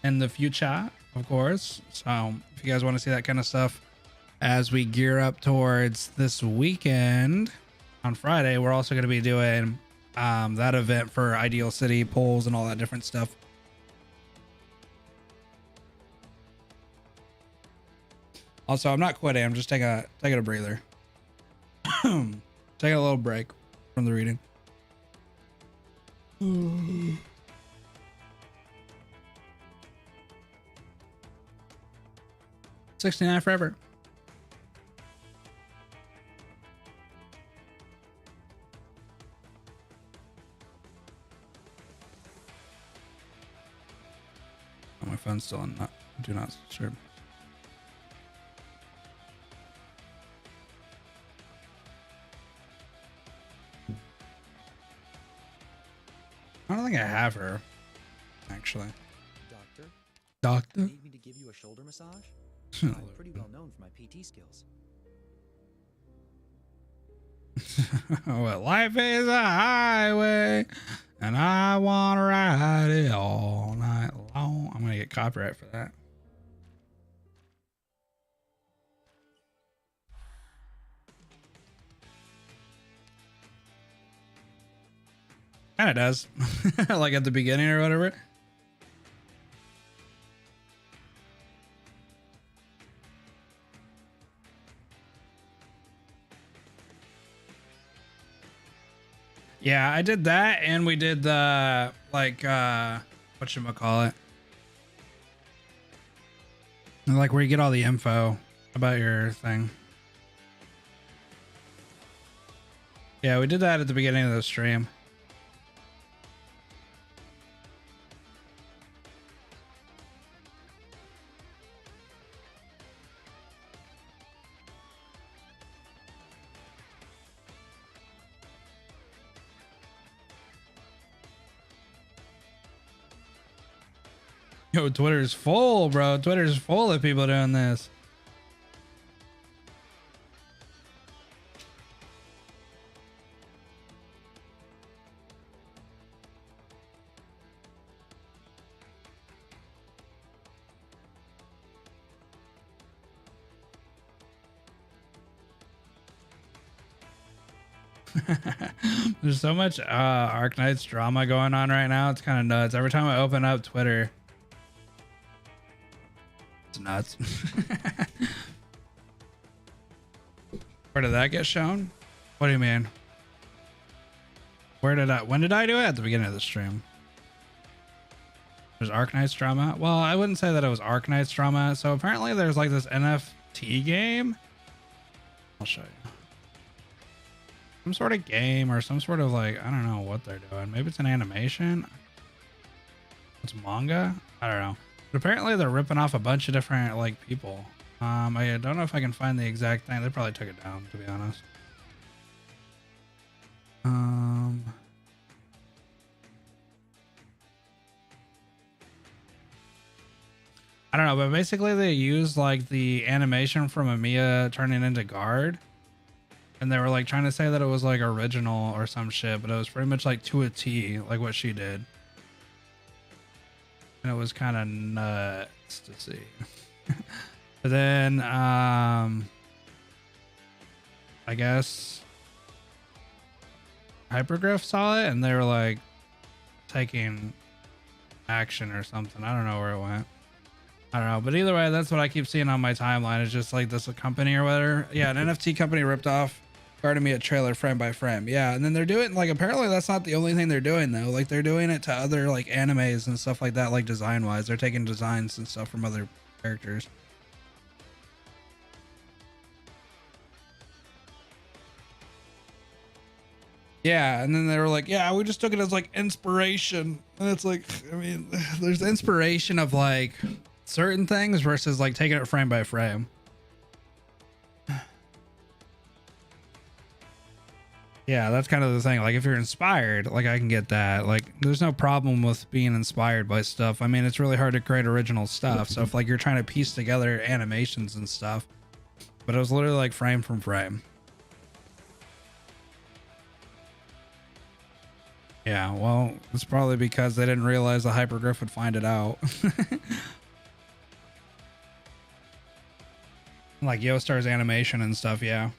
in the future, of course. So if you guys want to see that kind of stuff as we gear up towards this weekend on Friday, we're also going to be doing that event for Ideal City polls and all that different stuff. Also, I'm not quitting. I'm just taking a breather. Taking a little break from the reading. 69 forever. Oh, my phone's still on do not disturb. I don't think I have her, actually. Doctor? Need me to give you a shoulder massage? I'm pretty well known for my PT skills. Well, life is a highway, and I want to ride it all night long. I'm going to get copyright for that. Kind of does. Like at the beginning or whatever. Yeah, I did that, and we did the like whatchamacallit, like where you get all the info about your thing. Yeah, we did that at the beginning of the stream. Yo, Twitter's full, bro. Twitter's full of people doing this. There's so much Arknights drama going on right now. It's kind of nuts. Every time I open up Twitter, it's nuts. Where did that get shown? What do you mean? When did I do it? At the beginning of the stream. There's Arknights drama. Well, I wouldn't say that it was Arknights drama. So apparently there's like this NFT game. I'll show you. Some sort of game or some sort of like, I don't know what they're doing. Maybe it's an animation. It's manga. I don't know. But apparently they're ripping off a bunch of different like people. I don't know if I can find the exact thing. They probably took it down, to be honest. I don't know, but basically they used like the animation from Amiya turning into Guard. And they were like trying to say that it was like original or some shit, but it was pretty much like to a T, like what she did. And it was kind of nuts to see. But then, I guess Hypergriff saw it and they were like taking action or something. I don't know where it went. I don't know, but either way, that's what I keep seeing on my timeline. It's just like this company or whatever. Yeah, an NFT company ripped off Artemia trailer frame by frame. Yeah, and then they're doing like, apparently that's not the only thing they're doing though. Like they're doing it to other like animes and stuff like that, like design wise. They're taking designs and stuff from other characters. Yeah, and then they were like, yeah, we just took it as like inspiration. And it's like, I mean, there's inspiration of like certain things versus like taking it frame by frame. Yeah, that's kind of the thing. Like if you're inspired, like I can get that. Like there's no problem with being inspired by stuff. I mean, it's really hard to create original stuff. So if like you're trying to piece together animations and stuff, but it was literally like frame from frame. Yeah, well, it's probably because they didn't realize the Hypergriff would find it out. Like Yostar's animation and stuff, yeah.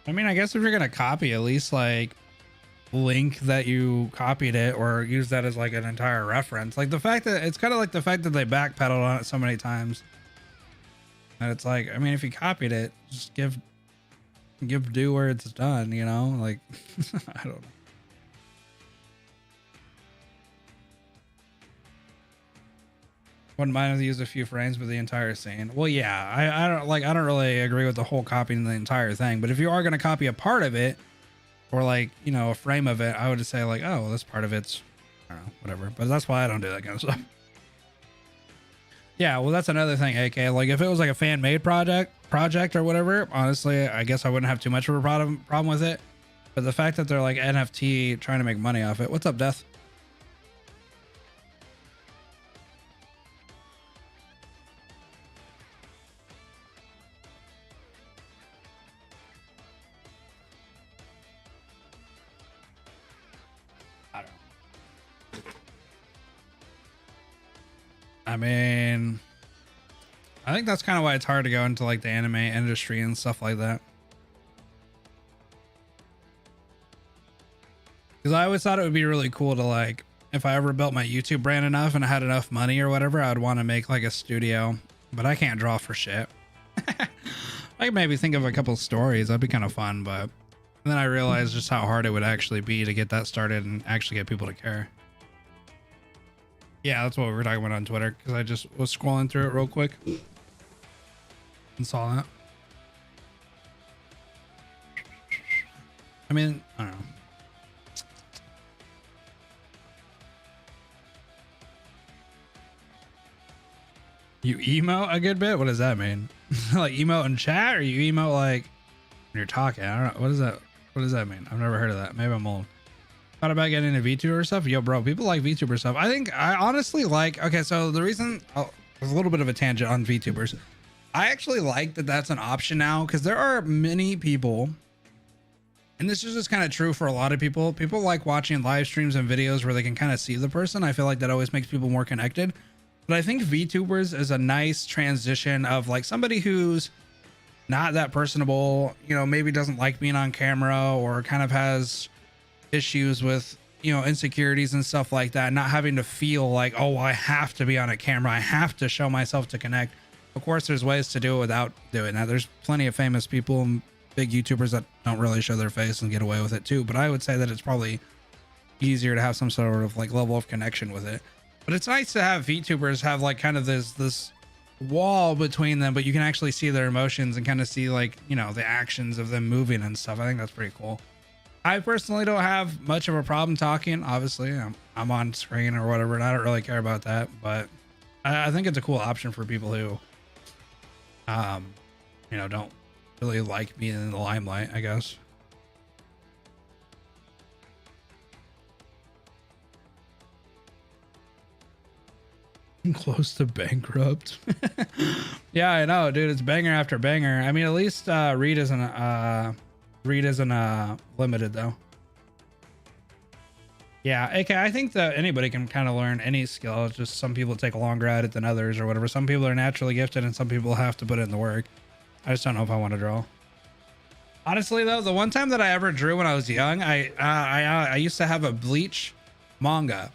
I mean, I guess if you're gonna copy, at least like link that you copied it or use that as like an entire reference. Like the fact that it's kind of like the fact that they backpedaled on it so many times. And it's like, I mean, if you copied it, just give due where it's done, you know? Like, I don't know. Wouldn't mind if they used a few frames for the entire scene. Well, yeah, I don't really agree with the whole copying the entire thing, but if you are going to copy a part of it or like, you know, a frame of it, I would just say like, oh, well, this part of it's, I don't know, whatever. But that's why I don't do that kind of stuff. Yeah, well, that's another thing, AK. Like if it was like a fan made project or whatever, honestly, I guess I wouldn't have too much of a problem with it. But the fact that they're like NFT trying to make money off it. What's up, Death? I mean, I think that's kind of why it's hard to go into like the anime industry and stuff like that. Because I always thought it would be really cool to like, if I ever built my YouTube brand enough and I had enough money or whatever, I would want to make like a studio, but I can't draw for shit. I could maybe think of a couple stories. That'd be kind of fun, but then I realized just how hard it would actually be to get that started and actually get people to care. Yeah, that's what we were talking about on Twitter, because I just was scrolling through it real quick and saw that. I mean, I don't know. You emote a good bit? What does that mean? Like emote in chat, or you emote like when you're talking? I don't know. What is that? What does that mean? I've never heard of that. Maybe I'm old. thought about getting into VTuber stuff? Yo, bro, people like VTuber stuff. I honestly like, okay, so the reason, there's a little bit of a tangent on VTubers. I actually like that that's an option now, because there are many people, and this is just kind of true for a lot of people. People like watching live streams and videos where they can kind of see the person. I feel like that always makes people more connected. But I think VTubers is a nice transition of like somebody who's not that personable, you know, maybe doesn't like being on camera or kind of has issues with, you know, insecurities and stuff like that, not having to feel like, oh, I have to be on a camera, I have to show myself to connect. Of course, there's ways to do it without doing that. There's plenty of famous people and big YouTubers that don't really show their face and get away with it too. But I would say that it's probably easier to have some sort of like level of connection with it. But it's nice to have VTubers have like kind of this wall between them, but you can actually see their emotions and kind of see like, you know, the actions of them moving and stuff. I think that's pretty cool. I personally don't have much of a problem talking. Obviously, I'm on screen or whatever, and I don't really care about that. But I think it's a cool option for people who, you know, don't really like being in the limelight, I guess. Close to bankrupt. Yeah, I know, dude. It's banger after banger. I mean, at least Reed isn't limited though. Yeah, okay. I think that anybody can kind of learn any skill. It's just some people take longer at it than others or whatever. Some people are naturally gifted and some people have to put in the work. I just don't know if I want to draw. Honestly though, the one time that I ever drew when I was young, I used to have a Bleach manga.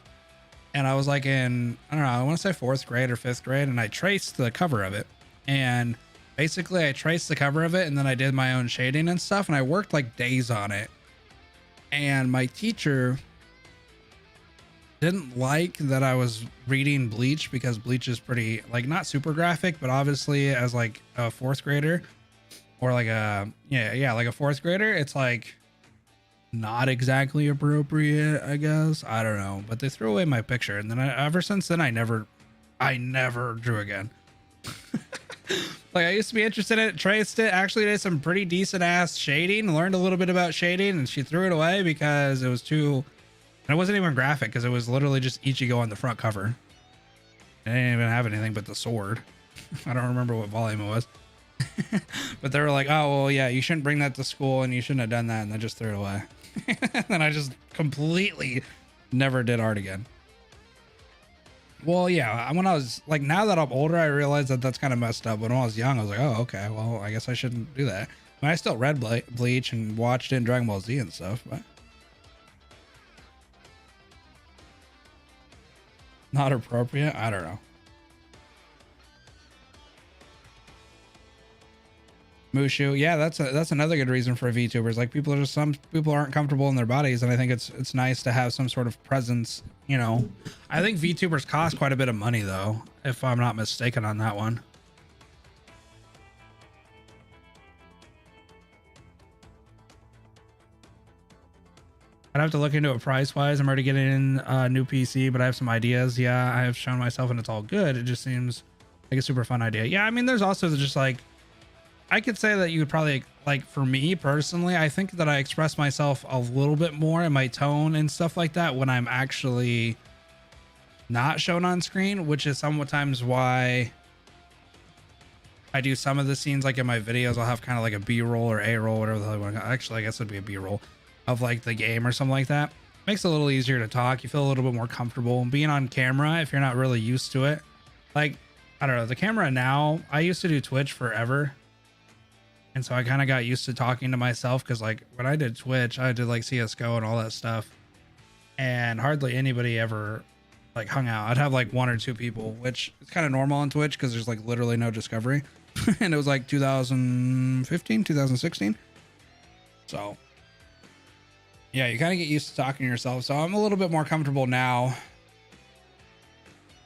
And I was like in, I don't know, I want to say 4th grade or 5th grade. And I traced the cover of it. And basically I traced the cover of it and then I did my own shading and stuff. And I worked like days on it. And my teacher didn't like that I was reading Bleach because Bleach is pretty, like, not super graphic, but obviously as like a 4th grader or like a, like a 4th grader, it's like not exactly appropriate, I guess. I don't know, but they threw away my picture, and then ever since then I never drew again. Like I used to be interested in it, traced it, actually did some pretty decent ass shading, learned a little bit about shading, and she threw it away because it was too, and it wasn't even graphic because it was literally just Ichigo on the front cover. I didn't even have anything but the sword. I don't remember what volume it was. But they were like, oh well, yeah, you shouldn't bring that to school and you shouldn't have done that, and they just threw it away. And I just completely never did art again. Well, yeah, when I was like, now that I'm older, I realized that that's kind of messed up. But when I was young, I was like, oh, okay, well, I guess I shouldn't do that. I mean, I still read Bleach and watched it in Dragon Ball Z and stuff, but not appropriate. I don't know. Mushu, yeah, that's another good reason for VTubers. Like some people aren't comfortable in their bodies, and I think it's nice to have some sort of presence, you know. I think VTubers cost quite a bit of money though, if I'm not mistaken on that one. I'd have to look into it price wise. I'm already getting in a new PC, but I have some ideas. Yeah, I have shown myself and it's all good. It just seems like a super fun idea. Yeah, I mean, there's also just like, I could say that you would probably, like, for me personally, I think that I express myself a little bit more in my tone and stuff like that when I'm actually not shown on screen, which is sometimes why I do some of the scenes. Like in my videos, I'll have kind of like a B-roll or A-roll, whatever the hell you want to, actually, I guess it'd be a B-roll of like the game or something like that. Makes it a little easier to talk. You feel a little bit more comfortable being on camera if you're not really used to it. Like, I don't know, the camera now, I used to do Twitch forever. And so I kind of got used to talking to myself because like when I did Twitch, I did like CSGO and all that stuff. And hardly anybody ever like hung out. I'd have like 1 or 2 people, which is kind of normal on Twitch because there's like literally no discovery. And it was like 2015, 2016. So yeah, you kind of get used to talking to yourself. So I'm a little bit more comfortable now.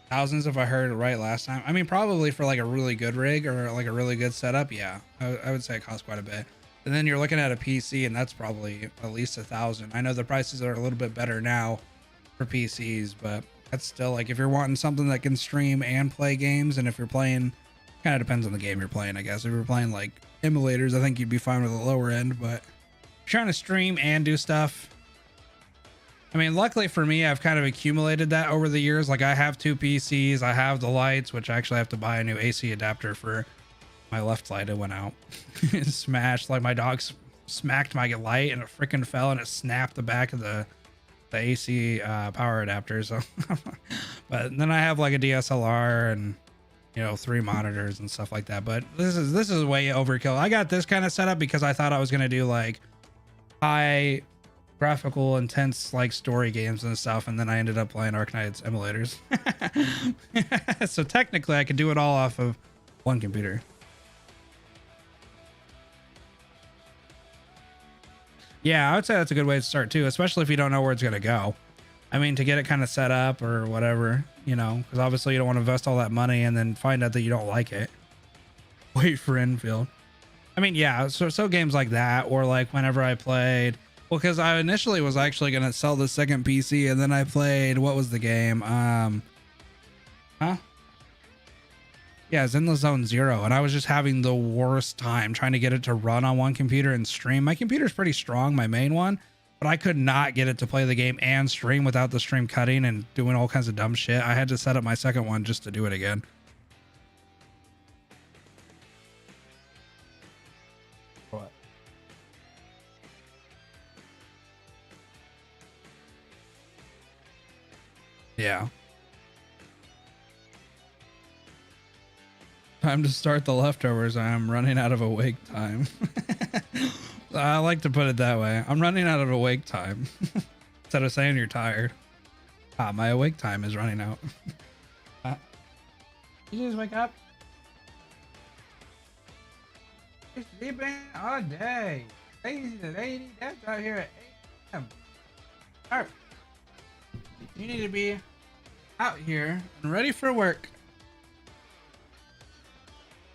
Thousands if I heard it right last time. I mean, probably for like a really good rig or like a really good setup. Yeah, I would say it costs quite a bit. And then you're looking at a PC and that's probably at least 1,000. I know the prices are a little bit better now for PCs, but that's still like, if you're wanting something that can stream and play games, and if you're playing, kind of depends on the game you're playing, I guess. If you're playing like emulators, I think you'd be fine with the lower end, but if you're trying to stream and do stuff, I mean, luckily for me, I've kind of accumulated that over the years. Like I have 2 PCs, I have the lights, which I actually have to buy a new AC adapter for my left light. It went out. It smashed, like my dog smacked my light and it freaking fell and it snapped the back of the AC power adapter. So, but then I have like a DSLR and, you know, 3 monitors and stuff like that. But this is way overkill. I got this kind of set up because I thought I was going to do like high graphical intense like story games and stuff, and then I ended up playing Arknights emulators. So technically I could do it all off of one computer. Yeah, I would say that's a good way to start too, especially if you don't know where it's going to go. I mean, to get it kind of set up or whatever, you know, because obviously you don't want to invest all that money and then find out that you don't like it. Wait for infield. I mean, yeah, so games like that, or like whenever I played, well, because I initially was actually going to sell the second PC, and then I played, what was the game? Yeah, it's in the Zone Zero, and I was just having the worst time trying to get it to run on one computer and stream. My computer's pretty strong, my main one, but I could not get it to play the game and stream without the stream cutting and doing all kinds of dumb shit. I had to set up my second one just to do it again. What? Yeah. Time to start the leftovers. I am running out of awake time. I like to put it that way. I'm running out of awake time. Instead of saying you're tired. My awake time is running out. You just wake up? You're sleeping all day. Lazy lady, that's out here at 8 a.m. Alright. You need to be out here and ready for work.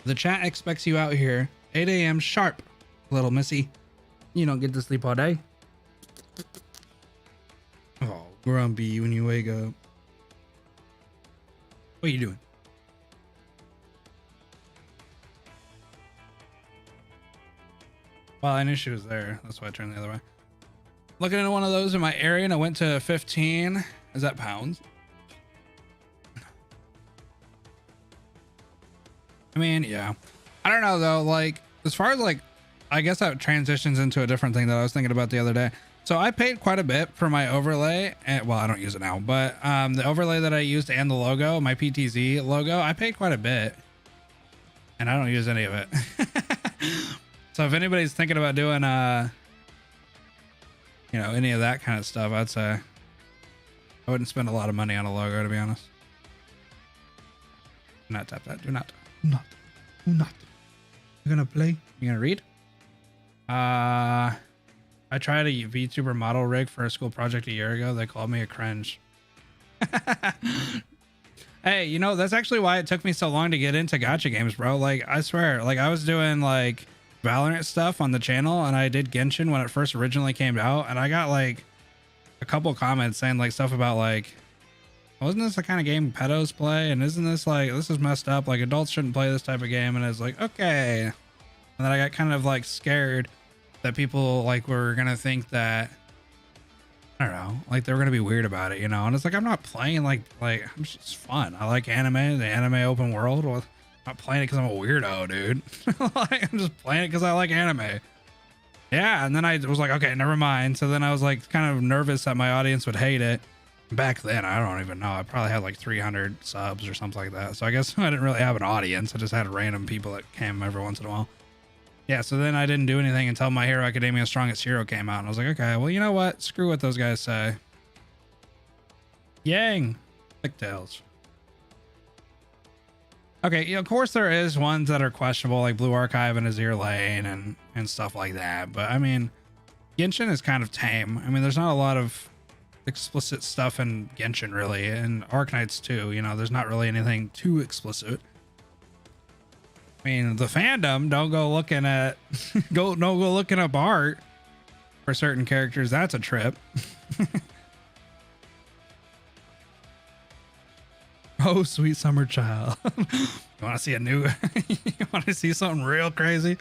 The chat expects you out here 8 a.m. sharp, little missy. You don't get to sleep all day. Oh, grumpy when you wake up. What are you doing? Well, I knew she was there. That's why I turned the other way. Looking at one of those in my area and I went to 15. Is that pounds? I mean, yeah. I don't know though, like as far as like, I guess that transitions into a different thing that I was thinking about the other day. So I paid quite a bit for my overlay, and well, I don't use it now, but the overlay that I used and the logo, my PTZ logo, I paid quite a bit and I don't use any of it. So if anybody's thinking about doing you know, any of that kind of stuff, I'd say I wouldn't spend a lot of money on a logo, to be honest. Do not tap that. Do not. Do not. You're gonna play? You gonna read? I tried a VTuber model rig for a school project a year ago. They called me a cringe. Hey, you know, that's actually why it took me so long to get into gacha games, bro. Like, I swear, like I was doing like Valorant stuff on the channel and I did Genshin when it first originally came out, and I got like a couple comments saying like stuff about like, wasn't this the kind of game pedos play? And isn't this like, this is messed up. Like adults shouldn't play this type of game. And it's like, okay. And then I got kind of like scared that people like were going to think that, I don't know, like they were going to be weird about it, you know? And it's like, I'm not playing like I'm just fun. I like anime, the anime open world. Well, I'm not playing it because I'm a weirdo, dude. Like, I'm just playing it because I like anime. Yeah. And then I was like, okay, never mind. So then I was like kind of nervous that my audience would hate it. Back then, I don't even know. I probably had like 300 subs or something like that. So I guess I didn't really have an audience. I just had random people that came every once in a while. Yeah, so then I didn't do anything until My Hero Academia Strongest Hero came out. And I was like, okay, well, you know what? Screw what those guys say. Yang. Pigtails. Okay, yeah, of course there is ones that are questionable, like Blue Archive and Azir Lane and stuff like that. But I mean, Genshin is kind of tame. I mean, there's not a lot of explicit stuff in Genshin really, and Arknights too, you know, there's not really anything too explicit. I mean, the fandom, don't go looking at go looking up art for certain characters. That's a trip. Oh, sweet summer child. You want to see a new you want to see something real crazy?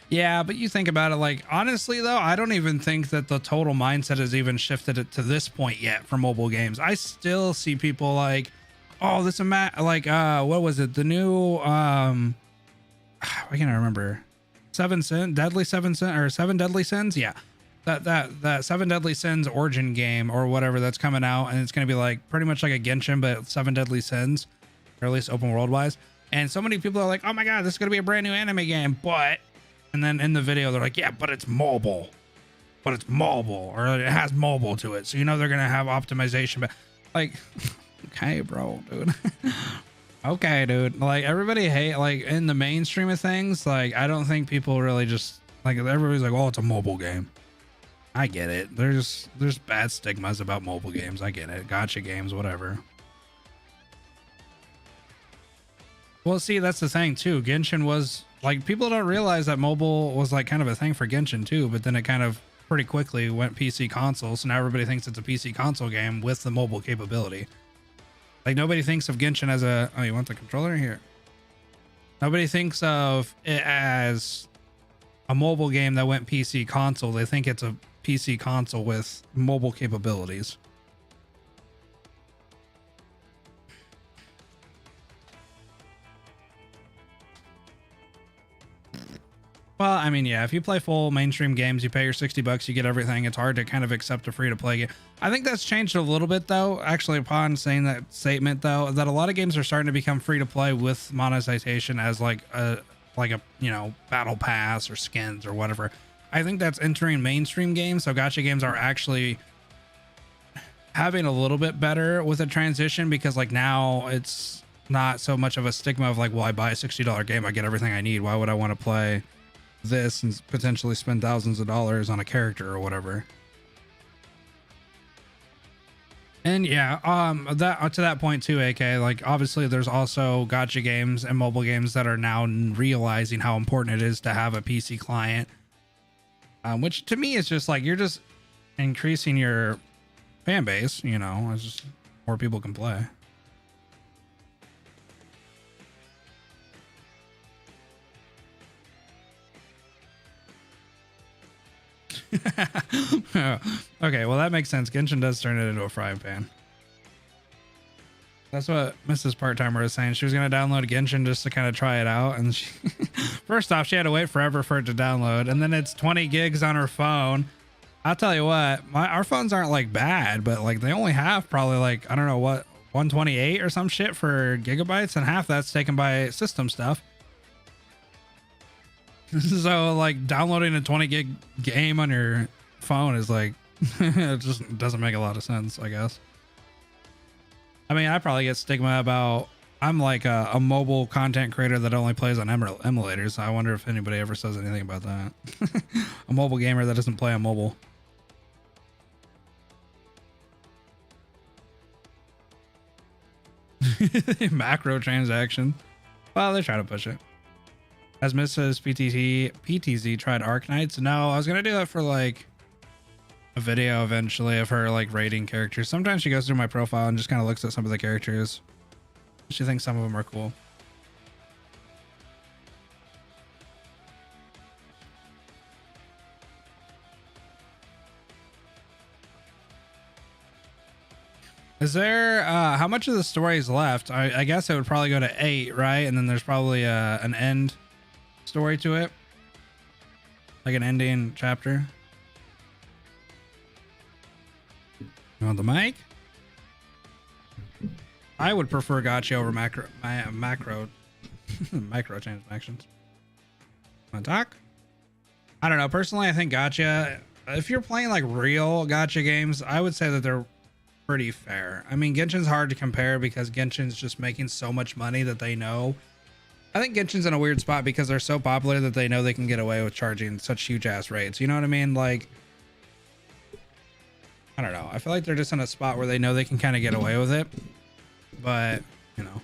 Yeah, but you think about it, like, honestly though, I don't even think that the total mindset has even shifted it to this point yet for mobile games. I still see people like, oh, this like what was it? The new I can't remember. Seven Deadly Sins? Yeah. That Seven Deadly Sins origin game or whatever that's coming out, and it's gonna be like pretty much like a Genshin, but Seven Deadly Sins, or at least open world wise. And so many people are like, oh my god, this is gonna be a brand new anime game, but, and then in the video they're like, yeah, but it's mobile, or it has mobile to it, so you know they're gonna have optimization. But like, okay, bro, dude. Okay, dude. Like, everybody hate, like, in the mainstream of things, like, I don't think people really just, like, everybody's like, oh, it's a mobile game. I get it. There's bad stigmas about mobile games. I get it. Gotcha games, whatever. Well, see, that's the thing too. Genshin was like, people don't realize that mobile was like kind of a thing for Genshin too, but then it kind of pretty quickly went PC console. So now everybody thinks it's a PC console game with the mobile capability. Like, nobody thinks of Genshin as a, oh, you want the controller here? Nobody thinks of it as a mobile game that went PC console. They think it's a PC console with mobile capabilities. Well, I mean, yeah, if you play full mainstream games, you pay your $60, you get everything. It's hard to kind of accept a free to play game. I think that's changed a little bit though. Actually, upon saying that statement though, that a lot of games are starting to become free to play with monetization as like a, you know, battle pass or skins or whatever. I think that's entering mainstream games. So gacha games are actually having a little bit better with a transition, because like now it's not so much of a stigma of like, well, I buy a $60 game, I get everything I need. Why would I want to play this and potentially spend thousands of dollars on a character or whatever? And yeah, that to that point too, AK, like obviously there's also gacha games and mobile games that are now realizing how important it is to have a PC client, which to me is just like, you're just increasing your fan base, you know, as just more people can play. Okay, well that makes sense. Genshin does turn it into a frying pan. That's what Mrs. Part-Timer was saying. She was going to download Genshin just to kind of try it out, and she first off, she had to wait forever for it to download, and then it's 20 gigs on her phone. I'll tell you what, our phones aren't like bad, but like they only have probably like, I don't know what, 128 or some shit for gigabytes, and half that's taken by system stuff. So like downloading a 20 gig game on your phone is like, it just doesn't make a lot of sense, I guess. I mean, I probably get stigma about, I'm like a mobile content creator that only plays on emulators. I wonder if anybody ever says anything about that. A mobile gamer that doesn't play on mobile. Macro transaction. Well, they try to push it. Has Mrs. PTZ tried Arknights? No, I was gonna do that for like a video eventually of her like rating characters. Sometimes she goes through my profile and just kind of looks at some of the characters. She thinks some of them are cool. Is there how much of the story is left? I guess it would probably go to 8, right? And then there's probably an end story to it, like an ending chapter. You want the mic? I would prefer gacha over macro micro transactions. Want to talk? I don't know, personally I think gacha, if you're playing like real gacha games, I would say that they're pretty fair. I mean, Genshin's hard to compare because Genshin's just making so much money that they know. I think Genshin's in a weird spot because they're so popular that they know they can get away with charging such huge ass rates. You know what I mean? Like, I don't know. I feel like they're just in a spot where they know they can kind of get away with it, but you know.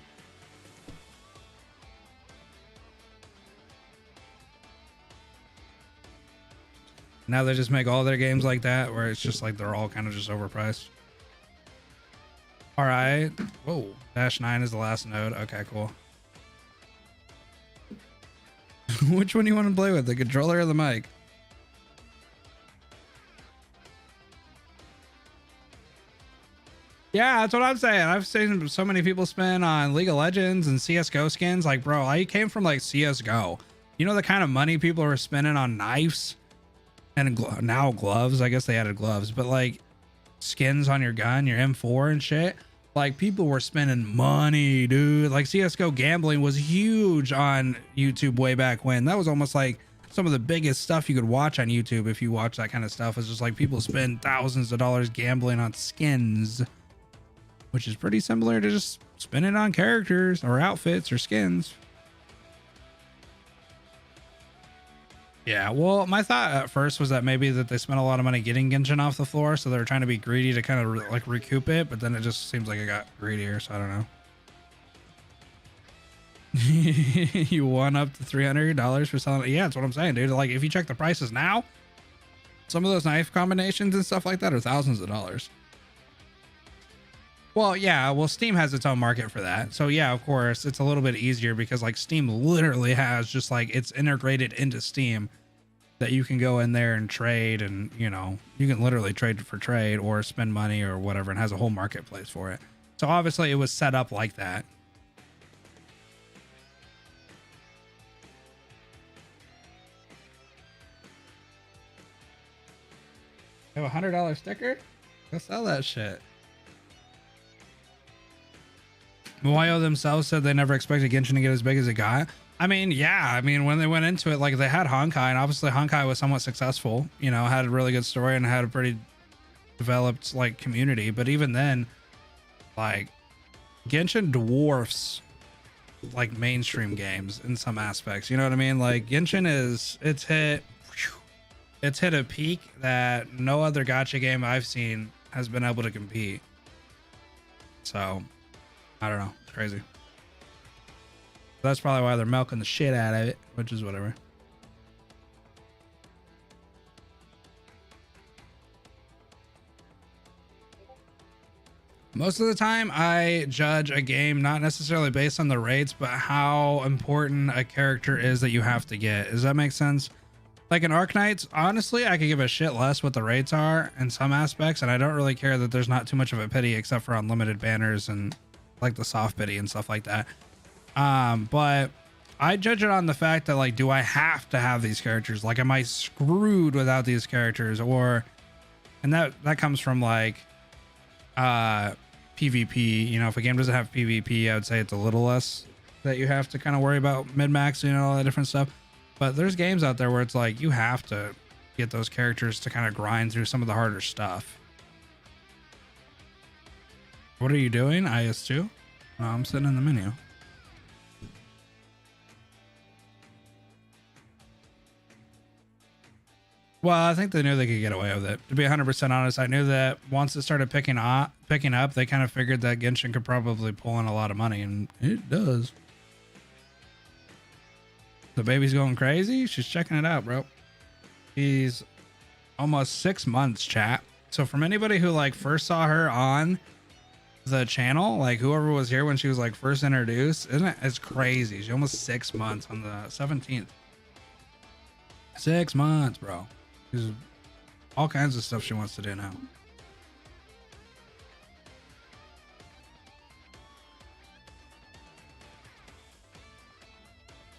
Now they just make all their games like that, where it's just like they're all kind of just overpriced. All right. Whoa. -9 is the last node. Okay, cool. Which one do you want to play with, the controller or the mic? Yeah, that's what I'm saying. I've seen so many people spend on League of Legends and CSGO skins. Like, bro, I came from like CSGO. You know the kind of money people are spending on knives and now gloves. I guess they added gloves, but like skins on your gun, your M4 and shit. Like people were spending money, dude. Like CSGO gambling was huge on YouTube way back when. That was almost like some of the biggest stuff you could watch on YouTube if you watch that kind of stuff. It's just like people spend thousands of dollars gambling on skins, which is pretty similar to just spending on characters or outfits or skins. Yeah, well, my thought at first was that maybe that they spent a lot of money getting Genshin off the floor, so they were trying to be greedy to kind of like recoup it, but then it just seems like it got greedier, so I don't know. You won up to $300 for selling it. Yeah, that's what I'm saying, dude. Like if you check the prices now, some of those knife combinations and stuff like that are thousands of dollars. Well, yeah, well, Steam has its own market for that. So yeah, of course, it's a little bit easier because like Steam literally has just like it's integrated into Steam that you can go in there and trade, and you know, you can literally trade for trade or spend money or whatever, and has a whole marketplace for it. So obviously it was set up like that. You have a $100 sticker? Go sell that shit. Moyo themselves said they never expected Genshin to get as big as it got. I mean, yeah, I mean, when they went into it, like they had Honkai, and obviously Honkai was somewhat successful, you know, had a really good story and had a pretty developed like community. But even then, like Genshin dwarfs like mainstream games in some aspects. You know what I mean? Like Genshin it's hit a peak that no other gacha game I've seen has been able to compete. So I don't know. It's crazy. That's probably why they're milking the shit out of it, which is whatever. Most of the time, I judge a game not necessarily based on the rates, but how important a character is that you have to get. Does that make sense? Like in Arknights, honestly, I could give a shit less what the rates are in some aspects, and I don't really care that there's not too much of a pity except for unlimited banners and like the soft pity and stuff like that. But I judge it on the fact that like, do I have to have these characters? Like, am I screwed without these characters? Or, and that comes from like PvP. You know, if a game doesn't have PvP, I would say it's a little less that you have to kind of worry about mid-max, you know, all that different stuff. But there's games out there where it's like you have to get those characters to kind of grind through some of the harder stuff. What are you doing? IS2? Oh, I'm sitting in the menu. Well, I think they knew they could get away with it. To be 100% honest, I knew that once it started picking up, they kind of figured that Genshin could probably pull in a lot of money, and it does. The baby's going crazy. She's checking it out, bro. She's almost 6 months, chat. So from anybody who like first saw her on the channel, like whoever was here when she was like first introduced, isn't it? It's crazy. She's almost 6 months on the 17th. 6 months, bro. There's all kinds of stuff she wants to do now.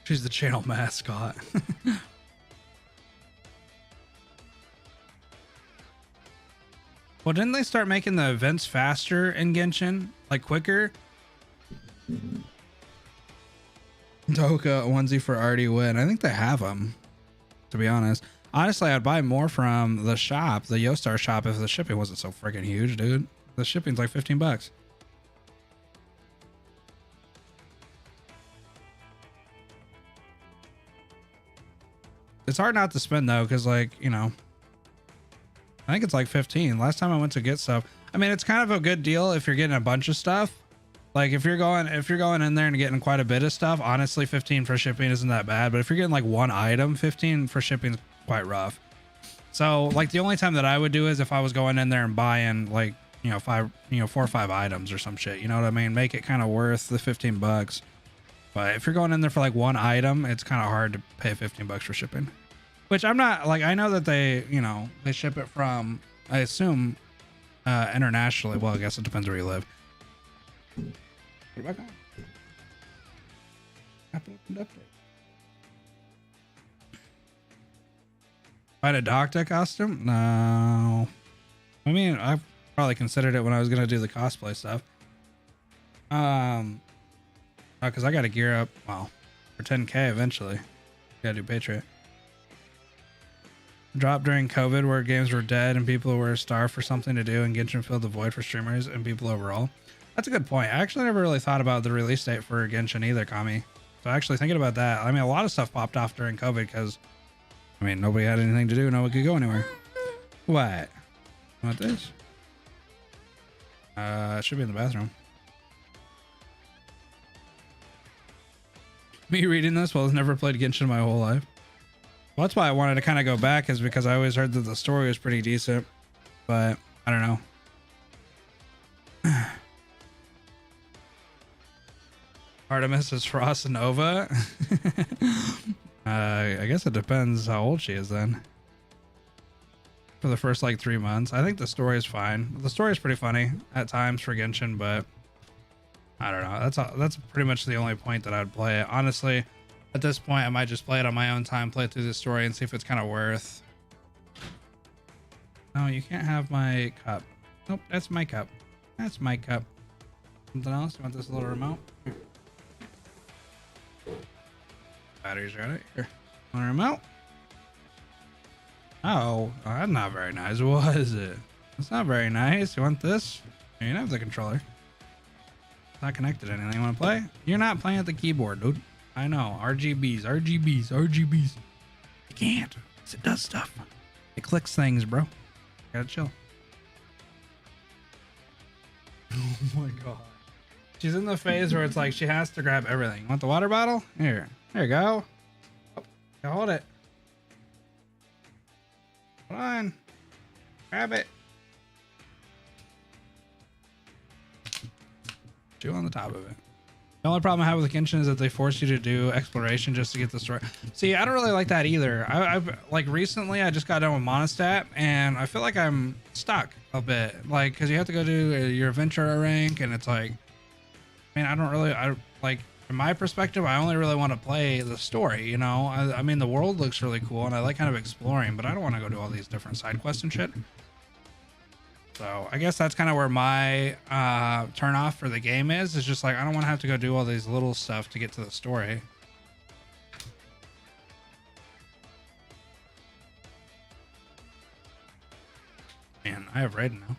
She's the channel mascot. Well, didn't they start making the events faster in Genshin? Like quicker? Doka onesie for already win. I think they have them, to be honest. Honestly, I'd buy more from the shop, the Yostar shop, if the shipping wasn't so freaking huge, dude. The shipping's like 15 bucks. It's hard not to spend though, because like, you know, I think it's like 15. Last time I went to get stuff. I mean, it's kind of a good deal if you're getting a bunch of stuff. Like if you're going in there and getting quite a bit of stuff, honestly, 15 for shipping isn't that bad. But if you're getting like one item, 15 for shipping is quite rough. So like the only time that I would do is if I was going in there and buying like, you know, 4 or 5 items or some shit, you know what I mean? Make it kind of worth the 15 bucks. But if you're going in there for like one item, it's kind of hard to pay 15 bucks for shipping. Which I'm not like, I know that they, you know, they ship it from, I assume, internationally. Well, I guess it depends where you live. Put it back on. Update. Find a Doctor costume? No. I mean, I probably considered it when I was gonna do the cosplay stuff. Because I gotta gear up, well, for 10K eventually. Gotta do Patriot. Dropped during COVID where games were dead and people were starved for something to do, and Genshin filled the void for streamers and people overall. That's a good point. I actually never really thought about the release date for Genshin either, Kami. So actually thinking about that, I mean, a lot of stuff popped off during COVID because, I mean, nobody had anything to do. Nobody could go anywhere. What? Want this? It should be in the bathroom. Me reading this, well, I've never played Genshin my whole life. Well, that's why I wanted to kind of go back, is because I always heard that the story was pretty decent, but I don't know. Artemis is Frost Nova. I guess it depends how old she is then. For the first like 3 months, I think the story is fine. The story is pretty funny at times for Genshin, but I don't know. That's pretty much the only point that I'd play it. Honestly, at this point, I might just play it on my own time, play through the story, and see if it's kind of worth. No, you can't have my cup. Nope, that's my cup. That's my cup. Something else? You want this little remote? Here. Batteries right here. Want a remote? Oh, that's not very nice. What is it? That's not very nice. You want this? You can have the controller. It's not connected to anything. You want to play? You're not playing at the keyboard, dude. I know. RGBs. You can't. It does stuff. It clicks things, bro. Gotta chill. Oh my god. She's in the phase where it's like she has to grab everything. You want the water bottle? Here. There you go. Oh, hold it. Hold on. Grab it. Chew on the top of it. The only problem I have with Genshin is that they force you to do exploration just to get the story. See, I don't really like that either. I've like recently I just got done with Monostat and I feel like I'm stuck a bit. Like, because you have to go do your adventure rank and it's like, I mean, I like, from my perspective, I only really want to play the story, you know? I mean, the world looks really cool and I like kind of exploring, but I don't want to go do all these different side quests and shit. So I guess that's kind of where my turn off for the game is just like, I don't want to have to go do all these little stuff to get to the story. Man, I have Raiden now.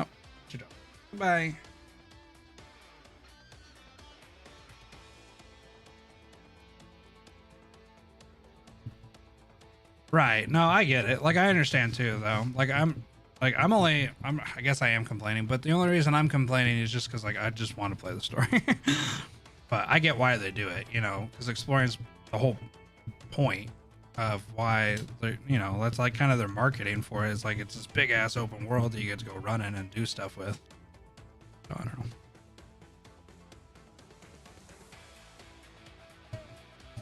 Oh, good job. Goodbye. Right. No, I get it. Like, I understand too, though. I guess I am complaining, but the only reason I'm complaining is just because, like, I just want to play the story. But I get why they do it, you know, because exploring is the whole point of why, you know, that's like kind of their marketing for it. It's like, it's this big ass open world that you get to go run in and do stuff with. So, I don't know.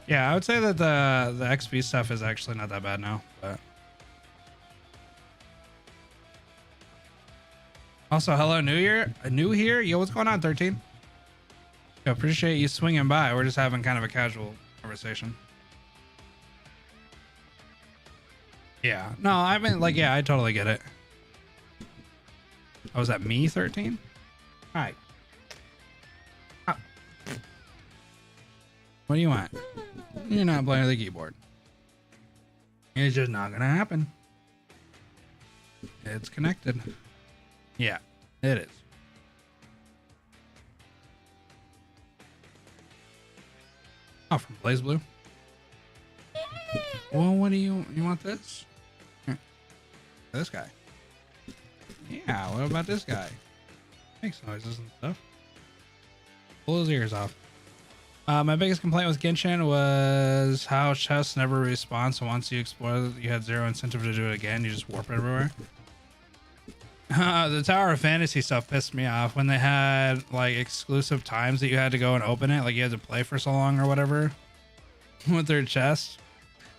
Yeah, I would say that the XP stuff is actually not that bad now, but also, hello, New Year, new here. Yo, what's going on, 13? I appreciate you swinging by. We're just having kind of a casual conversation. Yeah, no, I mean, like, yeah, I totally get it. Oh, was that me, 13? All right. What do you want? You're not playing the keyboard. It's just not gonna happen. It's connected. Yeah, it is. Oh, from Blaze Blue. Well, what do you want this? Here. This guy. Yeah, what about this guy? Makes noises and stuff. Pull his ears off. My biggest complaint with Genshin was how chests never respawn, so once you explore, you had zero incentive to do it again. You just warp everywhere. The Tower of Fantasy stuff pissed me off when they had like exclusive times that you had to go and open it. Like you had to play for so long or whatever with their chest.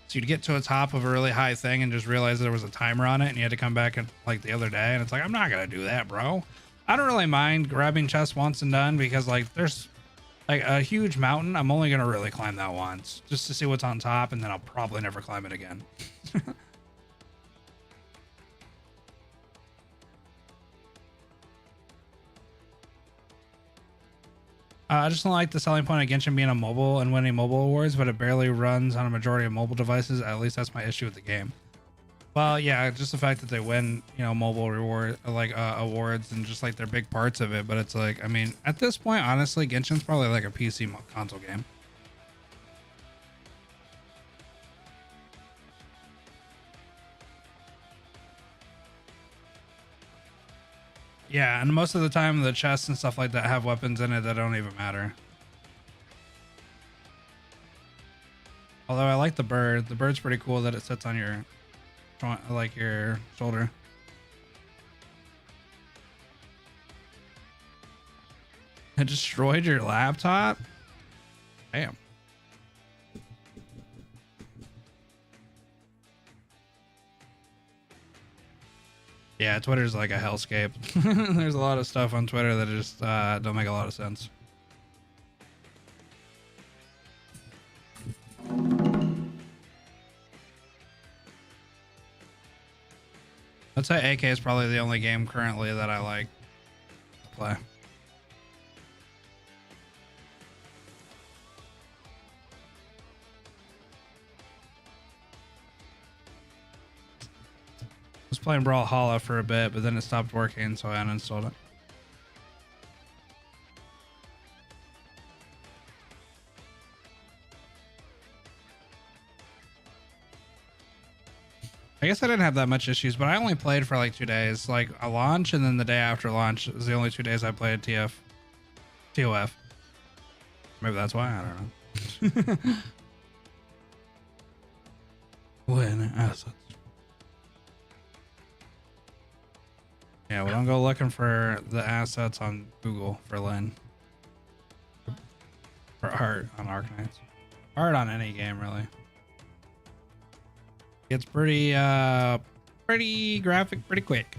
So you'd get to the top of a really high thing and just realize there was a timer on it and you had to come back and like the other day. And it's like, I'm not going to do that, bro. I don't really mind grabbing chests once and done because like there's like a huge mountain. I'm only going to really climb that once just to see what's on top. And then I'll probably never climb it again. I just don't like the selling point of Genshin being a mobile and winning mobile awards, but it barely runs on a majority of mobile devices. At least that's my issue with the game. Well, yeah, just the fact that they win, you know, mobile reward like awards and just like they're big parts of it. But it's like, I mean, at this point, honestly, Genshin's probably like a PC console game. Yeah, and most of the time the chests and stuff like that have weapons in it that don't even matter. Although I like the bird. The bird's pretty cool that it sits on your, like your shoulder. It destroyed your laptop? Damn. Yeah, Twitter's like a hellscape. There's a lot of stuff on Twitter that just don't make a lot of sense. I'd say AK is probably the only game currently that I like to play. I was playing Brawlhalla for a bit, but then it stopped working, so I uninstalled it. I guess I didn't have that much issues, but I only played for like 2 days, like a launch and then the day after launch is the only 2 days I played TOF. Maybe that's why, I don't know. When assets. Yeah, we don't go looking for the assets on Google for Lynn. For art on Arknights. Art on any game, really. It's pretty graphic, pretty quick.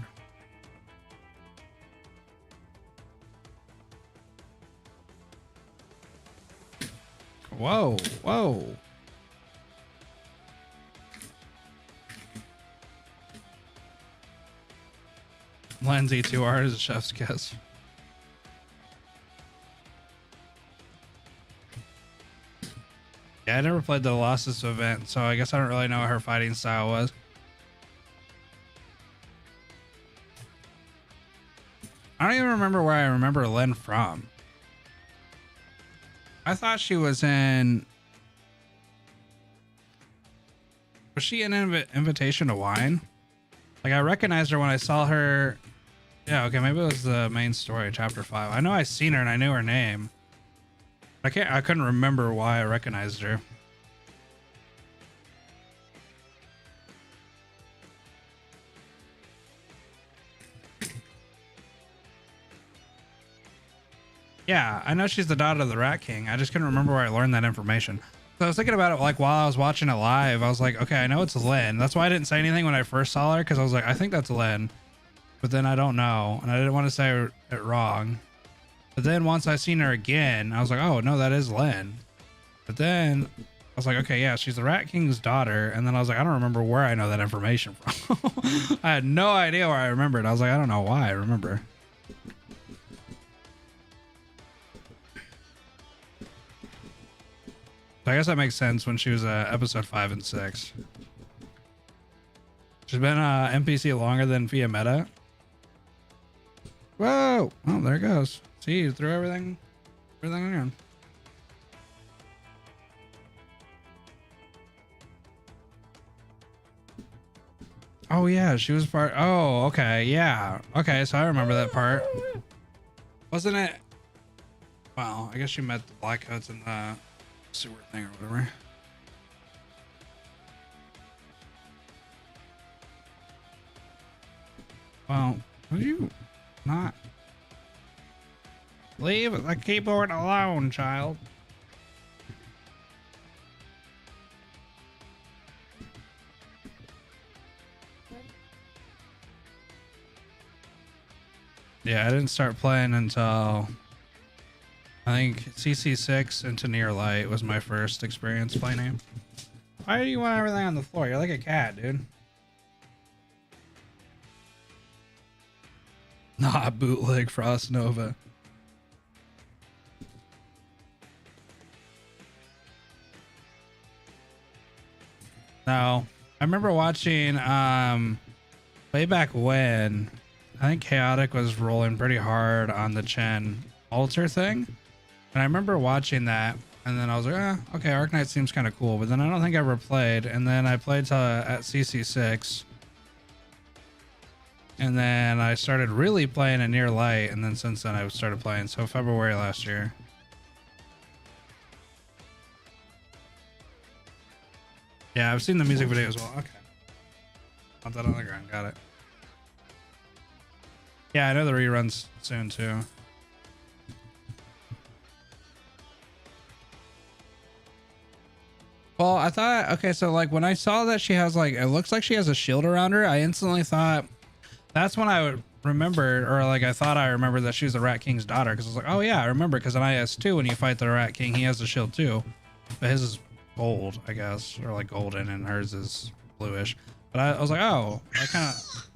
Whoa, whoa. Lenzy 2R is a chef's kiss. Yeah, I never played the Colossus event, so I guess I don't really know what her fighting style was. I don't even remember where I remember Lynn from. I thought she was in... Was she in Invitation to Wine? Like, I recognized her when I saw her... Yeah, okay, maybe it was the main story, chapter 5. I know I seen her and I knew her name. I couldn't remember why I recognized her. Yeah, I know she's the daughter of the Rat King. I just couldn't remember where I learned that information. So I was thinking about it like while I was watching it live. I was like, okay, I know it's Lynn. That's why I didn't say anything when I first saw her, because I was like, I think that's Lynn. But then I don't know, and I didn't want to say it wrong. But then once I seen her again, I was like, oh, no, that is Lynn. But then I was like, okay, yeah, she's the Rat King's daughter. And then I was like, I don't remember where I know that information from. I had no idea where I remembered. I was like, I don't know why I remember. So I guess that makes sense when she was episode 5 and 6. She's been NPC longer than Via Meta. Whoa! Oh, there it goes. See, you threw everything around. Oh yeah, she was part. Oh, okay, yeah, okay. So I remember that part. Wasn't it? Well, I guess she met the Blackcoats in the sewer thing or whatever. Well, Will you not leave the keyboard alone, child? Yeah, I didn't start playing until I think CC6 into Near Light was my first experience playing it. Why do you want everything on the floor? You're like a cat, dude. Nah, bootleg Frost Nova. No, I remember watching way back when I think Chaotic was rolling pretty hard on the Chen altar thing, and I remember watching that, and then I was like, okay, Arknights seems kind of cool, but then I don't think I ever played, and then I played at CC6, and then I started really playing at Near Light, and then since then I started playing. So February last year. Yeah, I've seen the music video as well. Okay. Want that on the ground. Got it. Yeah, I know the reruns soon too. Well, I thought, okay, so like when I saw that she has like, it looks like she has a shield around her, I instantly thought, that's when I would remember, or like I thought I remembered that she was the Rat King's daughter, because I was like, oh yeah, I remember, because in IS2 when you fight the Rat King, he has a shield too, but his is gold, I guess, or like golden, and hers is bluish. But I was like, oh, that kind of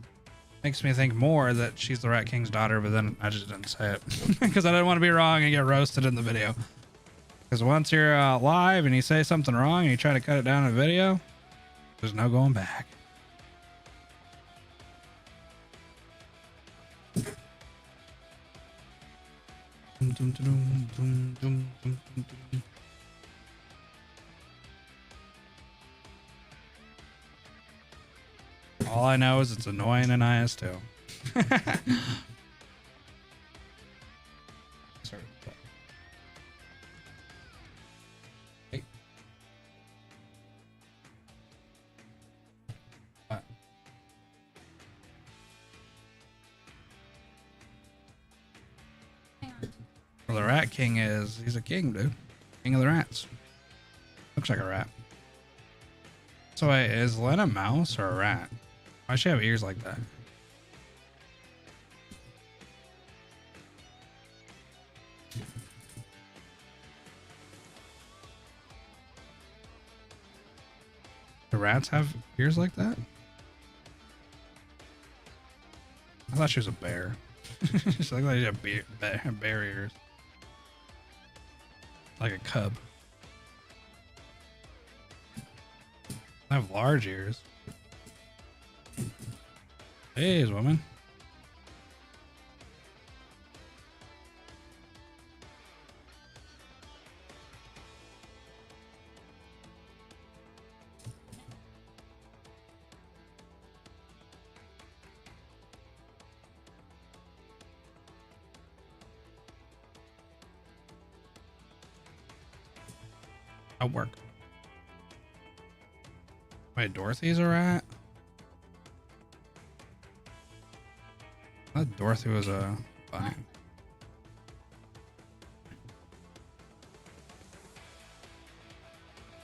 makes me think more that she's the Rat King's daughter, but then I just didn't say it because I didn't want to be wrong and get roasted in the video. Because once you're live and you say something wrong and you try to cut it down in a video, there's no going back. All I know is it's annoying in IS2. Sorry. Hey. What? Well, the Rat King he's a king, dude. King of the rats. Looks like a rat. So wait, is Len a mouse or a rat? Why does she have ears like that? Do rats have ears like that? I thought she was a bear. She looked like she had bear ears. Like a cub. I have large ears. Hey, woman. I'll work. Wait, Dorothy's a rat? I thought Dorothy was a bunny.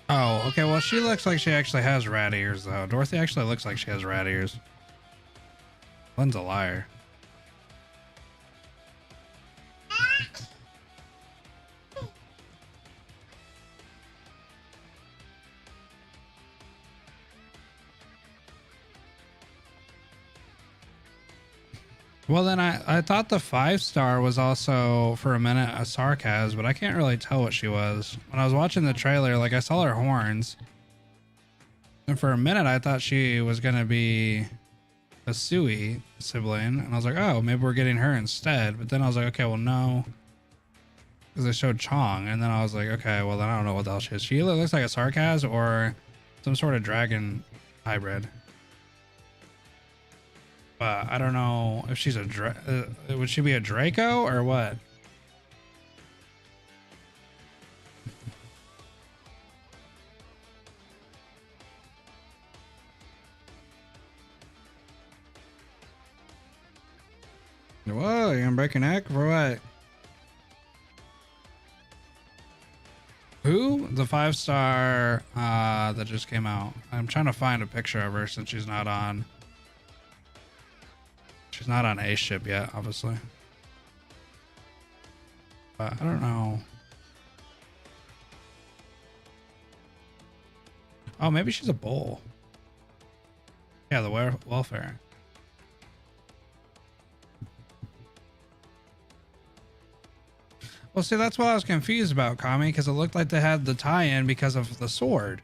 Oh, okay. Well, she looks like she actually has rat ears, though. Dorothy actually looks like she has rat ears. Len's a liar. Well, then I thought the 5-star was also for a minute a sarcasm, but I can't really tell what she was. When I was watching the trailer, like I saw her horns, and for a minute I thought she was gonna be a Sui sibling, and I was like, oh, maybe we're getting her instead. But then I was like, okay, well no, because they showed Chong, and then I was like, okay, well then I don't know what else she is. She either looks like a sarcasm or some sort of dragon hybrid. I don't know if she's would she be a Draco or what? Whoa, you gonna break your neck for what? Who? The 5-star that just came out. I'm trying to find a picture of her since she's not on. She's not on A ship yet, obviously. But I don't know. Oh, maybe she's a bull. Yeah, the welfare. Well, see, that's what I was confused about, Kami, because it looked like they had the tie-in because of the sword.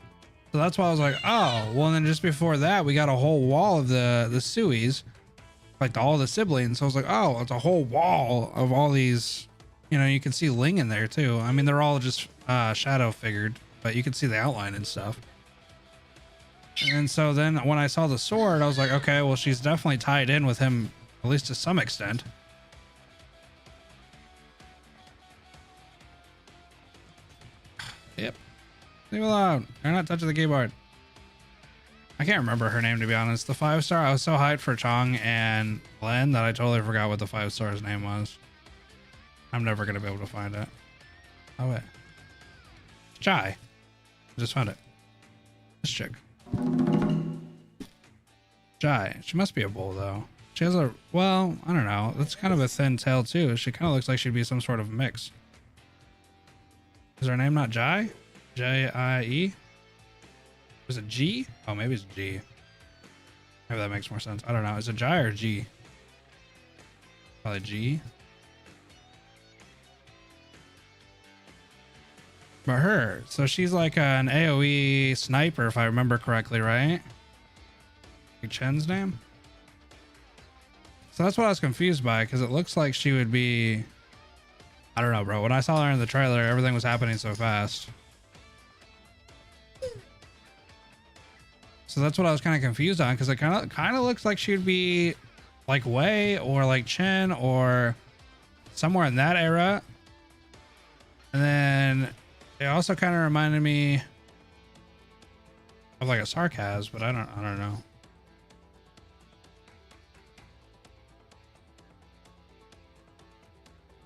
So that's why I was like, oh, well, and then just before that, we got a whole wall of the Suis, like all the siblings. So I was like, oh, it's a whole wall of all these, you know, you can see Ling in there too. I mean, they're all just shadow figured, but you can see the outline and stuff. And so then when I saw the sword, I was like, okay, well, she's definitely tied in with him, at least to some extent. Yep. Leave it alone. They're not touching the keyboard. I can't remember her name, to be honest. The 5-star, I was so hyped for Chong and Len that I totally forgot what the 5-star's name was. I'm never going to be able to find it. Oh, wait. Jai. I just found it. This chick. Jai. She must be a bull, though. She has a, well, I don't know. That's kind of a thin tail, too. She kind of looks like she'd be some sort of mix. Is her name not Jai? J-I-E? Is it G? Oh, maybe it's G. Maybe that makes more sense. I don't know. Is it Jai or G? Probably G. But her. So she's like an AoE sniper, if I remember correctly, right? Like Chen's name? So that's what I was confused by, because it looks like she would be... I don't know, bro. When I saw her in the trailer, everything was happening so fast. So that's what I was kind of confused on, because it kind of looks like she'd be like Wei or like Chen or somewhere in that era. And then it also kind of reminded me of like a Sarkaz, but I don't know.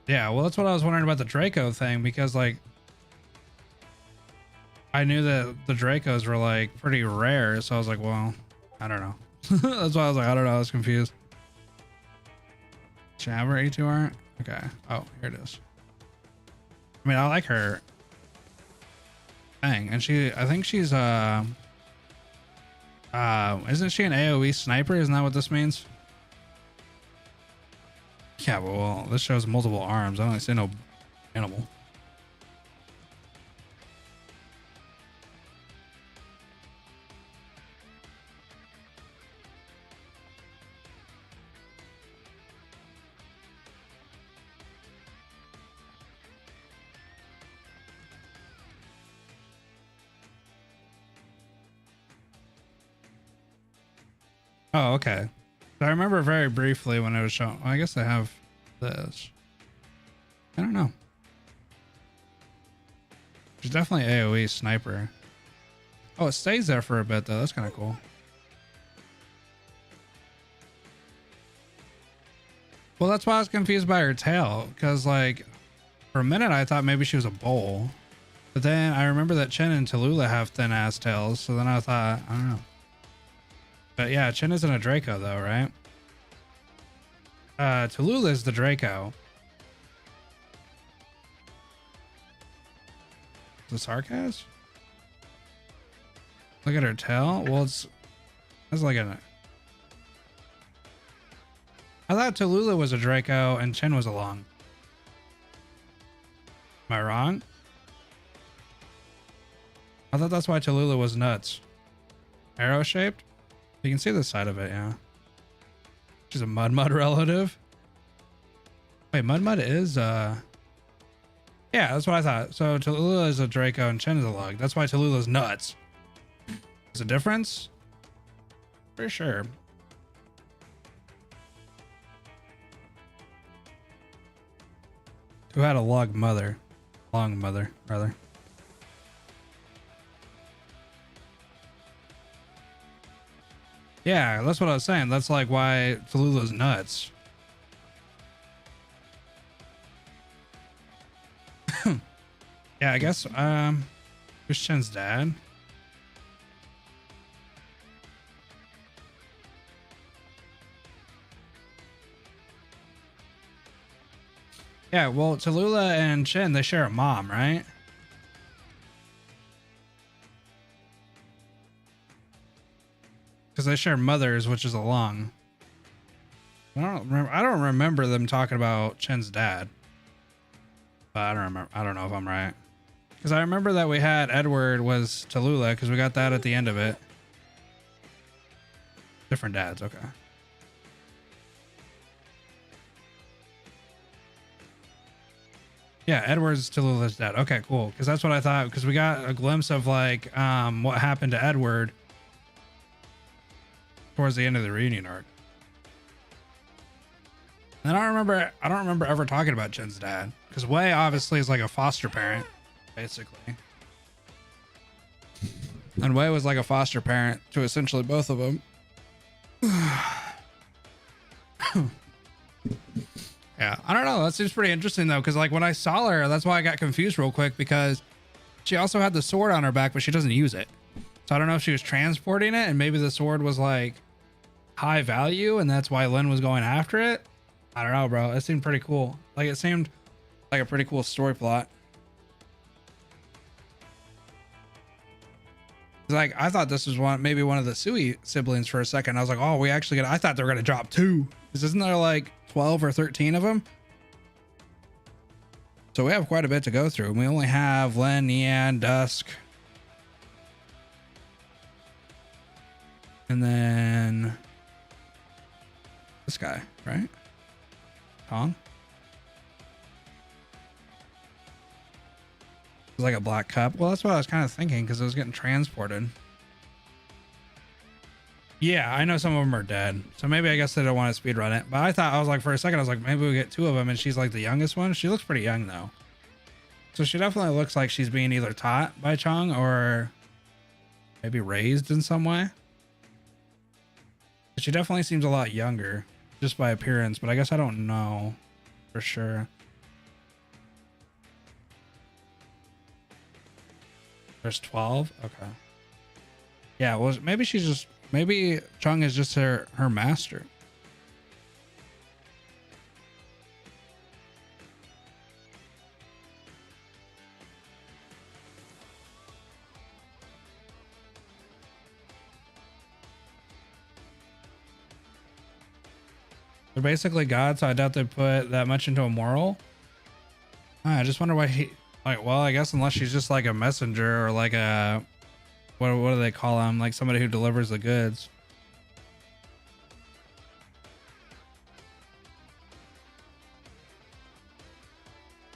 Yeah, well, that's what I was wondering about the Draco thing, because like I knew that the Dracos were like pretty rare, so I was like, well, I don't know. That's why I was like, I don't know, I was confused. Should I have her A2 art? Okay. Oh, here it is. I mean, I like her thing, and I think she's isn't she an AoE sniper? Isn't that what this means? Yeah, well, this shows multiple arms. I don't see no animal. Oh, okay. So I remember very briefly when it was shown. Well, I guess I have this. I don't know. She's definitely AoE sniper. Oh, it stays there for a bit though. That's kind of cool. Well, that's why I was confused by her tail, because like for a minute I thought maybe she was a bull, but then I remember that Chen and Tallulah have thin ass tails, so then I thought, I don't know. But yeah, Chen isn't a Draco though, right? Tallulah is the Draco. The Sarkaz? Look at her tail. Well, it's like a... I thought Tallulah was a Draco and Chen was a Long. Am I wrong? I thought that's why Tallulah was nuts. Arrow shaped? You can see the side of it, yeah. She's a Mud relative. Wait, Mud is yeah, that's what I thought. So Tallulah is a Draco and Chen is a Lug. That's why Tallulah's nuts. There's a difference? For sure. Who had a Long mother, rather. Yeah, that's what I was saying. That's like why Tallulah's nuts. Yeah, I guess who's Chen's dad? Yeah, well, Tallulah and Chen, they share a mom, right? Because they share mothers, which is a lung. I don't remember them talking about Chen's dad. But I don't remember. I don't know if I'm right. Because I remember that we had Edward was Tallulah because we got that at the end of it. Different dads, okay. Yeah, Edward's Tallulah's dad. Okay, cool. Because that's what I thought. Because we got a glimpse of like what happened to Edward towards the end of the reunion arc. And I don't remember ever talking about Chen's dad. Because Wei obviously is like a foster parent, basically. And Wei was like a foster parent to essentially both of them. Yeah, I don't know. That seems pretty interesting though, because like when I saw her, that's why I got confused real quick, because she also had the sword on her back, but she doesn't use it. So I don't know if she was transporting it and maybe the sword was like high value and that's why Lin was going after it. I don't know, bro. It seemed pretty cool. Like it seemed like a pretty cool story plot. Like I thought this was maybe one of the Sui siblings for a second. I was like, oh, I thought they were gonna drop 2. Because isn't there like 12 or 13 of them? So we have quite a bit to go through. We only have Lin, Yan, Dusk, and then this guy, right? Tong. It's like a black cup. Well, that's what I was kind of thinking because it was getting transported. Yeah, I know some of them are dead. So maybe I guess they don't want to speedrun it. But I was like, for a second, I was like, maybe we get 2 of them and she's like the youngest one. She looks pretty young though. So she definitely looks like she's being either taught by Chong or maybe raised in some way. But she definitely seems a lot younger just by appearance, but I guess I don't know for sure. There's 12? Okay. Yeah, well, maybe Chung is just her master. They're basically God, so I doubt they put that much into a moral. I just wonder why well, I guess unless she's just like a messenger or like a what do they call him? Like somebody who delivers the goods.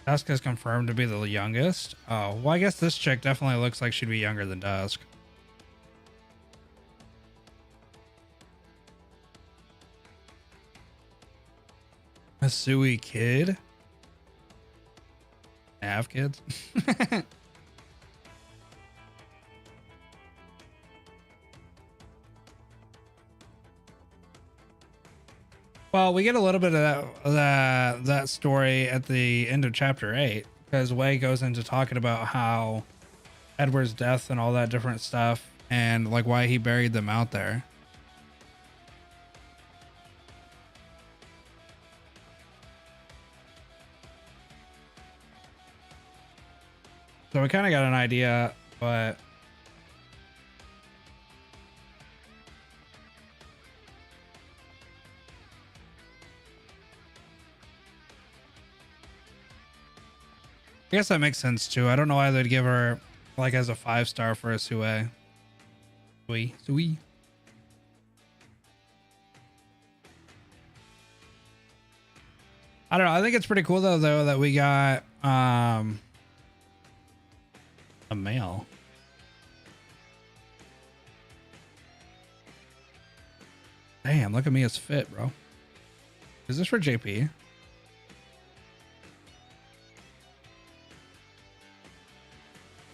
Dusk is confirmed to be the youngest. Oh, well, I guess this chick definitely looks like she'd be younger than Dusk. A Sui kid? I have kids? Well, we get a little bit of that story at the end of chapter 8 because Wei goes into talking about how Edward's death and all that different stuff and like why he buried them out there. So we kind of got an idea, but I guess that makes sense too. I don't know why they'd give her like as a 5-star for a Sui. Sui. I don't know. I think it's pretty cool though that we got a male. Damn, look at me as fit, bro. Is this for JP?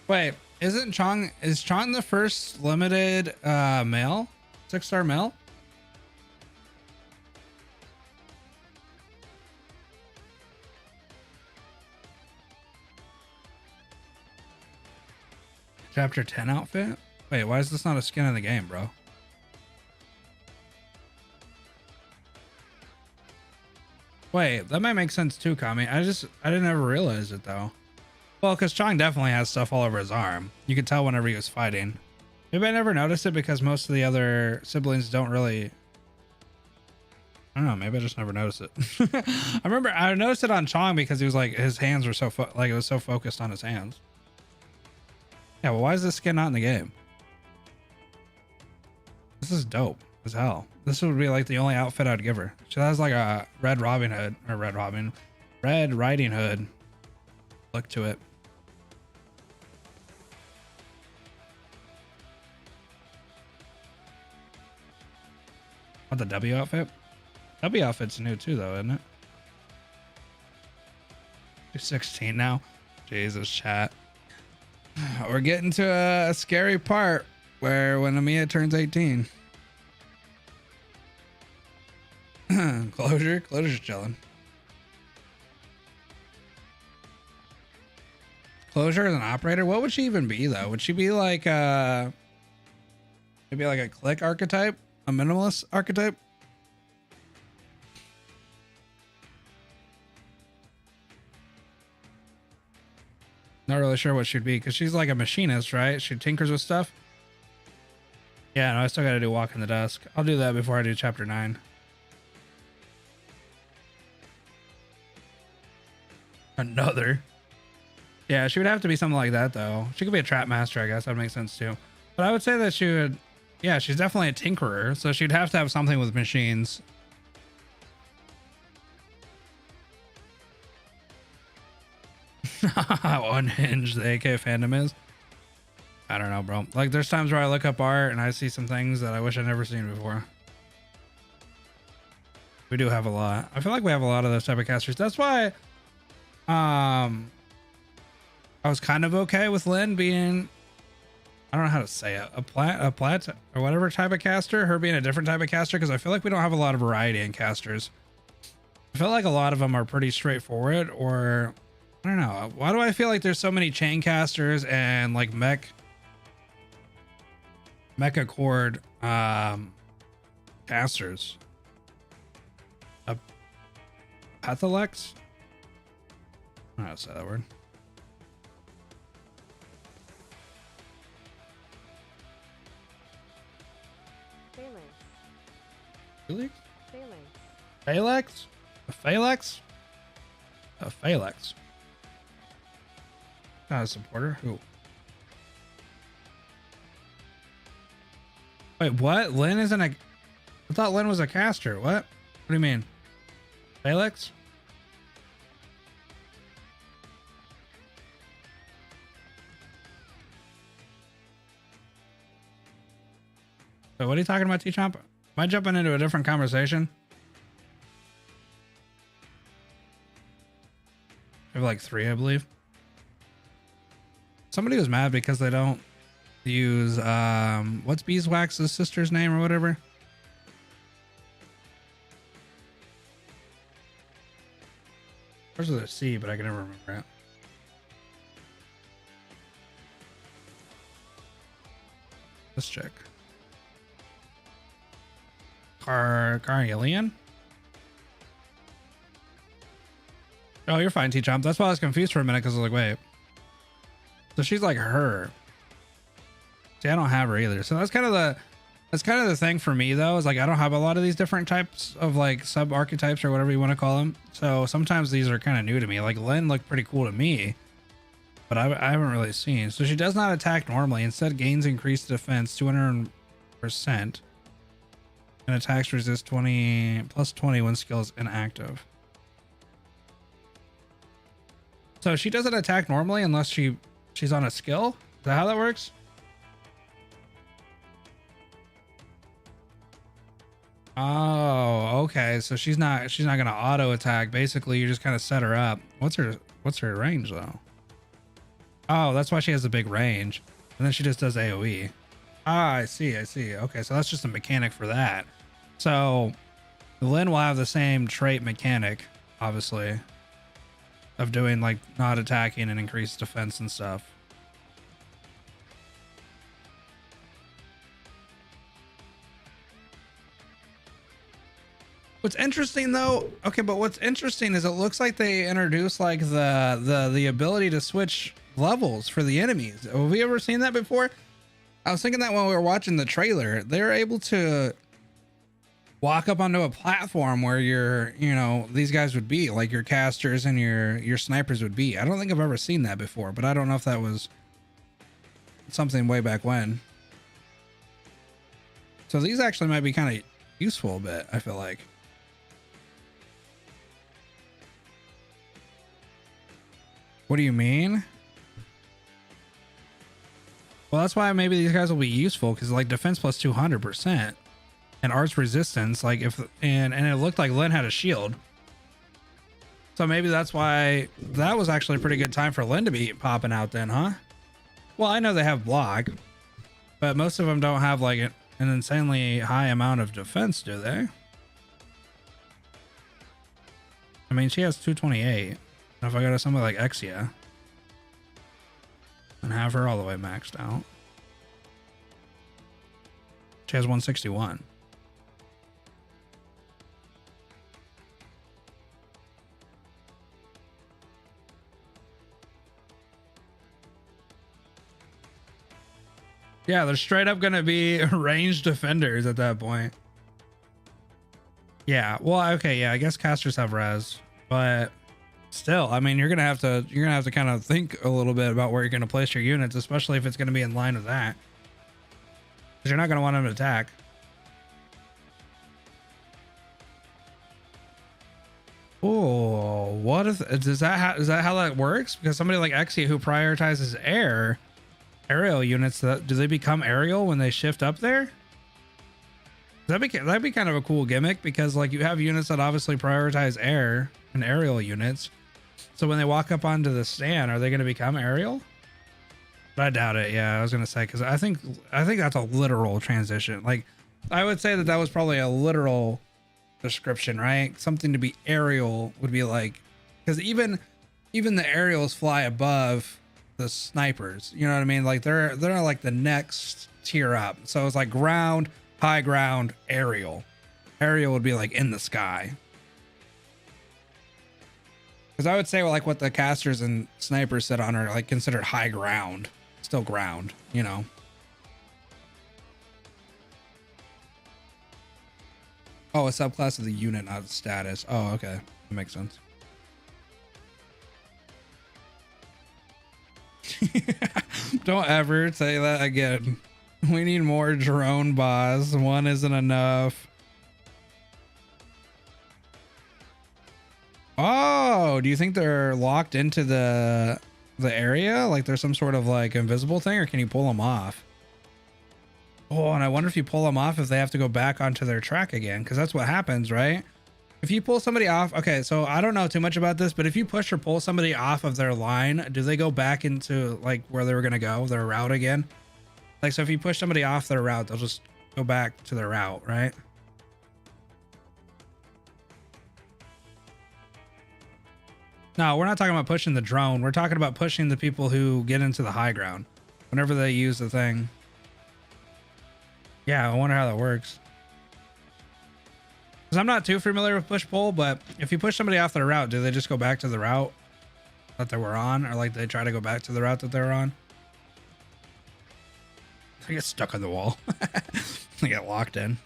Wait, is Chong the first limited male? 6-star male? Chapter 10 outfit? Wait, why is this not a skin in the game, bro? Wait, that might make sense too, Kami. I didn't ever realize it though. Well, because Chong definitely has stuff all over his arm. You could tell whenever he was fighting. Maybe I never noticed it because most of the other siblings don't really... I don't know, maybe I just never noticed it. I remember I noticed it on Chong because he was like, his hands were so, like it was so focused on his hands. Yeah, well, why is this skin not in the game? This is dope as hell. This would be like the only outfit I'd give her. She has like a Red Riding Hood look to it. What, the W outfit? W outfit's new too though, isn't it? She's 16 now. Jesus, chat. We're getting to a scary part where when Amia turns 18. Closure's chilling. Closure as an operator? What would she even be though? Would she be like maybe like a click archetype? A minimalist archetype? Not really sure what she'd be because she's like a machinist, right? She tinkers with stuff. Yeah, no, I still gotta do Walk in the Dusk. I'll do that before I do chapter 9. Another. Yeah, she would have to be something like that though. She could be a trap master, I guess. That would make sense too. But I would say that she would, yeah, she's definitely a tinkerer. So she'd have to have something with machines. How unhinged the AK fandom is. I don't know, bro. Like there's times where I look up art and I see some things that I wish I'd never seen before. We do have a lot. I feel like we have a lot of those type of casters. That's why I was kind of okay with Lynn being, I don't know how to say it, a plat or whatever type of caster, her being a different type of caster, because I feel like we don't have a lot of variety in casters. I feel like a lot of them are pretty straightforward, or I don't know. Why do I feel like there's so many chain casters and like mecha cord casters? A Pathalex? I don't know how to say that word. Felix? Phalanx? A Phalanx? A Phalanx. Not a supporter? Who? Wait, what? Lynn isn't a... I thought Lynn was a caster. What? What do you mean? Phalanx? So what are you talking about, T-Chomp? Am I jumping into a different conversation? I have like 3, I believe. Somebody was mad because they don't use what's Beeswax's sister's name or whatever. Where's the C, but I can never remember it. Let's check. Carnelian? Oh, you're fine, T-Chomp. That's why I was confused for a minute because I was like, wait. So she's like her. See, I don't have her either. So that's kind of the thing for me though, is like I don't have a lot of these different types of like sub archetypes or whatever you want to call them. So sometimes these are kind of new to me. Like Lynn looked pretty cool to me, but I haven't really seen. So she does not attack normally. Instead gains increased defense 200% and attacks resist 20 plus 20 when skill is inactive. So she doesn't attack normally unless she's on a skill. Is that how that works? Oh, okay. So she's not gonna auto attack. Basically, you just kind of set her up. What's her range though? Oh, that's why she has a big range. And then she just does AoE. Ah, I see. Okay, so that's just a mechanic for that. So Lynn will have the same trait mechanic, obviously, of doing like not attacking and increased defense and stuff. What's interesting though, okay, but what's interesting is it looks like they introduced like the ability to switch levels for the enemies. Have we ever seen that before? I was thinking that when we were watching the trailer, they're able to walk up onto a platform where you know, these guys would be, like your casters and your snipers would be. I don't think I've ever seen that before, but I don't know if that was something way back when. So these actually might be kind of useful a bit, I feel like. What do you mean? Well, that's why maybe these guys will be useful, because like defense plus 200% and arts resistance, like if and it looked like Lynn had a shield, so maybe that's why that was actually a pretty good time for Lynn to be popping out then, huh? Well, I know they have block, but most of them don't have like an insanely high amount of defense, do they? I mean, she has 228. If I go to somebody like Exia and have her all the way maxed out, she has 161. Yeah, they're straight up gonna be ranged defenders at that point. Yeah, well, okay, yeah, I guess casters have res, but still, I mean, you're gonna have to kind of think a little bit about where you're gonna place your units, especially if it's gonna be in line with that, because you're not gonna want them to attack. Oh, what is that? Is that how that works? Because somebody like Exia who prioritizes aerial units, do they become aerial when they shift up there? That'd be kind of a cool gimmick, because like you have units that obviously prioritize air and aerial units. So when they walk up onto the stand, are they going to become aerial? But I doubt it. Yeah, I was going to say, because I think that's a literal transition. Like, I would say that was probably a literal description, right? Something to be aerial would be like, because even the aerials fly above the snipers. You know what I mean? Like they're like the next tier up. So it's like ground, high ground, aerial. Aerial would be like in the sky. Because I would say, well, like what the casters and snipers sit on are like considered high ground, still ground, you know. Oh, a subclass of the unit, not the status. Oh, okay, that makes sense. Don't ever say that again. We need more drone boss. One isn't enough. Oh, do you think they're locked into the area? Like there's some sort of like invisible thing, or can you pull them off? Oh, and I wonder if you pull them off, if they have to go back onto their track again, because that's what happens, right? If you pull somebody off, okay, so I don't know too much about this, but if you push or pull somebody off of their line, do they go back into like where they were gonna go, their route again? Like, so if you push somebody off their route, they'll just go back to their route, right? No, we're not talking about pushing the drone. We're talking about pushing the people who get into the high ground whenever they use the thing. Yeah, I wonder how that works. Because I'm not too familiar with push pull, but if you push somebody off their route, do they just go back to the route that they were on? Or like they try to go back to the route that they were on? They get stuck on the wall. They get locked in.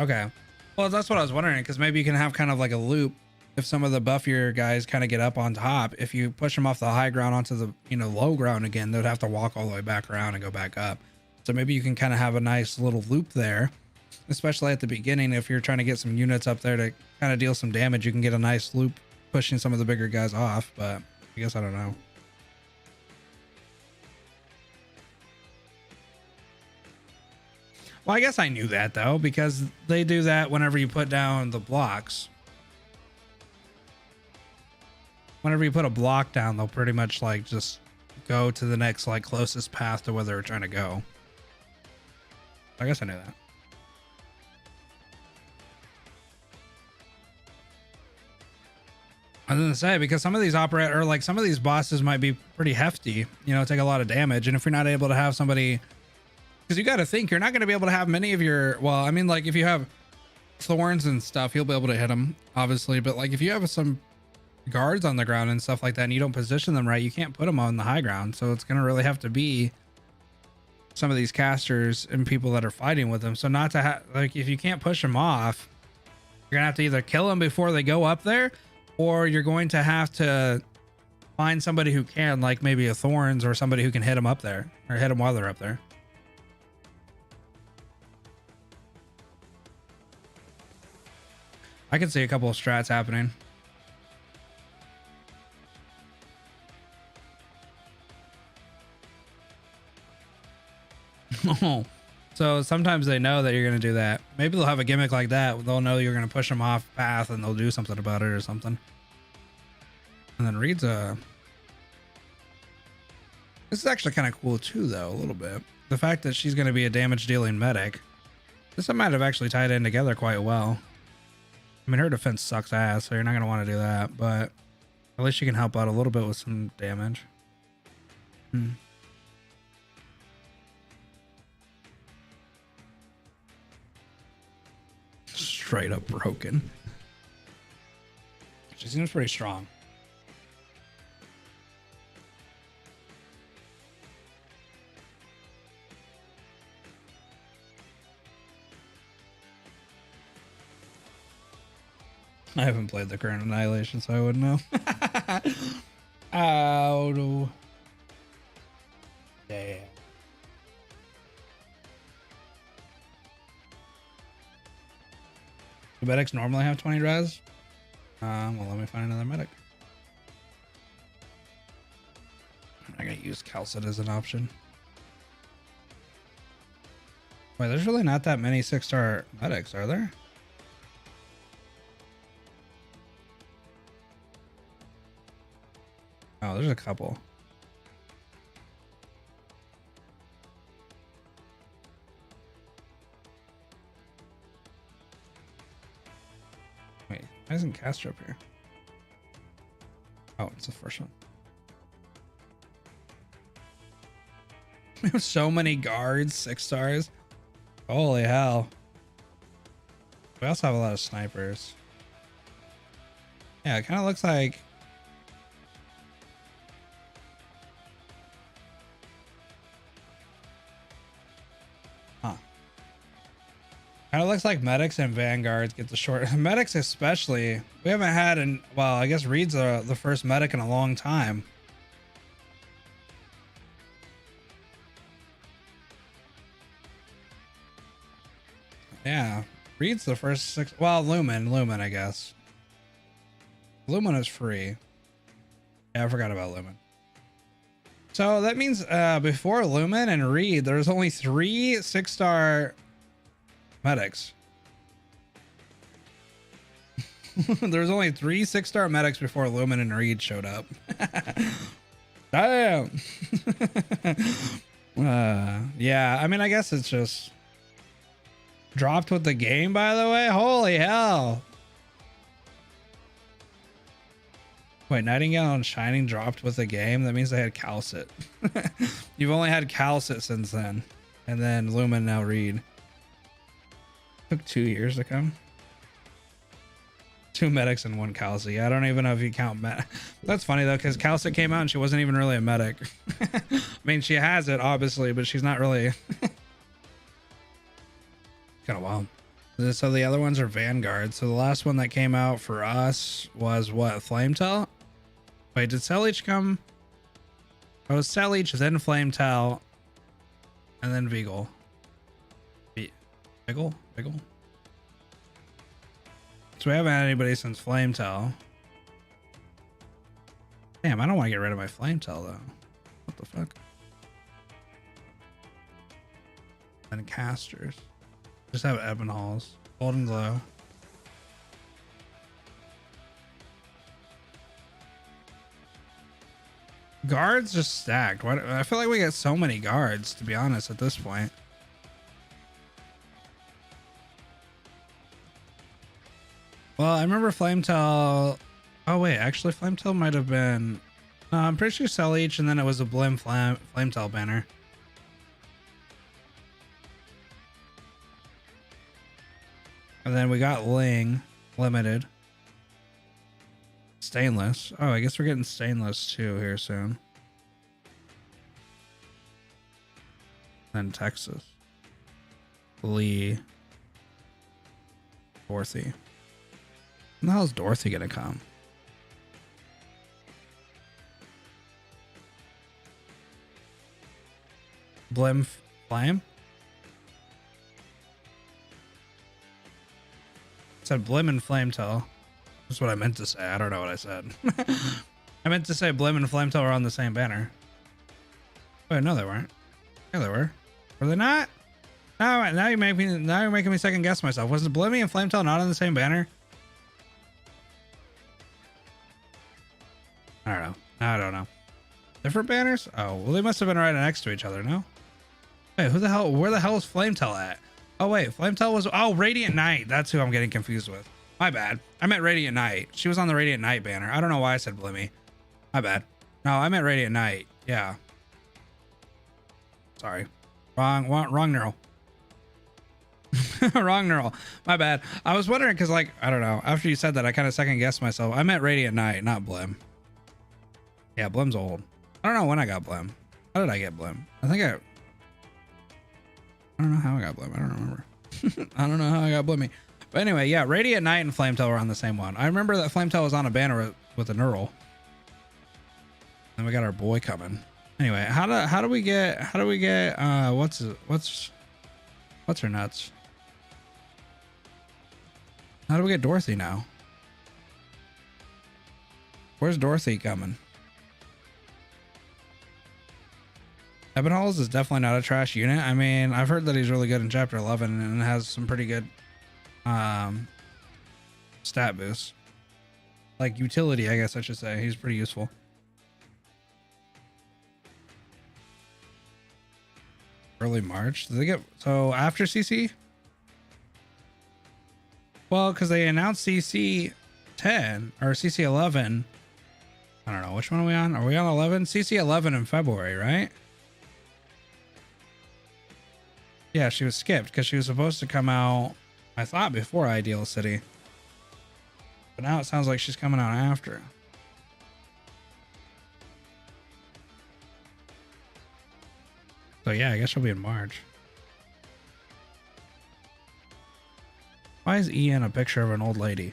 Okay. Well, that's what I was wondering, because maybe you can have kind of like a loop if some of the buffier guys kind of get up on top. If you push them off the high ground onto the, you know, low ground again, they'd have to walk all the way back around and go back up. So maybe you can kind of have a nice little loop there, especially at the beginning. If you're trying to get some units up there to kind of deal some damage, you can get a nice loop pushing some of the bigger guys off, but I guess I don't know. Well, I guess I knew that though, because they do that whenever you put down the blocks. Whenever you put a block down, they'll pretty much like just go to the next like closest path to where they're trying to go. I guess I knew that. I was gonna say, because some of these operator, or like some of these bosses might be pretty hefty, you know, take a lot of damage. And if you're not able to have somebody, because you got to think, you're not going to be able to have many of your, well, I mean, like if you have thorns and stuff, you'll be able to hit them, obviously. But like if you have some guards on the ground and stuff like that, and you don't position them right, you can't put them on the high ground. So it's going to really have to be some of these casters and people that are fighting with them. So not to have, like, if you can't push them off, you're going to have to either kill them before they go up there, or you're going to have to find somebody who can, like maybe a thorns or somebody who can hit them up there, or hit them while they're up there. I can see a couple of strats happening. Oh, so sometimes they know that you're going to do that. Maybe they'll have a gimmick like that. They'll know you're going to push them off path and they'll do something about it or something. And then Reed's this is actually kind of cool too, though, a little bit. The fact that she's going to be a damage dealing medic. This might have actually tied in together quite well. I mean, her defense sucks ass, so you're not going to want to do that, but at least she can help out a little bit with some damage. Straight up broken. She seems pretty strong. I haven't played the current Annihilation, so I wouldn't know. Oh no. Damn. Do medics normally have 20 res? Well, let me find another medic. I'm gonna use Calcid as an option. Wait, there's really not that many 6-star medics, are there? Oh, there's a couple. Wait, why isn't Castro up here? Oh, it's the first one. We have so many guards, 6 stars. Holy hell. We also have a lot of snipers. Yeah, it kind of looks like... Kind of looks like medics and vanguards get the short. Medics especially. We haven't had an, well, I guess Reed's the first medic in a long time. Yeah, Reed's the first 6. Well, Lumen, I guess. Lumen is free. Yeah, I forgot about Lumen. So that means before Lumen and Reed, there's only 3 6-star medics. There's only 3 6-star medics before Lumen and Reed showed up. Damn. Yeah, I mean, I guess it's just dropped with the game, by the way. Holy hell. Wait, Nightingale and Shining dropped with the game? That means they had Calcit. You've only had Calcit since then. And then Lumen, now Reed. Took 2 years to come. 2 medics and 1 Calcit. I don't even know if you count That's funny though, because Calcit came out and she wasn't even really a medic. I mean, she has it obviously, but she's not really. Kind of wild. So the other ones are Vanguard. So the last one that came out for us was what? Flametel? Wait, did Cell-Leech come? Oh, it was Cell-Leech, then Flametel, and then Vigil. Vigil? So we haven't had anybody since Flametel. Damn, I don't want to get rid of my Flametel though. What the fuck? And casters. Just have Ebon Halls. Golden Glow. Guards just stacked. Why, I feel like we get so many guards, to be honest, at this point. Well, I remember Flametel. Oh wait, actually Flametail might have been, no, I'm pretty sure sell each and then it was a Blim Flametail banner. And then we got Ling limited. Stainless. Oh, I guess we're getting stainless too here soon. Then Texas. Lee. Dorothy. When the hell is Dorothy gonna come? Blim Flame? It said Blim and Flametail. That's what I meant to say. I don't know what I said. I meant to say Blim and Flametail were on the same banner. Wait, no, they weren't. Yeah, they were. Were they not? No, now you're making me second guess myself. Was Blimmy and Flametail not on the same banner? I don't know. I don't know. Different banners? Oh, well, they must have been right next to each other, no? Wait, who the hell? Where the hell is Flametail at? Oh, wait, Flametail was. Oh, Radiant Knight. That's who I'm getting confused with. My bad. I meant Radiant Knight. She was on the Radiant Knight banner. I don't know why I said Blimmy. My bad. No, I meant Radiant Knight. Yeah. Sorry. Wrong neural. Wrong neural. My bad. I was wondering because, like, I don't know. After you said that, I kind of second guessed myself. I meant Radiant Knight, not Blim. Yeah, Blim's old. I don't know when I got Blim. How did I get Blim? I don't know how I got Blim. I don't remember. I don't know how I got Blimmy. But anyway, yeah, Radiant Knight and Flametail were on the same one. I remember that Flametail was on a banner with a neural. Then we got our boy coming. Anyway, how do we get what's her nuts? How do we get Dorothy now? Where's Dorothy coming? Ebon Halls is definitely not a trash unit. I mean, I've heard that he's really good in chapter 11 and has some pretty good stat boosts. Like utility, I guess I should say. He's pretty useful. Early March. Did they get so after CC? Well, because they announced CC 10 or CC 11. I don't know. Which one are we on? Are we on 11? CC 11 in February, right? Yeah, she was skipped because she was supposed to come out, I thought, before Ideal City. But now it sounds like she's coming out after. So yeah, I guess she'll be in March. Why is Ian a picture of an old lady?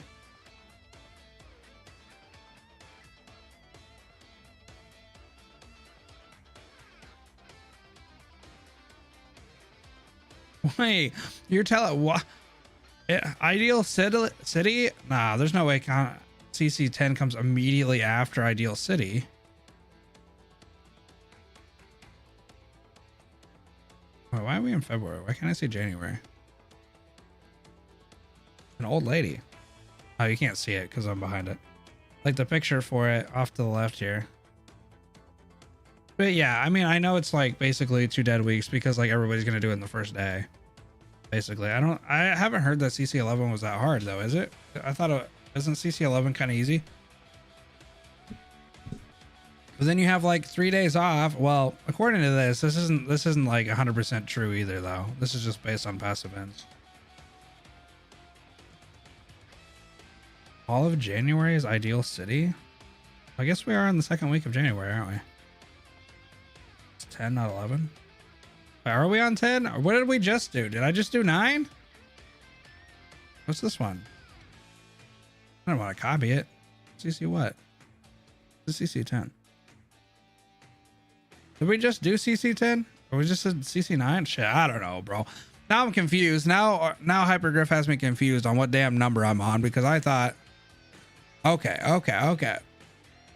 Wait, you're telling what? Ideal City? Nah, there's no way CC 10 comes immediately after Ideal City. Wait, why are we in February? Why can't I see January? An old lady. Oh, you can't see it because I'm behind it. Like the picture for it off to the left here. But yeah, I mean, I know it's like basically 2 dead weeks because like everybody's gonna do it in the first day. Basically, I haven't heard that CC 11 was that hard though, is it? I thought isn't CC 11 kind of easy? But then you have like 3 days off. Well, according to this isn't like 100% true either though. This is just based on past events. All of January is Ideal City. I guess we are in the second week of January, aren't we? 10, not 11. Wait, are we on 10? Or what did we just do? Did I just do 9? What's this one? I don't want to copy it. CC what? This is CC 10. Did we just do CC 10? Or we just said CC 9? Shit, I don't know, bro. Now I'm confused. Now Hypergriff has me confused on what damn number I'm on because I thought, okay.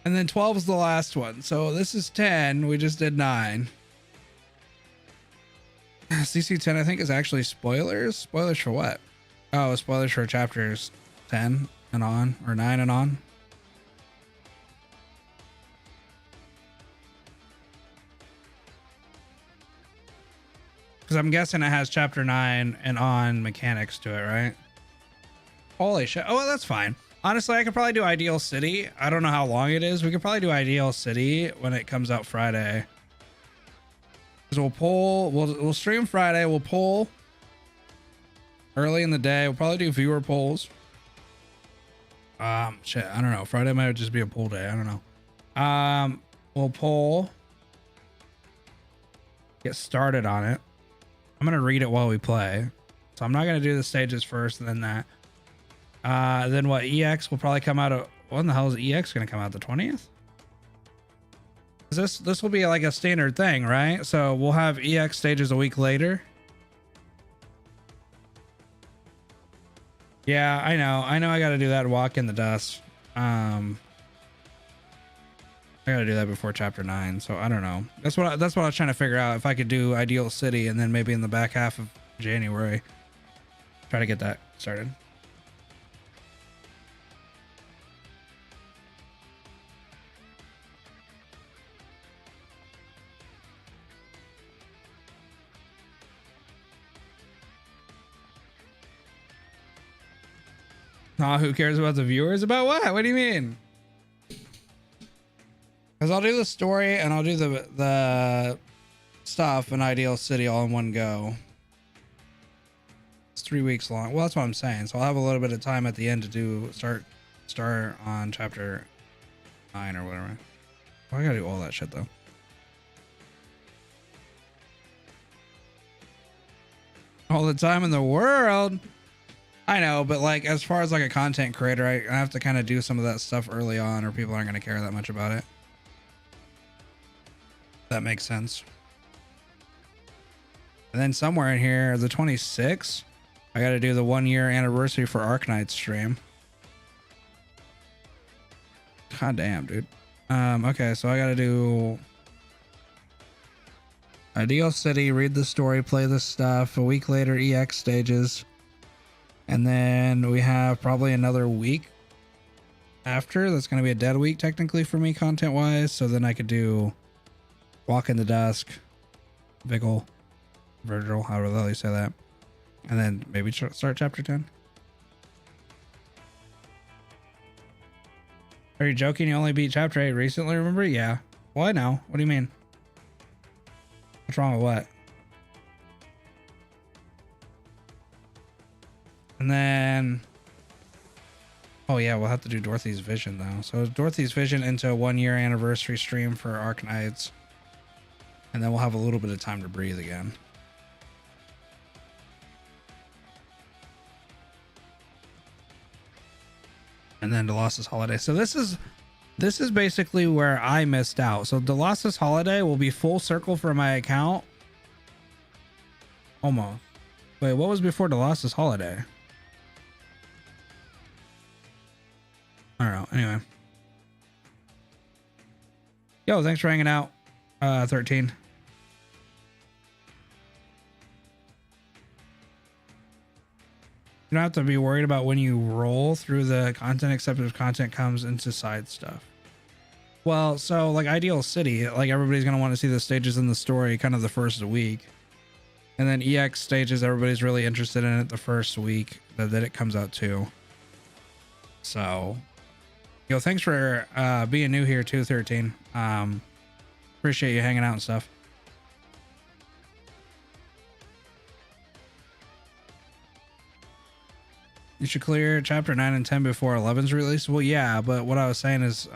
And then 12 is the last one. So this is 10. We just did 9. CC 10, I think, is actually spoilers. Spoilers for what? Oh, spoilers for chapters 10 and on, or 9 and on. Because I'm guessing it has chapter 9 and on mechanics to it, right? Holy shit. Oh, well, that's fine. Honestly, I could probably do Ideal City. I don't know how long it is. We could probably do Ideal City when it comes out Friday. Because we'll stream Friday. We'll poll early in the day. We'll probably do viewer polls. Shit, I don't know. Friday might just be a poll day. I don't know. We'll poll. Get started on it. I'm gonna read it while we play. So I'm not gonna do the stages first and then that. Then what? EX will probably come out. When the hell is EX gonna come out? The 20th? This will be like a standard thing, right? So we'll have EX stages a week later. Yeah, I know. I got to do that. Walk in the dust. I got to do that before chapter 9. So I don't know. That's what I was trying to figure out. If I could do Ideal City and then maybe in the back half of January, try to get that started. Nah, who cares about the viewers? About what? What do you mean? Because I'll do the story and I'll do the stuff in Ideal City all in one go. It's 3 weeks long. Well, that's what I'm saying. So I'll have a little bit of time at the end to do start on chapter 9 or whatever. Well, I gotta do all that shit though. All the time in the world. I know, but like as far as like a content creator, I have to kind of do some of that stuff early on or people aren't going to care that much about it. That makes sense. And then somewhere in here, the 26th, I got to do the 1-year anniversary for Arknights stream. God damn, dude. Okay, so I got to do Ideal City, read the story, play the stuff. A week later, EX stages. And then we have probably another week after. That's going to be a dead week technically for me content wise. So then I could do Walk in the Dusk, Virgil, however the hell you say that. And then maybe start chapter 10. Are you joking? You only beat chapter 8 recently, remember? Yeah. Well, I know. What do you mean? What's wrong with what? And then, oh yeah, we'll have to do Dorothy's Vision though. So Dorothy's Vision into a 1-year anniversary stream for Arknights. And then we'll have a little bit of time to breathe again. And then Delas's Holiday. So this is basically where I missed out. So Delas's Holiday will be full circle for my account. Almost. Wait, what was before Delas's Holiday? I don't know. Anyway. Yo, thanks for hanging out. 13. You don't have to be worried about when you roll through the content, except if content comes into side stuff. Well, so like Ideal City, like everybody's going to want to see the stages in the story kind of the first week. And then EX stages, everybody's really interested in it the first week that it comes out too. So, yo, thanks for being new here too, 13. Appreciate you hanging out and stuff. You should clear chapter 9 and 10 before 11's released. Well, yeah, but what I was saying is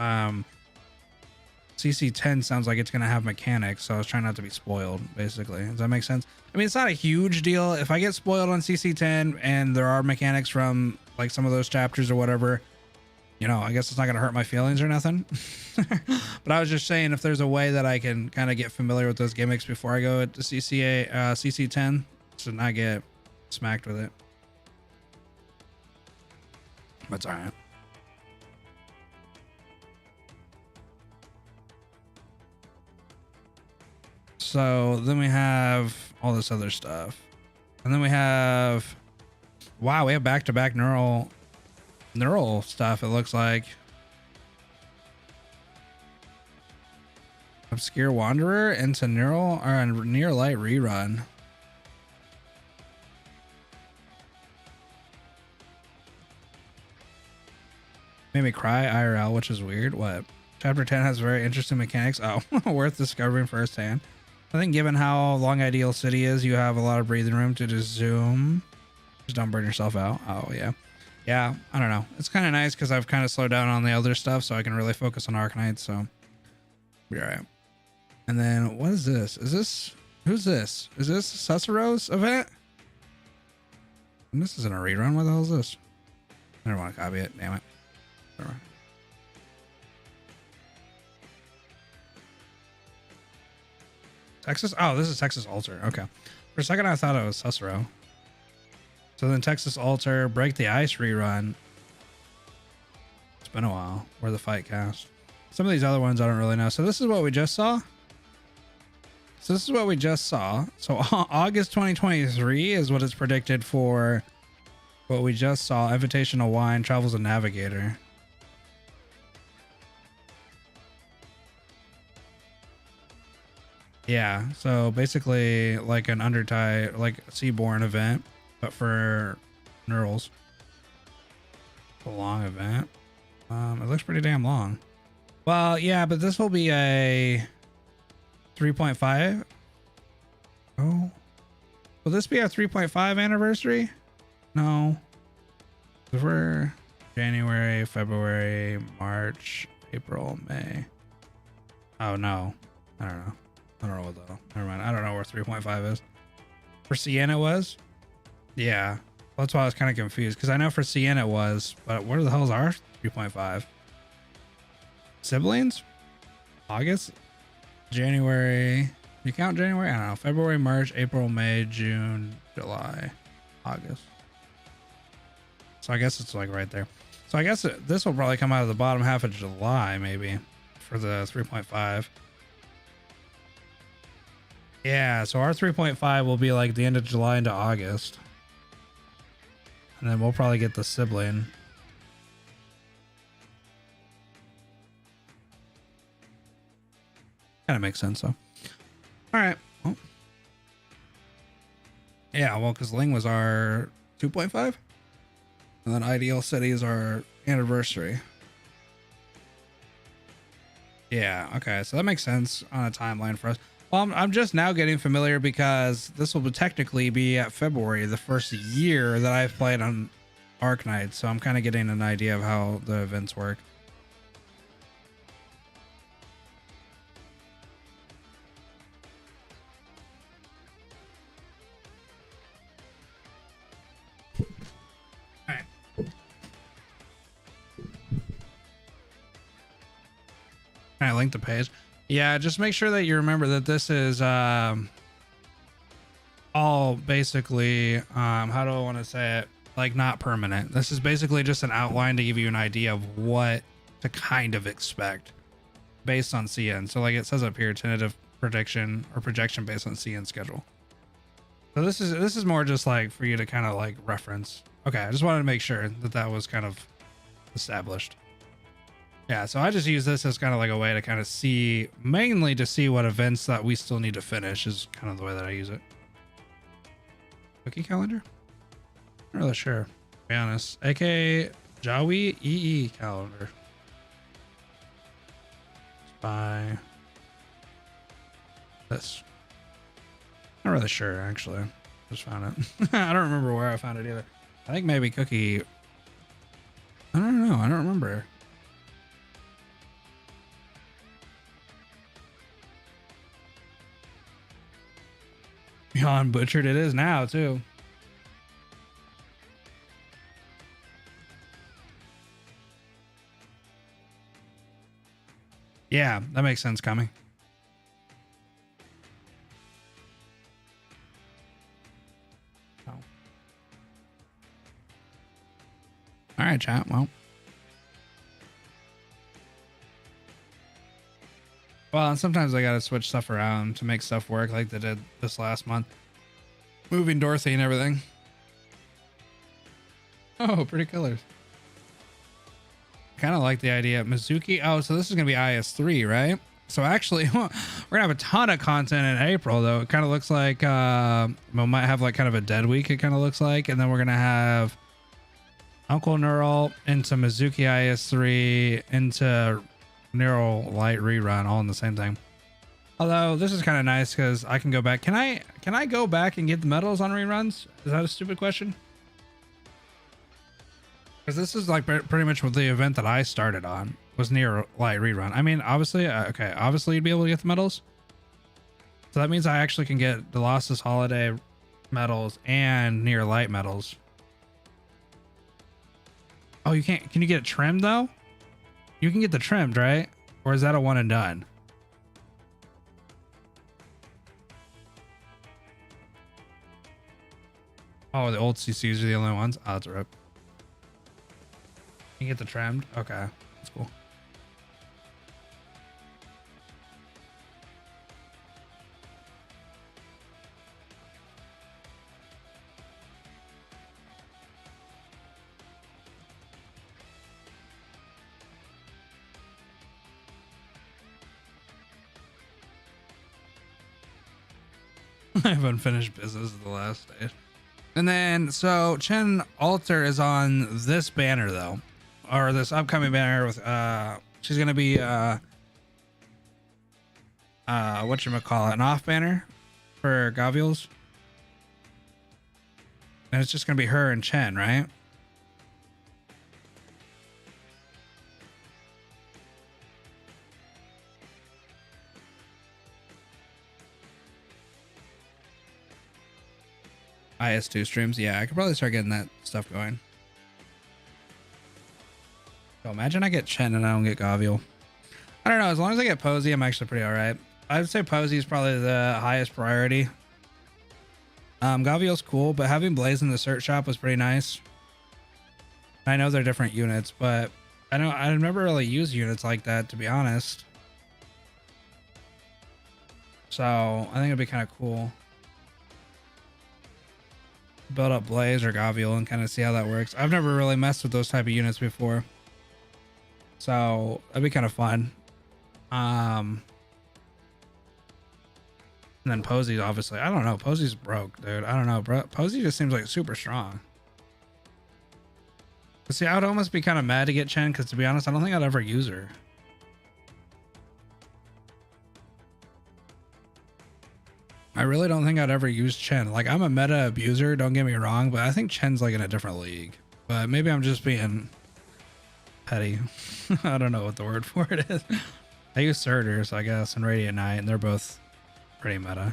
CC 10 sounds like it's going to have mechanics, so I was trying not to be spoiled, basically. Does that make sense? I mean, it's not a huge deal. If I get spoiled on CC 10 and there are mechanics from like some of those chapters or whatever, you know, I guess it's not going to hurt my feelings or nothing. But I was just saying, if there's a way that I can kind of get familiar with those gimmicks before I go to CC 10 to not get smacked with it. That's all right. So then we have all this other stuff. And then we have, wow, we have back-to-back neural stuff, it looks like. Obscure Wanderer into neural or Near Light rerun. Made me cry IRL, which is weird. What? Chapter 10 has very interesting mechanics. Oh, worth discovering firsthand. I think given how long Ideal City is, you have a lot of breathing room to just zoom. Just don't burn yourself out. Oh, yeah. Yeah, I don't know. It's kind of nice because I've kind of slowed down on the other stuff so I can really focus on Arknights, so be all right. And then what is this? Is this... Who's this? Is this Susuro's event? And this isn't a rerun. What the hell is this? I don't want to copy it. Damn it. Whatever. Texas? Oh, this is Texas Alter. Okay. For a second, I thought it was Susuro. So then Texas Alter, Break the Ice rerun. It's been a while. Where the fight cast. Some of these other ones I don't really know. So this is what we just saw. So August 2023 is what is predicted for what we just saw. Invitational Wine, Travels a Navigator. Yeah, so basically like an Undertide, like Seaborn event, but for Neurals. A long event. It looks pretty damn long. Well, yeah, but this will be a 3.5. Oh, will this be our 3.5 anniversary? No, we're January, February, March, April, May. Oh no, I don't know. I don't know what though. Never mind. I don't know where 3.5 is. For CN it was. Yeah, that's why I was kind of confused because I know for CN it was, but where the hell is our 3.5? Siblings? August? January. You count January? I don't know. February, March, April, May, June, July, August. So I guess it's like right there. So I guess this will probably come out of the bottom half of July, maybe, for the 3.5. Yeah, so our 3.5 will be like the end of July into August. And then we'll probably get the sibling. Kind of makes sense, though. All right. Well, yeah, well, because Ling was our 2.5. And then Ideal City is our anniversary. Yeah, okay. So that makes sense on a timeline for us. Well, I'm just now getting familiar because this will technically be at February, the first year that I've played on Arknights. So I'm kind of getting an idea of how the events work. I linked the page. Yeah, just make sure that you remember that this is all basically how do I want to say it, like not permanent. This is basically just an outline to give you an idea of what to kind of expect based on CN. So like it says up here, tentative prediction or projection based on CN schedule. So this is more just like for you to kind of like reference. Okay, I just wanted to make sure that that was kind of established. Yeah, so I just use this as kind of like a way to kind of see, mainly to see what events that we still need to finish is kind of the way that I use it. Cookie calendar? Not really sure, to be honest. AK Jawi EE calendar. Let's buy this. Not really sure, actually. Just found it. I don't remember where I found it either. I think maybe Cookie. I don't know. I don't remember. Beyond Butchered it is now too. Yeah, that makes sense coming. Oh. All right, chat. Well, and sometimes I gotta switch stuff around to make stuff work like they did this last month. Moving Dorothy and everything. Oh, pretty colors. Kind of like the idea of Mizuki. Oh, so this is gonna be IS3, right? So actually, we're gonna have a ton of content in April, though. It kind of looks like we might have like kind of a dead week. It kind of looks like, and then we're gonna have Uncle Neural into Mizuki IS3 into Neural Light rerun all in the same thing. Although this is kind of nice because I can go back. Can I go back and get the medals on reruns? Is that a stupid question? Because this is like pretty much what the event that I started on was Near Light rerun. I mean, obviously, okay, obviously you'd be able to get the medals. So that means I actually can get the Lossless Holiday medals and Near Light medals. Oh, you can't. Can you get it trimmed though? You can get the trimmed, right? Or is that a one and done? Oh, the old CCs are the only ones. Oh, that's a rip. You get the trimmed. Okay, that's cool. I have unfinished business at the last stage. And then, so Chen Alter is on this banner though, or this upcoming banner with, she's going to be, whatchamacallit, an off banner for Gavials. And it's just going to be her and Chen, right? IS2 streams. Yeah, I could probably start getting that stuff going. So imagine I get Chen and I don't get Gavial. I don't know. As long as I get Posey, I'm actually pretty all right. I would say Posey is probably the highest priority. Gavial's cool, but having Blaze in the cert shop was pretty nice. I know they're different units, but I've never really used units like that, to be honest. So I think it'd be kind of cool. Build up Blaze or Gavial and kind of see how that works. I've never really messed with those type of units before, so that'd be kind of fun. And then Posey, obviously, I don't know. Posey's broke, dude. I don't know, bro. Posey just seems like super strong. But see, I would almost be kind of mad to get Chen because, to be honest, I don't think I'd ever use her. I really don't think I'd ever use Chen. Like, I'm a meta abuser, don't get me wrong, but I think Chen's like in a different league. But maybe I'm just being petty. I don't know what the word for it is. I use Surters, I guess, and Radiant Knight, and they're both pretty meta.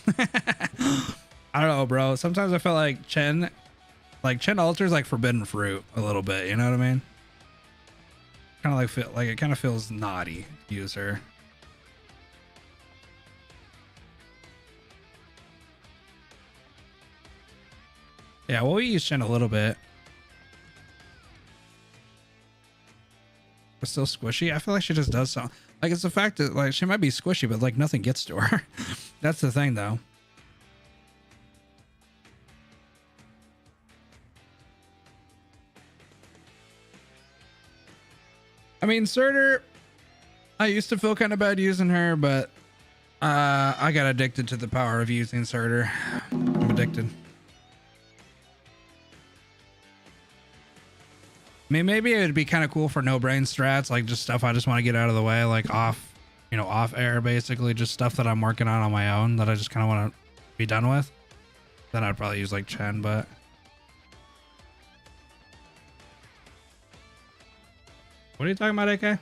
I don't know, bro. Sometimes I feel like Chen alters like forbidden fruit a little bit, you know what I mean? Kind of like it kind of feels naughty to use her. Yeah, we'll use Chen a little bit. But still squishy. I feel like she just does something. Like, it's the fact that like she might be squishy, but like nothing gets to her. That's the thing, though. I mean, Surtur, I used to feel kind of bad using her, but I got addicted to the power of using Surtur. I'm addicted. I mean, maybe it would be kind of cool for no brain strats, like just stuff I just want to get out of the way, like off air, basically, just stuff that I'm working on my own that I just kind of want to be done with. Then I'd probably use like Chen, but what are you talking about, AK?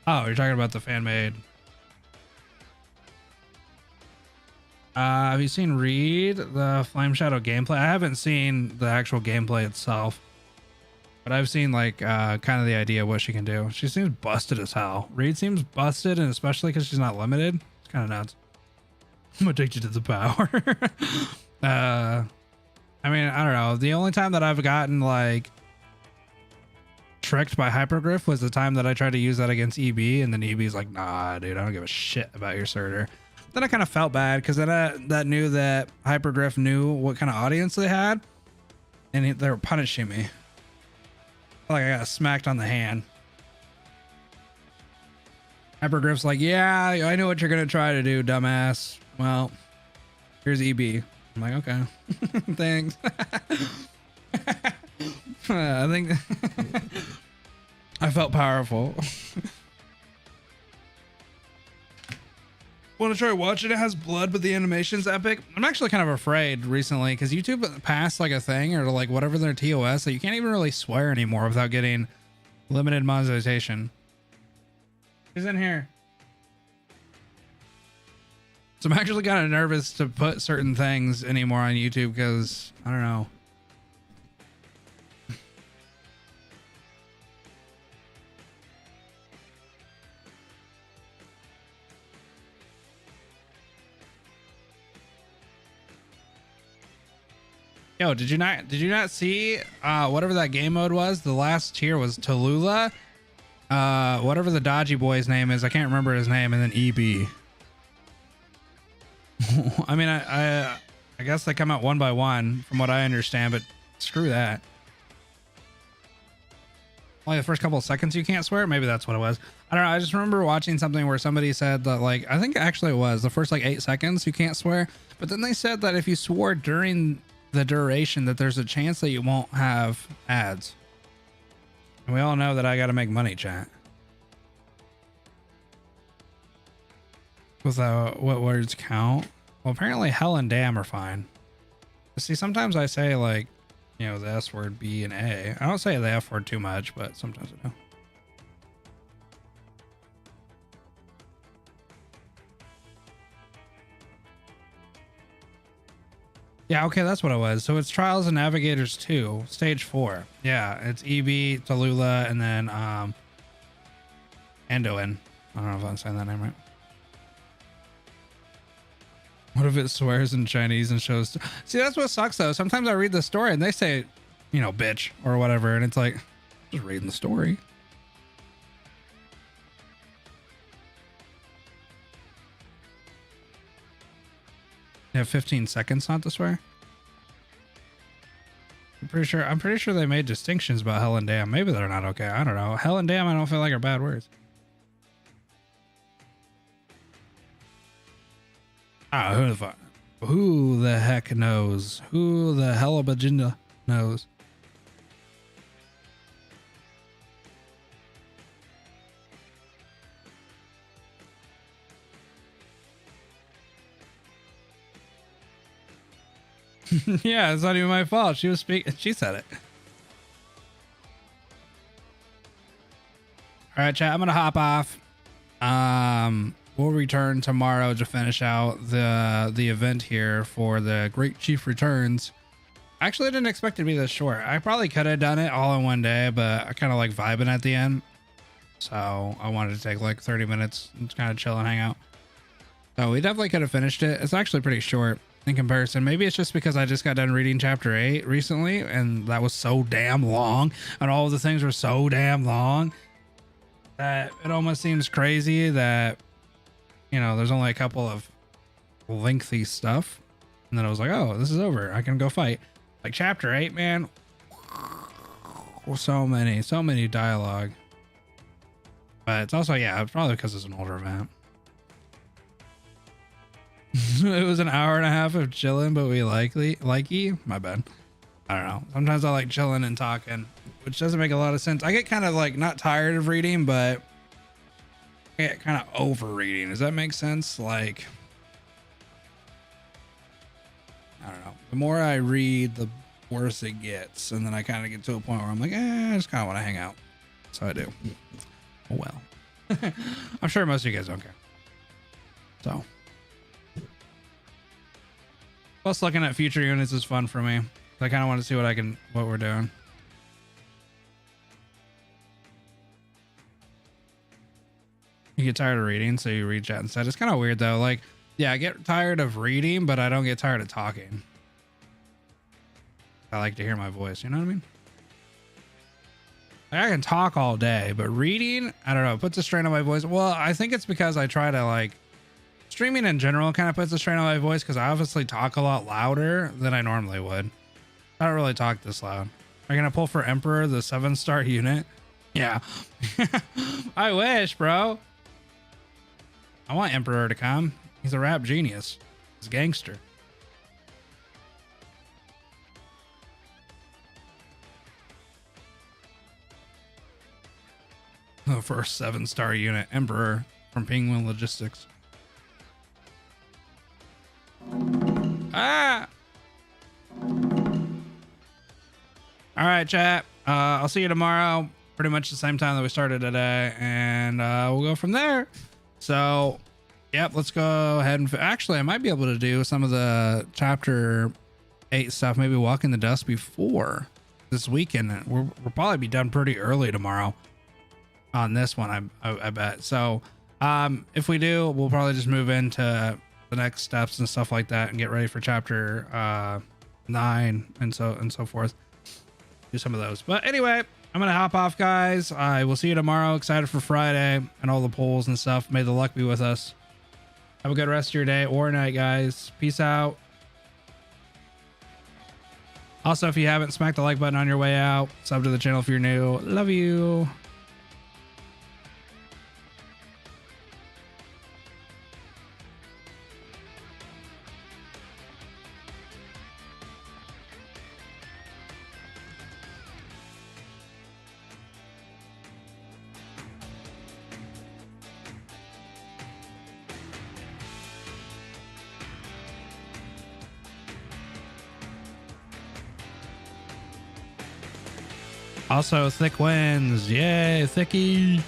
Oh, you're talking about the fan made. Have you seen Reed, the Flame Shadow gameplay? I haven't seen the actual gameplay itself, but I've seen like kind of the idea of what she can do. She seems busted as hell. Reed seems busted, and especially because she's not limited. It's kind of nuts. I'm addicted to the power. I mean, I don't know. The only time that I've gotten like tricked by Hypergriff was the time that I tried to use that against EB, and then EB's like, nah, dude, I don't give a shit about your Surtur. Then I kind of felt bad because then that knew that Hypergriff knew what kind of audience they had, and they were punishing me. Like I got smacked on the hand. Hypergriff's like, yeah, I know what you're gonna try to do, dumbass. Well, here's EB. I'm like, okay, thanks. I think I felt powerful. Want to try watching it? It has blood, but the animation's epic. I'm actually kind of afraid recently because YouTube passed like a thing or like whatever their TOS that you can't even really swear anymore without getting limited monetization. Who's in here? So I'm actually kind of nervous to put certain things anymore on YouTube because I don't know. Yo, did you not see whatever that game mode was? The last tier was Tallulah. Whatever the dodgy boy's name is, I can't remember his name, and then EB. I mean, I guess they come out one by one from what I understand, but screw that. Only the first couple of seconds you can't swear. Maybe that's what it was. I don't know. I just remember watching something where somebody said that, like, I think actually it was the first like 8 seconds you can't swear, but then they said that if you swore during the duration that there's a chance that you won't have ads. And we all know that I got to make money, chat. Without what words count? Well, apparently hell and damn are fine. See, sometimes I say like, you know, the S word, B and A. I don't say the F word too much, but sometimes I do. Yeah, okay, that's what it was. So it's Trials and Navigators 2, Stage 4. Yeah, it's EB, Tallulah, and then Anduin. I don't know if I'm saying that name right. What if it swears in Chinese and shows... See, that's what sucks, though. Sometimes I read the story and they say, you know, bitch or whatever, and it's like, just reading the story. You have 15 seconds not to swear. I'm pretty sure they made distinctions about hell and damn. Maybe they're not okay. I don't know. Hell and damn I don't feel like are bad words. Ah, who the heck knows? Who the hell of agenda knows? Yeah, it's not even my fault. She was speaking. She said it. All right, chat. I'm gonna hop off. We'll return tomorrow to finish out the event here for the Great Chief Returns. Actually, I didn't expect it to be this short. I probably could have done it all in one day, but I kind of like vibing at the end, so I wanted to take like 30 minutes and kind of chill and hang out. So we definitely could have finished it. It's actually pretty short in comparison. Maybe it's just because I just got done reading chapter 8 recently and that was so damn long and all of the things were so damn long that it almost seems crazy that, you know, there's only a couple of lengthy stuff and then I was like, oh, this is over, I can go fight. Like chapter 8, man, so many dialogue, but it's also, yeah, it's probably because it's an older event. It was an hour and a half of chilling, but we likey. My bad. I don't know. Sometimes I like chilling and talking, which doesn't make a lot of sense. I get kind of like not tired of reading, but I get kind of over reading. Does that make sense? Like, I don't know. The more I read, the worse it gets. And then I kind of get to a point where I'm like, I just kind of want to hang out. So I do. Oh, well. I'm sure most of you guys don't care. So. Plus, looking at future units is fun for me. I kind of want to see what we're doing. You get tired of reading, so you read chat instead. It's kind of weird though. Like, yeah, I get tired of reading, but I don't get tired of talking. I like to hear my voice. You know what I mean? Like, I can talk all day, but reading, I don't know, it puts a strain on my voice. Well, I think it's because I try to like. Streaming in general kind of puts a strain on my voice because I obviously talk a lot louder than I normally would. I don't really talk this loud. Are you gonna pull for Emperor, the 7-star unit? Yeah. I wish, bro. I want Emperor to come. He's a rap genius. He's a gangster. for a 7-star unit, Emperor from Penguin Logistics. Ah! All right, chat. I'll see you tomorrow, pretty much the same time that we started today, and we'll go from there. So, yep, let's go ahead and actually, I might be able to do some of the chapter 8 stuff, maybe Walking the Dust before this weekend. We'll probably be done pretty early tomorrow on this one, I bet. So, if we do, we'll probably just move into the next steps and stuff like that and get ready for chapter 9 and so forth. Do some of those. But anyway, I'm gonna hop off, guys. I will see you tomorrow. Excited for Friday and all the polls and stuff. May the luck be with us. Have a good rest of your day or night, guys. Peace out. Also, if you haven't, smack the like button on your way out. Sub to the channel if you're new. Love you. Also, Thick wins. Yay, Thicky.